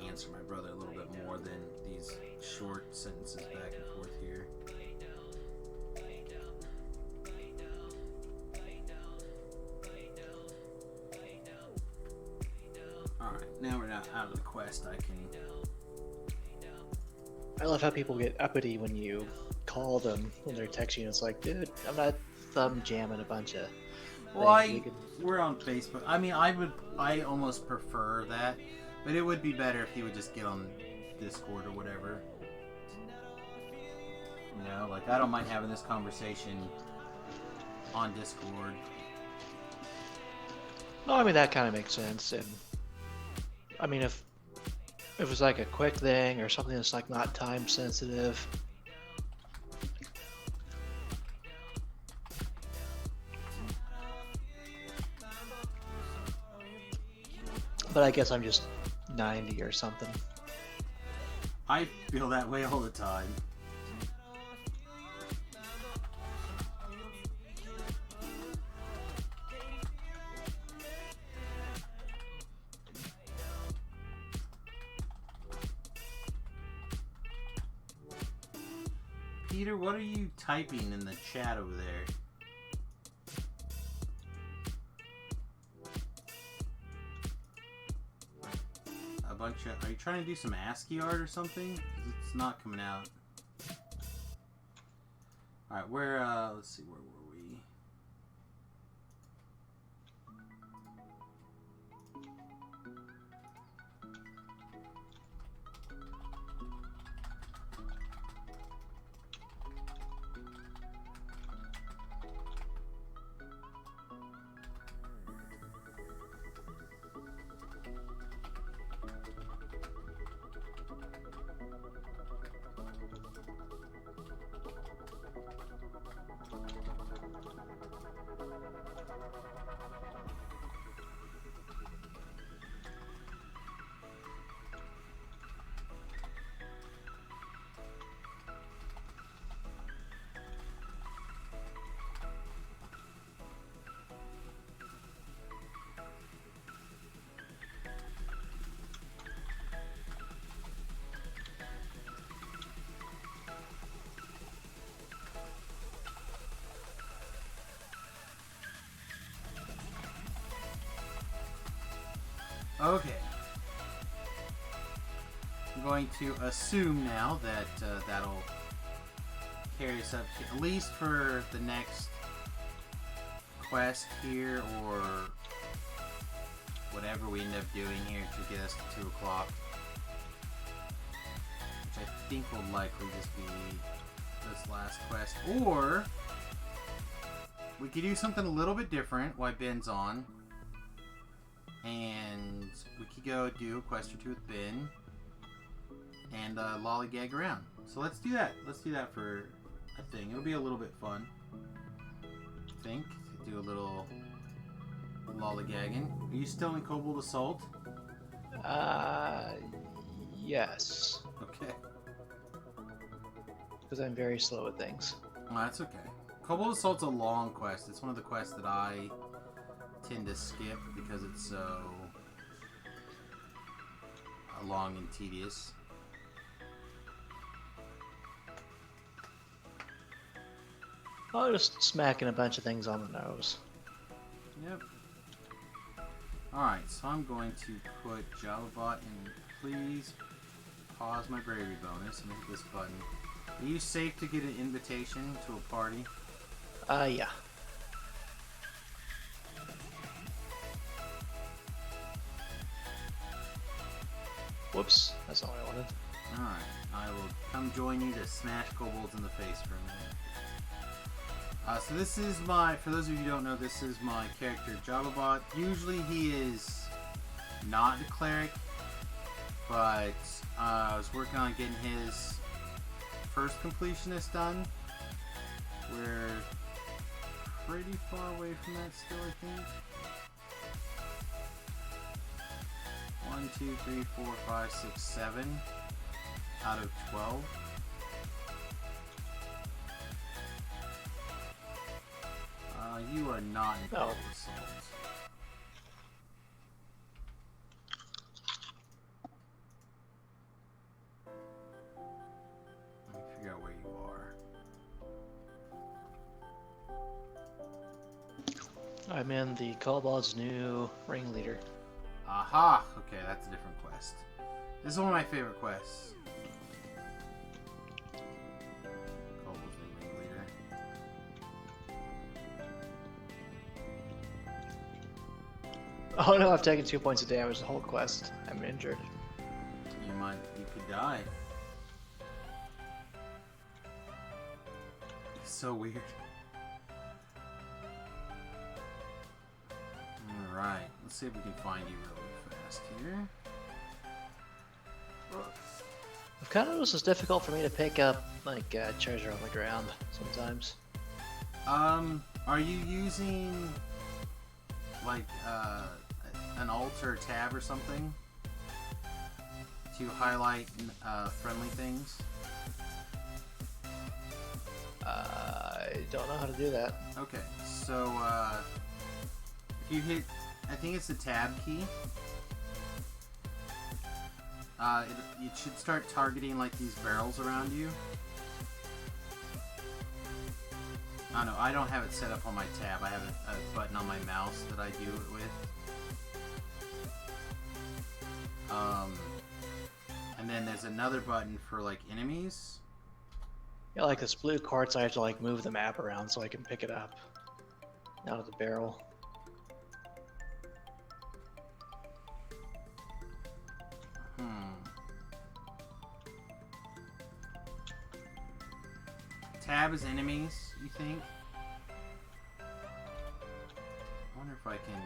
Answer my brother a little bit more than these short sentences back and forth here. Alright, now we're not out of the quest. I love how people get uppity when you call them when they're texting. It's like, dude, I'm not thumb jamming a bunch of. Well, we're on Facebook. I mean, I almost prefer that. But it would be better if he would just get on Discord or whatever. You know, like, I don't mind having this conversation on Discord. No, I mean, that kind of makes sense. And I mean, if it was like a quick thing or something that's like not time sensitive. But I guess I'm just 90 or something. I feel that way all the time. Peter, what are you typing in the chat over there? Are you trying to do some ASCII art or something? 'Cause it's not coming out. Alright, let's see, where were we? Okay. I'm going to assume now that that'll carry us up to, at least for the next quest here, or whatever we end up doing here to get us to 2 o'clock. Which I think will likely just be this last quest. Or we could do something a little bit different while Ben's on. And we could go do a quest or two with Ben and lollygag around. So let's do that. Let's do that for a thing. It'll be a little bit fun. Think. Do a little lollygagging. Are you still in Kobold Assault? Yes. Okay. Because I'm very slow at things. Well, that's okay. Kobold Assault's a long quest. It's one of the quests that I tend to skip because it's so long and tedious. Oh, just smacking a bunch of things on the nose. Yep. Alright, so I'm going to put JavaBot in. Please pause my bravery bonus and hit this button. Are you safe to get an invitation to a party? Yeah. Whoops, that's not what I wanted. Alright, I will come join you to smash kobolds in the face for a minute. So this is my, for those of you who don't know, this is my character JavaBot. Usually he is not a cleric, but I was working on getting his first completionist done. We're pretty far away from that still, I think. 1, 2, 3, 4, 5, 6, 7 out of 12. You are not in Kobold Assault. Let me figure out where you are. I'm in the Kobold's new ringleader. Aha! Okay, that's a different quest. This is one of my favorite quests. Kobold's new ringleader. Oh no, I've taken 2 points of damage the whole quest. I'm injured. You could die. It's so weird. Alright, let's see if we can find you really fast here. I've kind of noticed it's difficult for me to pick up, like, treasure on the ground sometimes. Are you using, like, an alt or tab or something to highlight friendly things? I don't know how to do that. Okay, so if you hit, I think it's the tab key, it should start targeting like these barrels around you. I don't know, I don't have it set up on my tab. I have a button on my mouse that I do it with. And then there's another button for like enemies. Yeah, like this blue quartz, I have to like move the map around so I can pick it up out of the barrel. Tab is enemies, you think? I wonder if I can...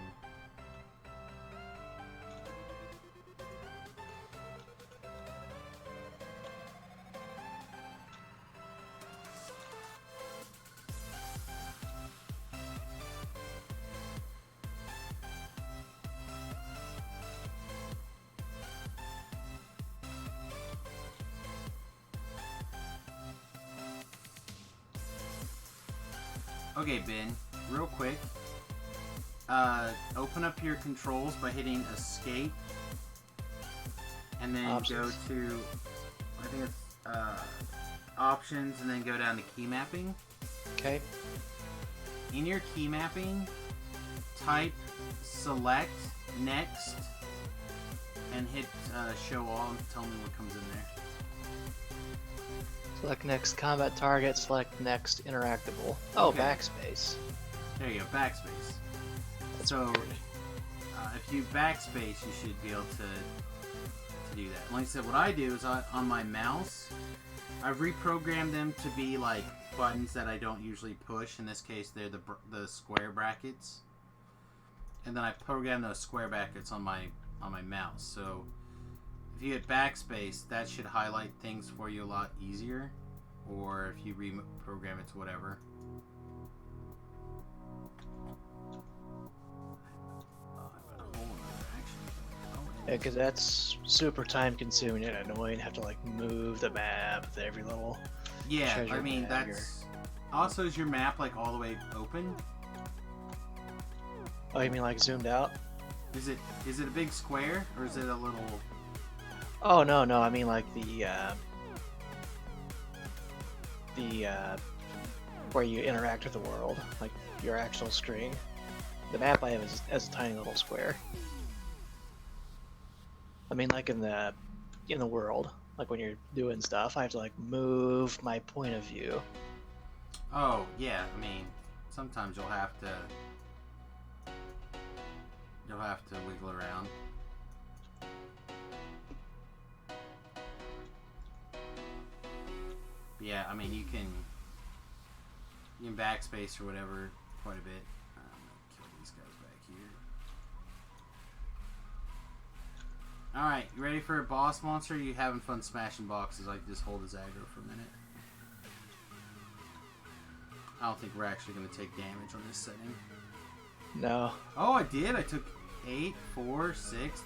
Okay, Ben, real quick, open up your controls by hitting escape, and then Options. go to, I think it's options, and then go down to key mapping. Okay. In your key mapping, type select next, and hit show all, and tell me what comes in there. Select next combat target, select next interactable. Oh, Okay. backspace. There you go, backspace. That's So, weird. if you backspace, you should be able to do that. Like I said, what I do is on my mouse, I've reprogrammed them to be like buttons that I don't usually push. In this case, they're the square brackets, and then I program those square brackets on my mouse. So if you hit backspace, that should highlight things for you a lot easier. Or if you reprogram it to whatever. because that's super time consuming and annoying. Have to like move the map with every little Yeah, treasure I mean, bag or- that's... Also, is your map, like, all the way open? Oh, you mean like zoomed out? Is it a big square, or is it a little... Oh no, I mean like the where you interact with the world, like your actual screen. The map I have is as a tiny little square. I mean, like in the world, like when you're doing stuff, I have to like move my point of view. Oh, yeah, I mean, sometimes you'll have to wiggle around. Yeah, I mean, you can backspace or whatever quite a bit. I'm gonna kill these guys back here. Alright, you ready for a boss monster? Or you having fun smashing boxes? I can just hold his aggro for a minute. I don't think we're actually going to take damage on this setting. No. Oh, I did. I took 8, 4, 6.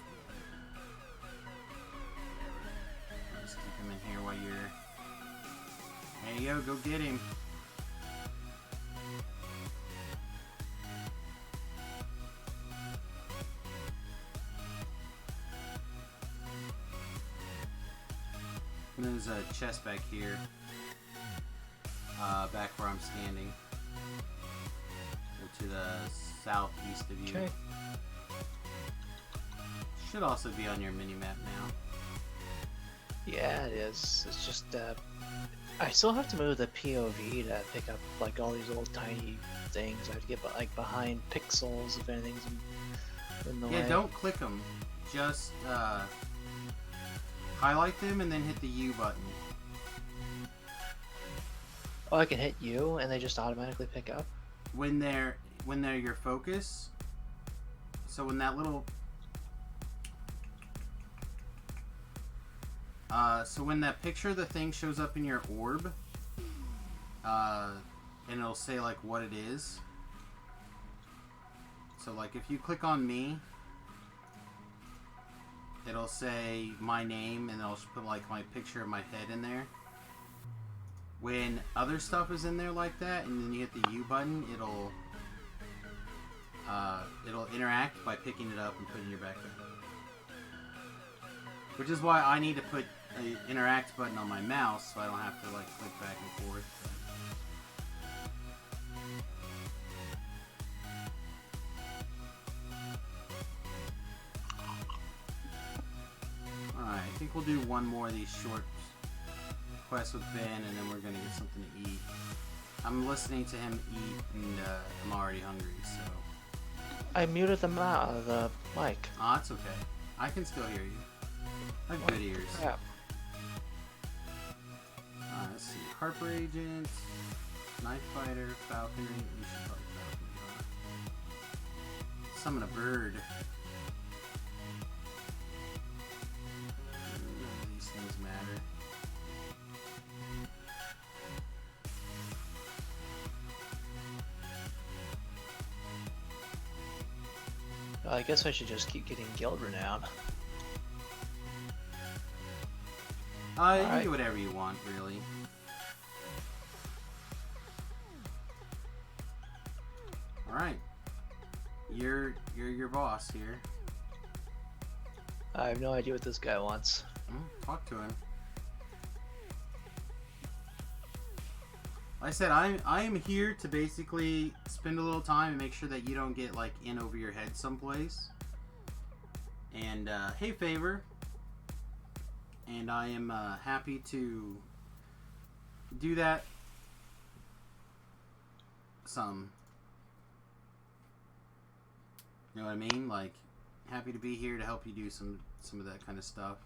I'll just keep him in here while you're... There you go. Go get him. And there's a chest back here. Back where I'm standing. Or to the southeast of you. Okay. Should also be on your mini-map now. Yeah, it is. It's just I still have to move the POV to pick up like all these little tiny things. I have to get like behind pixels if anything's in the way. Yeah, don't click them. Just highlight them and then hit the U button. Oh, I can hit U and they just automatically pick up? When they're your focus. So when that little so when that picture of the thing shows up in your orb, and it'll say like what it is. So like if you click on me, it'll say my name and it'll put like my picture of my head in there. When other stuff is in there like that, and then you hit the U button, it'll interact by picking it up and putting your backpack. Which is why I need to put an interact button on my mouse, so I don't have to like click back and forth. Alright, I think we'll do one more of these short quests with Ben, and then we're gonna get something to eat. I'm listening to him eat, and I'm already hungry, so... I muted the mic. Oh, it's okay. I can still hear you. I have good ears. Crap. Let's see. Harper Agent, Knife Fighter, Falconry. We should probably Falconry. Summon a bird. None of these things matter. Well, I guess I should just keep getting guild renown. You can do whatever you want, really. Alright. You're your boss here. I have no idea what this guy wants. Talk to him. Like I said, I am here to basically spend a little time and make sure that you don't get like in over your head someplace. And hey, Favor. And I am happy to do that some. You know what I mean? Like, happy to be here to help you do some of that kind of stuff.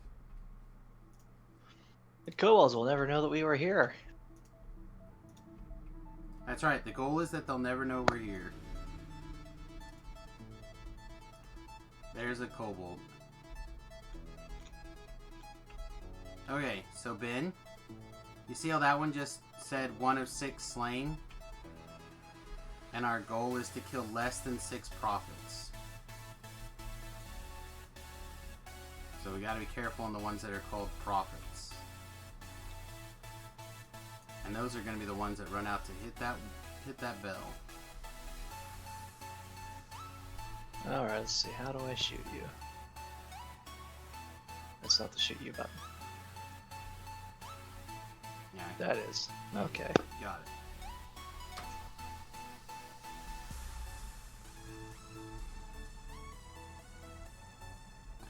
The kobolds will never know that we were here. That's right. The goal is that they'll never know we're here. There's a kobold. Okay, so Ben, you see how that one just said 1 of 6 slain? And our goal is to kill less than 6 prophets. So we got to be careful on the ones that are called profits. And those are going to be the ones that run out to hit that bell. Alright, let's see. How do I shoot you? That's not the shoot you button. Yeah. That is. Okay. Got it.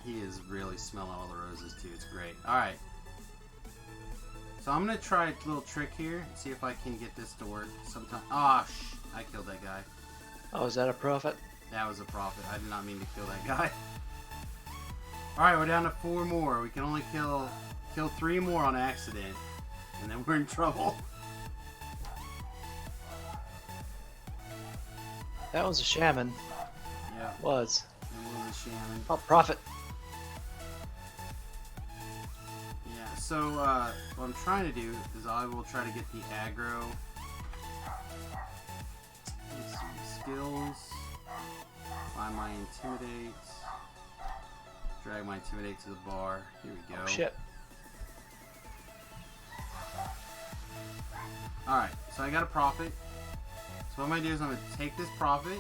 He is really smelling all the roses too. It's great. Alright. So I'm going to try a little trick here and see if I can get this to work sometime. Ah, I killed that guy. Oh, is that a profit? That was a profit. I did not mean to kill that guy. Alright, we're down to 4 more. We can only kill 3 more on accident. And then we're in trouble. That was a shaman. Yeah. Was. It was a shaman. Oh, profit. Yeah, so what I'm trying to do is I will try to get the aggro. Let's see, skills. Find my intimidate. Drag my intimidate to the bar. Here we go. Oh, shit. Alright, so I got a profit. So what I'm going to do is I'm going to take this profit.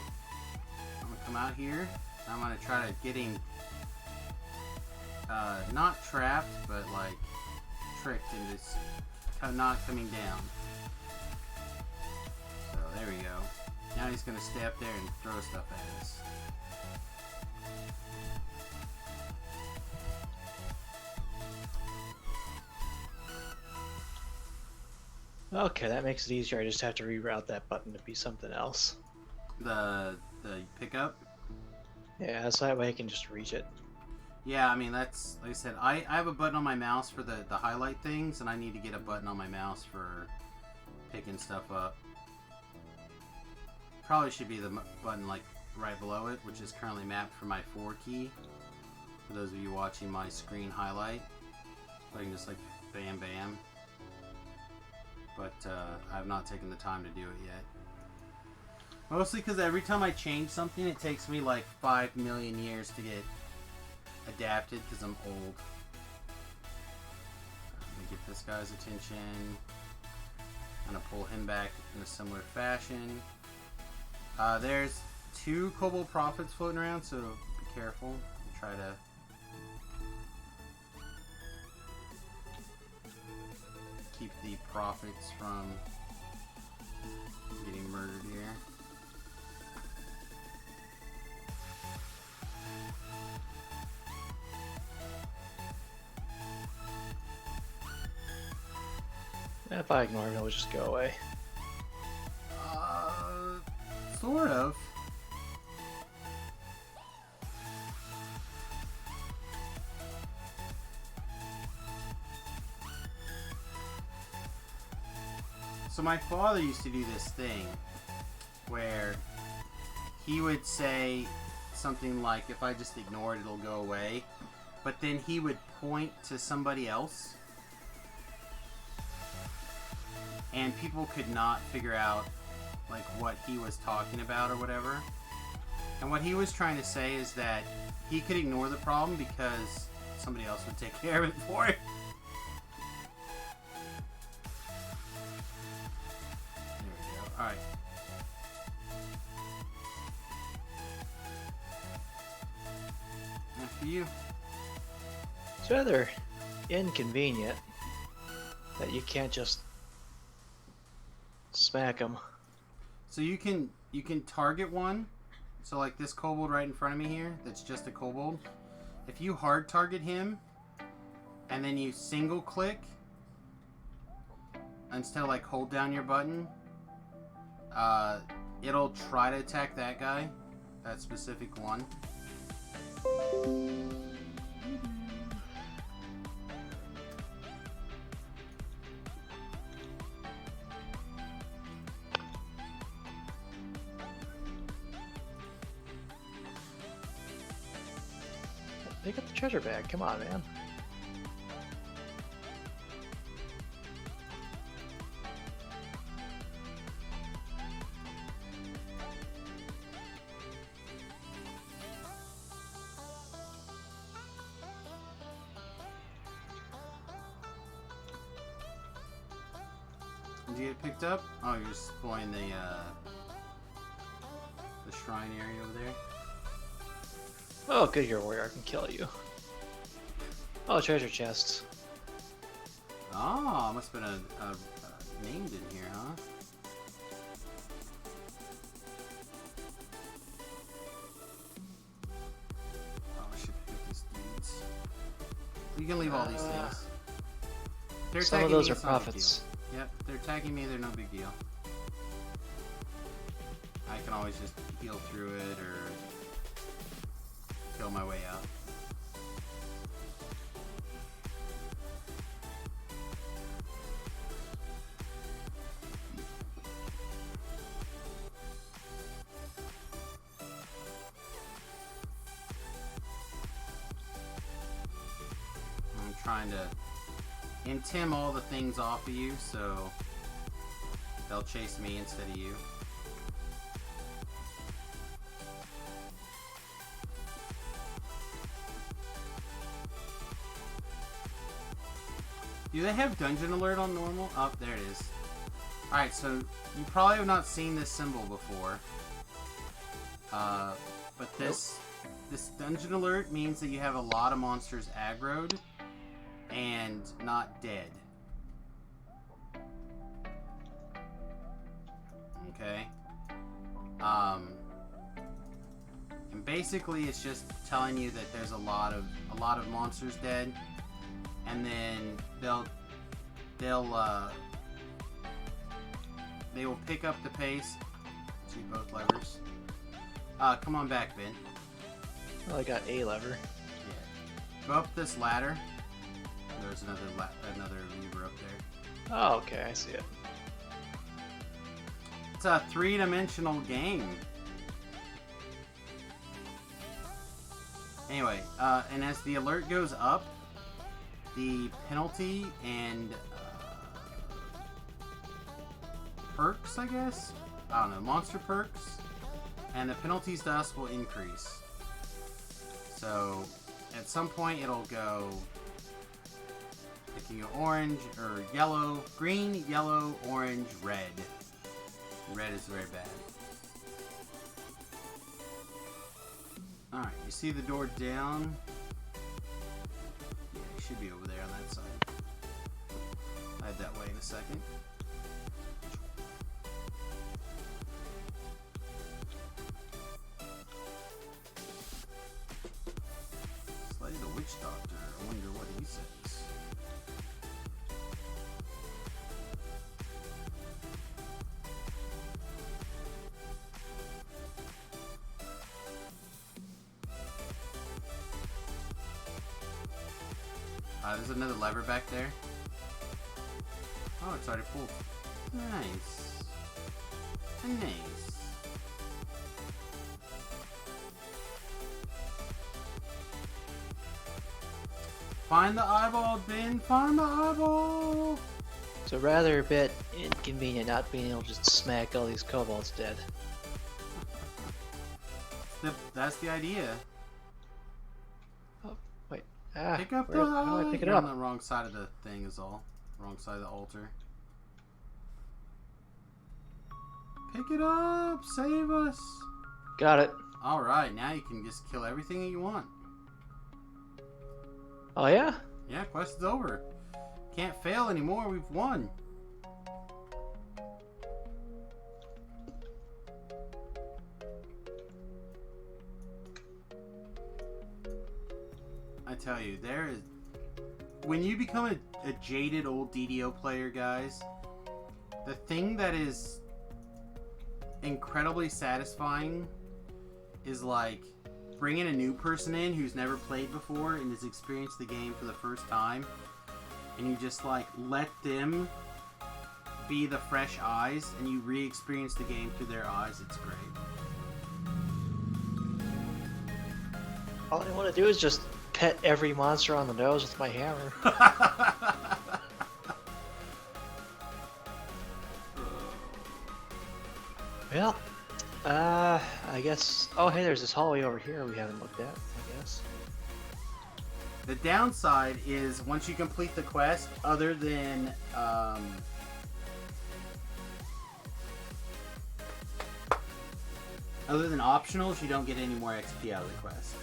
I'm going to come out here. And I'm going to try to get him not trapped, but like tricked into not coming down. So there we go. Now he's going to stay up there and throw stuff at us. Okay, that makes it easier. I just have to reroute that button to be something else. The pickup? Yeah, so that way I can just reach it. Yeah, I mean, that's, like I said, I have a button on my mouse for the highlight things, and I need to get a button on my mouse for picking stuff up. Probably should be the button, like, right below it, which is currently mapped for my 4 key. For those of you watching my screen highlight. So I can just, like, bam, bam. But I have not taken the time to do it yet. Mostly because every time I change something, it takes me like 5 million years to get adapted because I'm old. Let me get this guy's attention. I'm going to pull him back in a similar fashion. There's 2 Kobold Prophets floating around, so be careful. Try to... keep the prophets from getting murdered here. If I ignore him, he'll just go away. Sort of. So my father used to do this thing where he would say something like, if I just ignore it, it'll go away. But then he would point to somebody else. And people could not figure out like what he was talking about or whatever. And what he was trying to say is that he could ignore the problem because somebody else would take care of it for him. Alright. After you. It's rather inconvenient that you can't just smack them. So you can target one. So like this kobold right in front of me here, that's just a kobold. If you hard target him and then you single click instead of like hold down your button, it'll try to attack that guy, that specific one. Pick up the treasure bag. Come on, man. you get picked up? Oh, you're just exploring the shrine area over there. Oh, good, you're a warrior. I can kill you. Oh, treasure chests. Oh, must have been a named in here, huh? Oh, I should pick up these dudes. You can leave all these things. They're Some of attacking those me, are it's not a big profits. deal. Yep, they're attacking me, they're no big deal. I can always just heal through it or kill my way out. I'm trying to intim all the things off of you so they'll chase me instead of you. Do they have dungeon alert on normal? Oh, there it is. Alright, so you probably have not seen this symbol before. But this dungeon alert means that you have a lot of monsters aggroed and not dead. Okay. And basically it's just telling you that there's a lot of monsters dead, and then they will pick up the pace. See both levers. Come on back, Ben. Well, I got a lever. Yeah. Go up this ladder. There's another lever up there. Oh, okay, I see it. It's a three-dimensional game. Anyway, and as the alert goes up, the penalty and perks, I guess? I don't know, monster perks, and the penalties to us will increase. So, at some point it'll go picking orange, or yellow, green, yellow, orange, red. Red is very bad. Alright, you see the door down? Yeah, it should be over there on that side. I'll head that way in a second. Slay the witch doctor. I wonder what he says. There's another lever back there. Oh, it's already pulled. Nice. Nice. Find the eyeball, Ben. Find the eyeball. So rather a bit inconvenient not being able to just smack all these kobolds dead. That's the idea. Oh, wait. Ah, Pick up how do I pick it You're up? on the wrong side of the thing is all. Wrong side of the altar. Pick it up! Save us! Got it. Alright, now you can just kill everything that you want. Oh yeah? Yeah, quest is over. Can't fail anymore, we've won. I tell you, there is... When you become a jaded old DDO player, guys, the thing that is incredibly satisfying is like bringing a new person in who's never played before and has experienced the game for the first time, and you just like let them be the fresh eyes and you re-experience the game through their eyes. It's great. All I want to do is just pet every monster on the nose with my hammer. Well, I guess... Oh, hey, there's this hallway over here we haven't looked at, I guess. The downside is once you complete the quest, other than Other than optionals, you don't get any more XP out of the quest.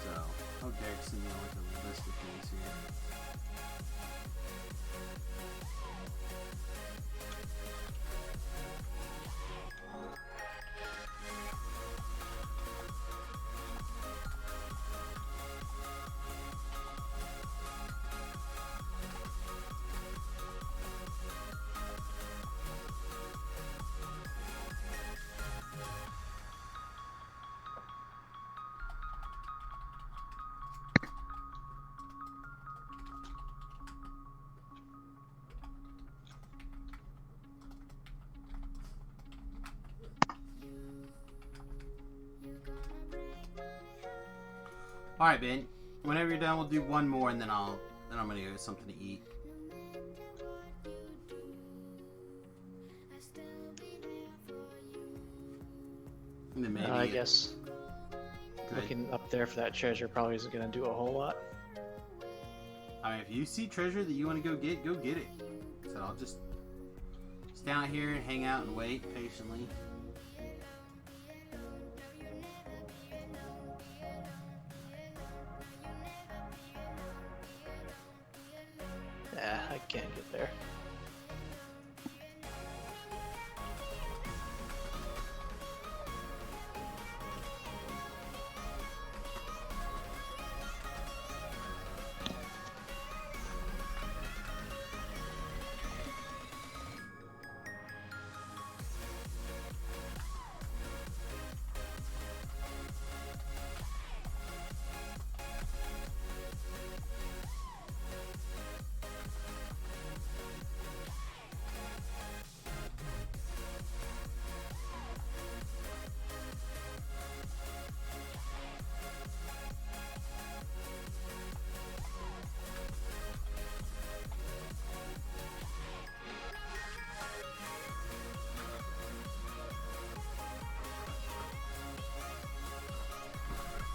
So, oh, Derek's sending me like a list of things here. All right, Ben. Whenever you're done, we'll do one more, and then I'm gonna go get something to eat. And then maybe I guess looking up there for that treasure probably isn't gonna do a whole lot. I mean, if you see treasure that you want to go get it. So I'll just stay out here and hang out and wait patiently. Yeah, I can't get there.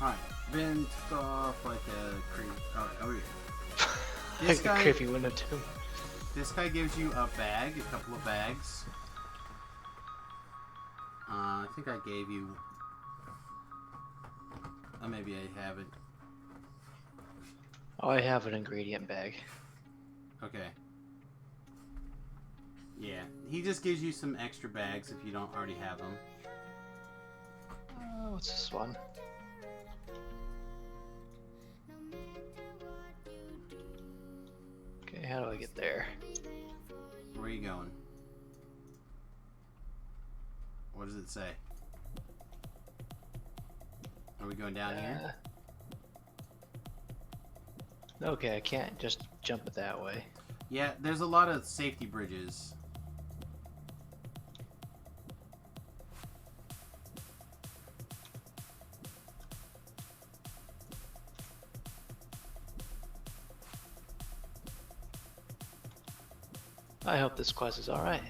Alright, Ben took off like a creep. Alright, over here. Like a creepy window too. This guy gives you a bag, a couple of bags. I think I gave you... Oh, maybe I haven't. Oh, I have an ingredient bag. Okay. Yeah, he just gives you some extra bags if you don't already have them. What's this one? Okay, how do I get there? Where are you going? What does it say? Are we going down here? Okay, I can't just jump it that way. Yeah, there's a lot of safety bridges. I hope this quest is alright.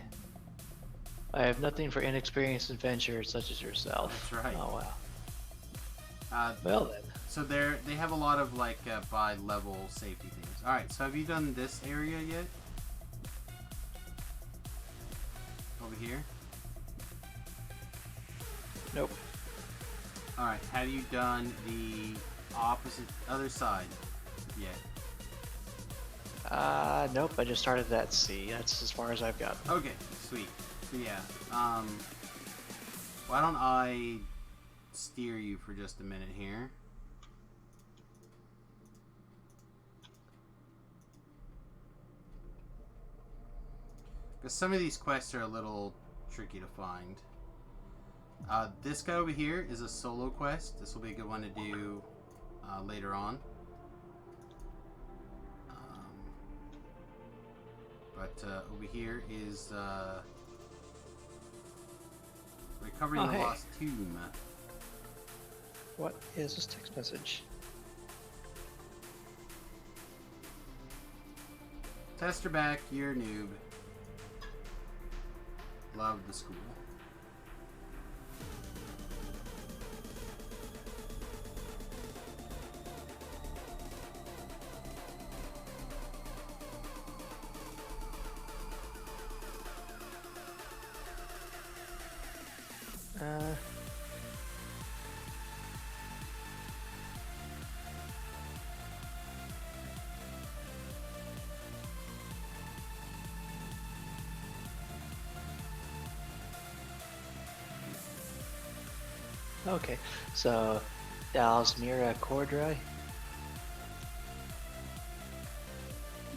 I have nothing for inexperienced adventurers such as yourself. That's right. Oh wow. Well then. So they have a lot of like by level safety things. All right. So have you done this area yet? Over here. Nope. All right. Have you done the other side yet? Nope. I just started that C. That's as far as I've got. Okay. Sweet. So yeah. Why don't I steer you for just a minute here? Because some of these quests are a little tricky to find. This guy over here is a solo quest. This will be a good one to do later on. But over here is recovering the lost tomb. What is this text message? Tester back, you're a noob. Love the school. Okay, so Dalsmira Cordray.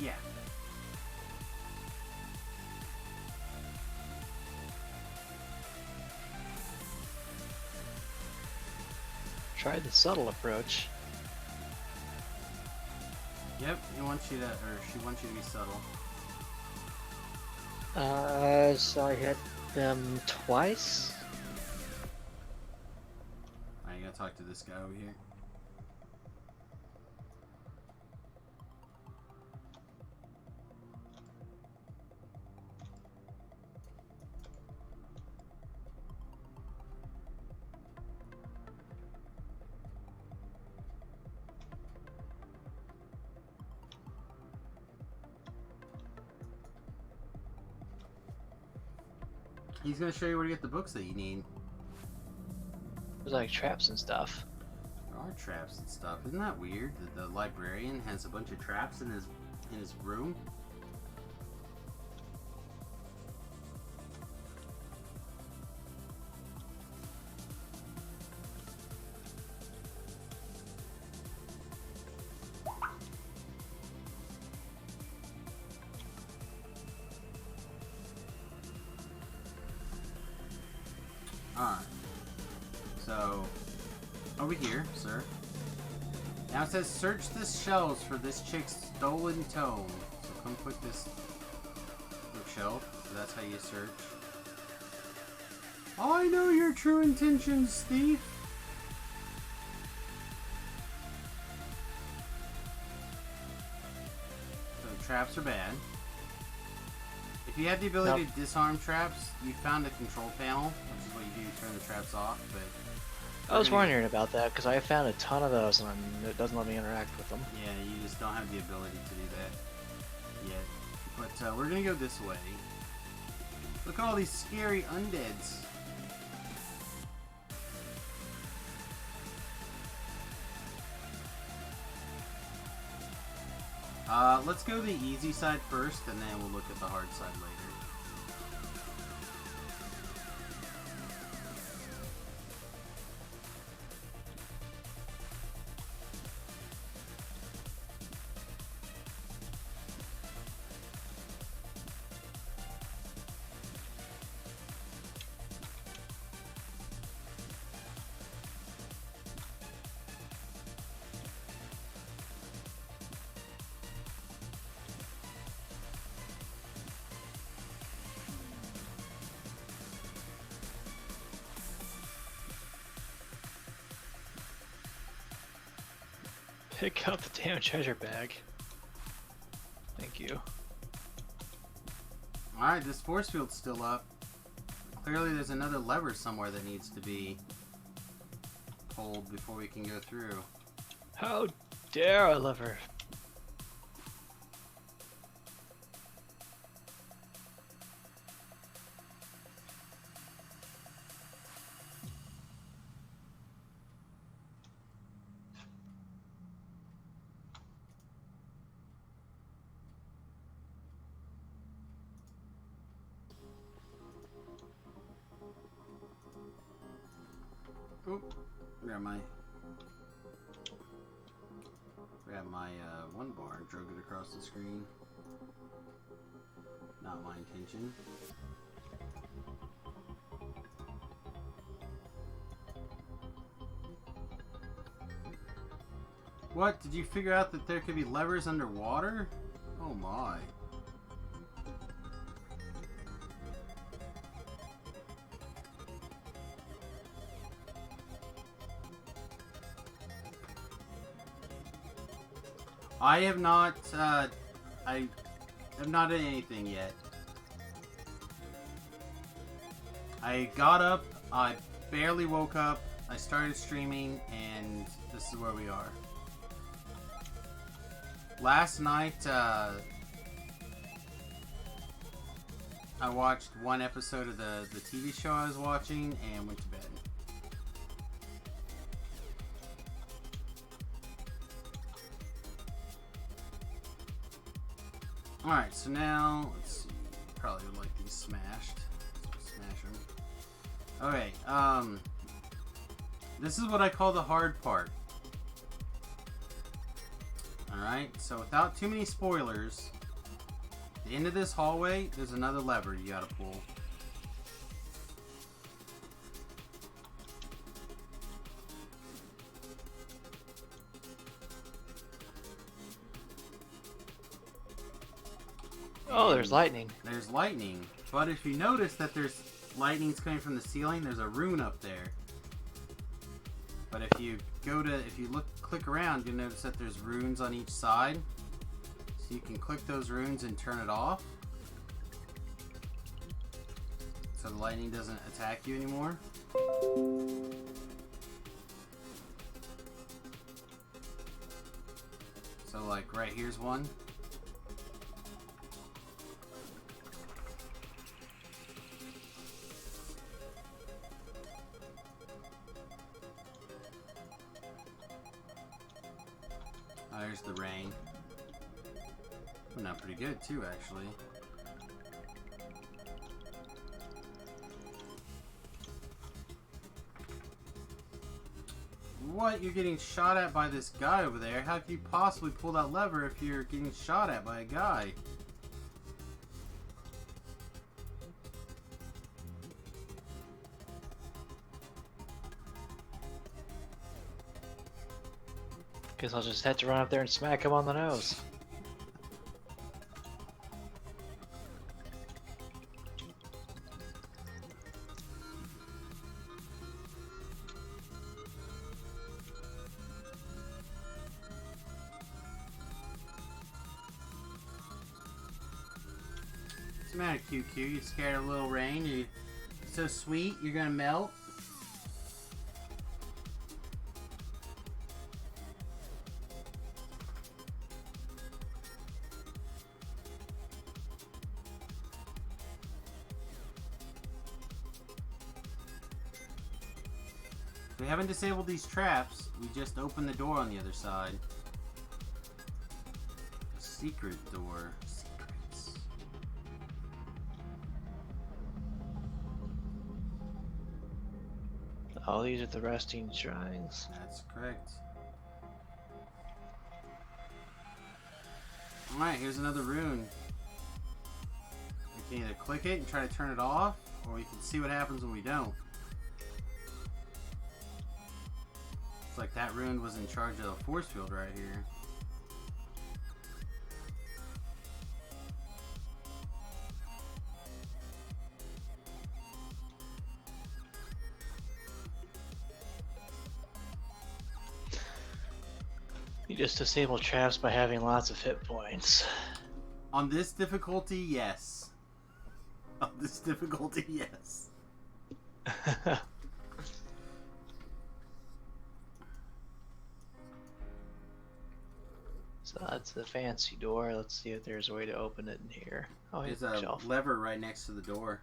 Yeah. Try the subtle approach. Yep, he wants you to, or she wants you to be subtle. So I hit them twice. Alright, you gotta talk to this guy over here. He's gonna show you where to get the books that you need. There's like traps and stuff. There are traps and stuff. Isn't that weird that the librarian has a bunch of traps in his room? Alright. So, over here, sir. Now it says search the shelves for this chick's stolen tome. So come click this bookshelf. That's how you search. I know your true intentions, thief. So traps are bad. If you have the ability to disarm traps, you found a control panel, which is what you do to turn the traps off, but... I was wondering about that because I found a ton of those and it doesn't let me interact with them. Yeah, you just don't have the ability to do that yet. But we're gonna go this way. Look at all these scary undeads. Let's go the easy side first, and then we'll look at the hard side later. Pick up the damn treasure bag. Thank you. Alright, this force field's still up. Clearly there's another lever somewhere that needs to be pulled before we can go through. How dare a lever? Oh, grab my one bar and drug it across the screen. Not my intention. What? Did you figure out that there could be levers underwater? Oh my. I have not, I have not done anything yet. I got up, I barely woke up, I started streaming, and this is where we are. Last night, I watched one episode of the TV show I was watching and went to bed. Alright, so now, let's see, probably would like these smashed. Smash them. Okay, This is what I call the hard part. Alright, so without too many spoilers, at the end of this hallway, there's another lever you gotta pull. Oh, there's lightning. There's lightning. But if you notice that there's lightning's coming from the ceiling, there's a rune up there. But if you click around, you'll notice that there's runes on each side. So you can click those runes and turn it off. So the lightning doesn't attack you anymore. So like right here's one. There's the rain. Not pretty good too, actually. What? You're getting shot at by this guy over there? How can you possibly pull that lever if you're getting shot at by a guy? Guess I'll just have to run up there and smack him on the nose. What's the matter, QQ? You scared of a little rain? You're so sweet, you're gonna melt? We haven't disabled these traps. We just opened the door on the other side. A secret door. Secrets. Oh, these are the resting shrines. That's correct. Alright, here's another rune. We can either click it and try to turn it off, or we can see what happens when we don't. It's like that rune was in charge of the force field right here. You just disable traps by having lots of hit points. On this difficulty, yes. On this difficulty, yes. So that's the fancy door. Let's see if there's a way to open it in here. Oh, There's here's a shelf. lever right next to the door.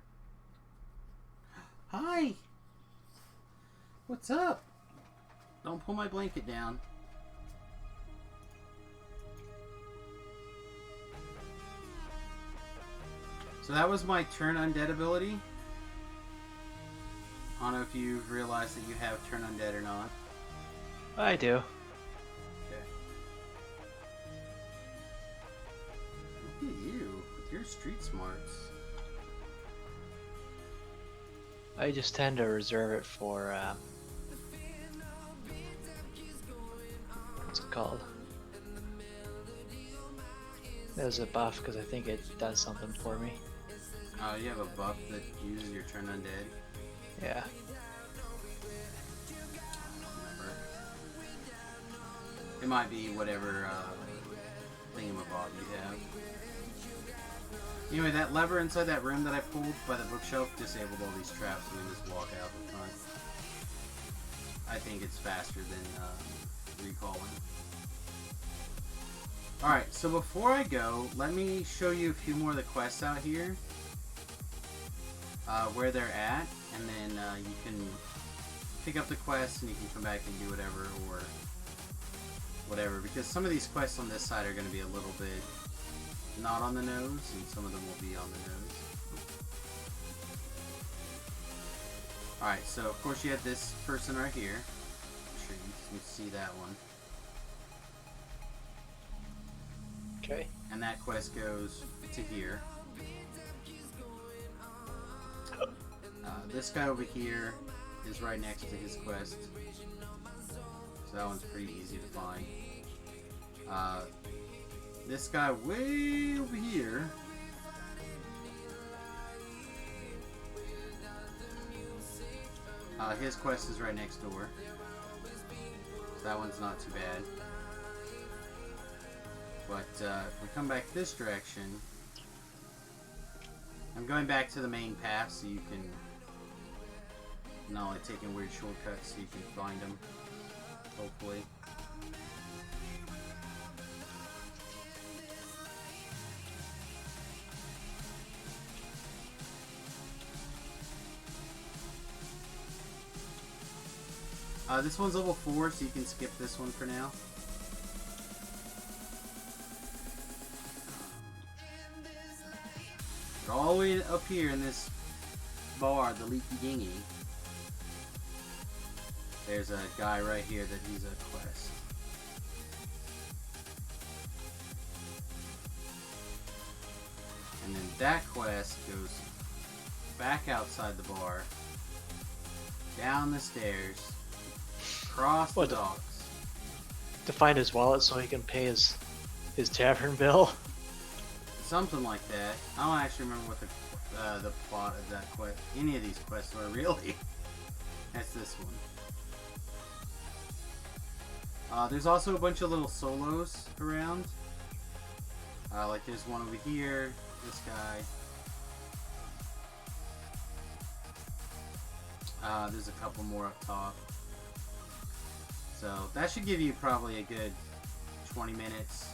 Hi! What's up? Don't pull my blanket down. So that was my turn undead ability. I don't know if you've realized that you have turn undead or not. I do. Okay. Look at you with your street smarts. I just tend to reserve it for, what's it called? There's a buff because I think it does something for me. Oh, you have a buff that uses your turn undead? Yeah. Remember. It might be whatever thingamabob you have. Anyway, that lever inside that room that I pulled by the bookshelf disabled all these traps, so we can just walk out the front. I think it's faster than recalling. Alright, so before I go, let me show you a few more of the quests out here. Where they're at, and then you can pick up the quests and you can come back and do whatever, or whatever, because some of these quests on this side are going to be a little bit not on the nose, and some of them will be on the nose. Alright, so of course you have this person right here. You see that one. Okay. And that quest goes to here. This guy over here is right next to his quest. So that one's pretty easy to find. This guy way over here. His quest is right next door. So that one's not too bad. But if we come back this direction, I'm going back to the main path so you can not only taking weird shortcuts so you can find them, hopefully. This one's level 4, so you can skip this one for now. But all the way up here in this bar, the Leaky Dingy, there's a guy right here that he's a quest. And then that quest goes back outside the bar, down the stairs, across the docks. To find his wallet so he can pay his tavern bill. Something like that. I don't actually remember what the plot of that quest, any of these quests were really. That's this one. There's also a bunch of little solos around. Like there's one over here. This guy. There's a couple more up top. So that should give you probably a good 20 minutes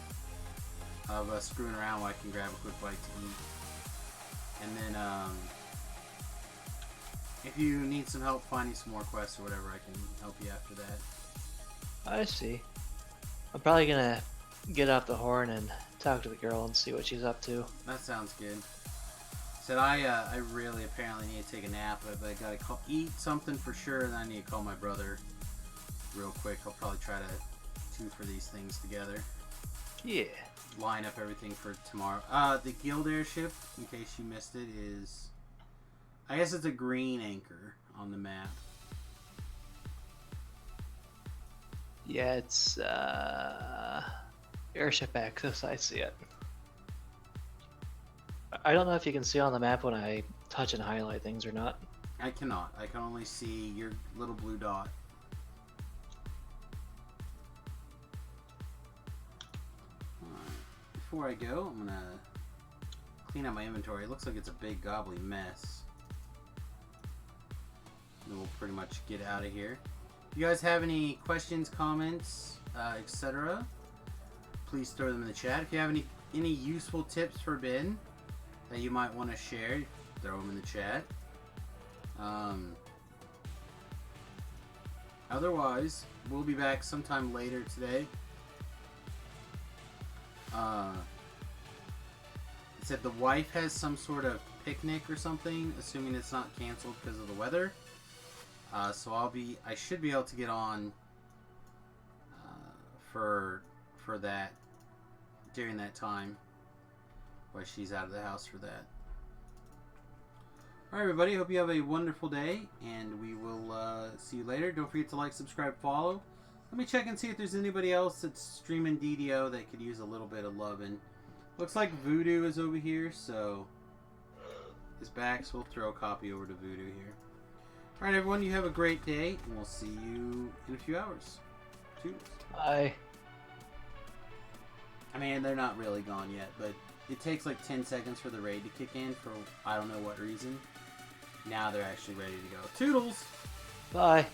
of screwing around while I can grab a quick bite to eat. And then if you need some help finding some more quests or whatever, I can help you after that. I see. I'm probably gonna get off the horn and talk to the girl and see what she's up to. That sounds good. Said I really apparently need to take a nap, but I gotta eat something for sure, and I need to call my brother real quick. I'll probably try to for these things together. Yeah. Line up everything for tomorrow. The guild airship, in case you missed it, is, I guess it's a green anchor on the map. Yeah, it's airship access. I see it. I don't know if you can see on the map when I touch and highlight things or not. I cannot. I can only see your little blue dot. Before I go, I'm gonna clean up my inventory. It looks like it's a big gobbly mess. And we'll pretty much get out of here. If you guys have any questions, comments, etc., please throw them in the chat. If you have any useful tips for Ben that you might want to share, throw them in the chat. Otherwise, we'll be back sometime later today. It said the wife has some sort of picnic or something, assuming it's not canceled because of the weather. So I should be able to get on for that during that time while she's out of the house for that. Alright everybody, hope you have a wonderful day, and we will see you later. Don't forget to like, subscribe, follow. Let me check and see if there's anybody else that's streaming DDO that could use a little bit of loving. Looks like Voodoo is over here, so his back, so we'll throw a copy over to Voodoo here. Alright everyone, you have a great day, and we'll see you in a few hours. Cheers. Bye. I mean, they're not really gone yet, but it takes like 10 seconds for the raid to kick in for I don't know what reason. Now they're actually ready to go. Toodles! Bye.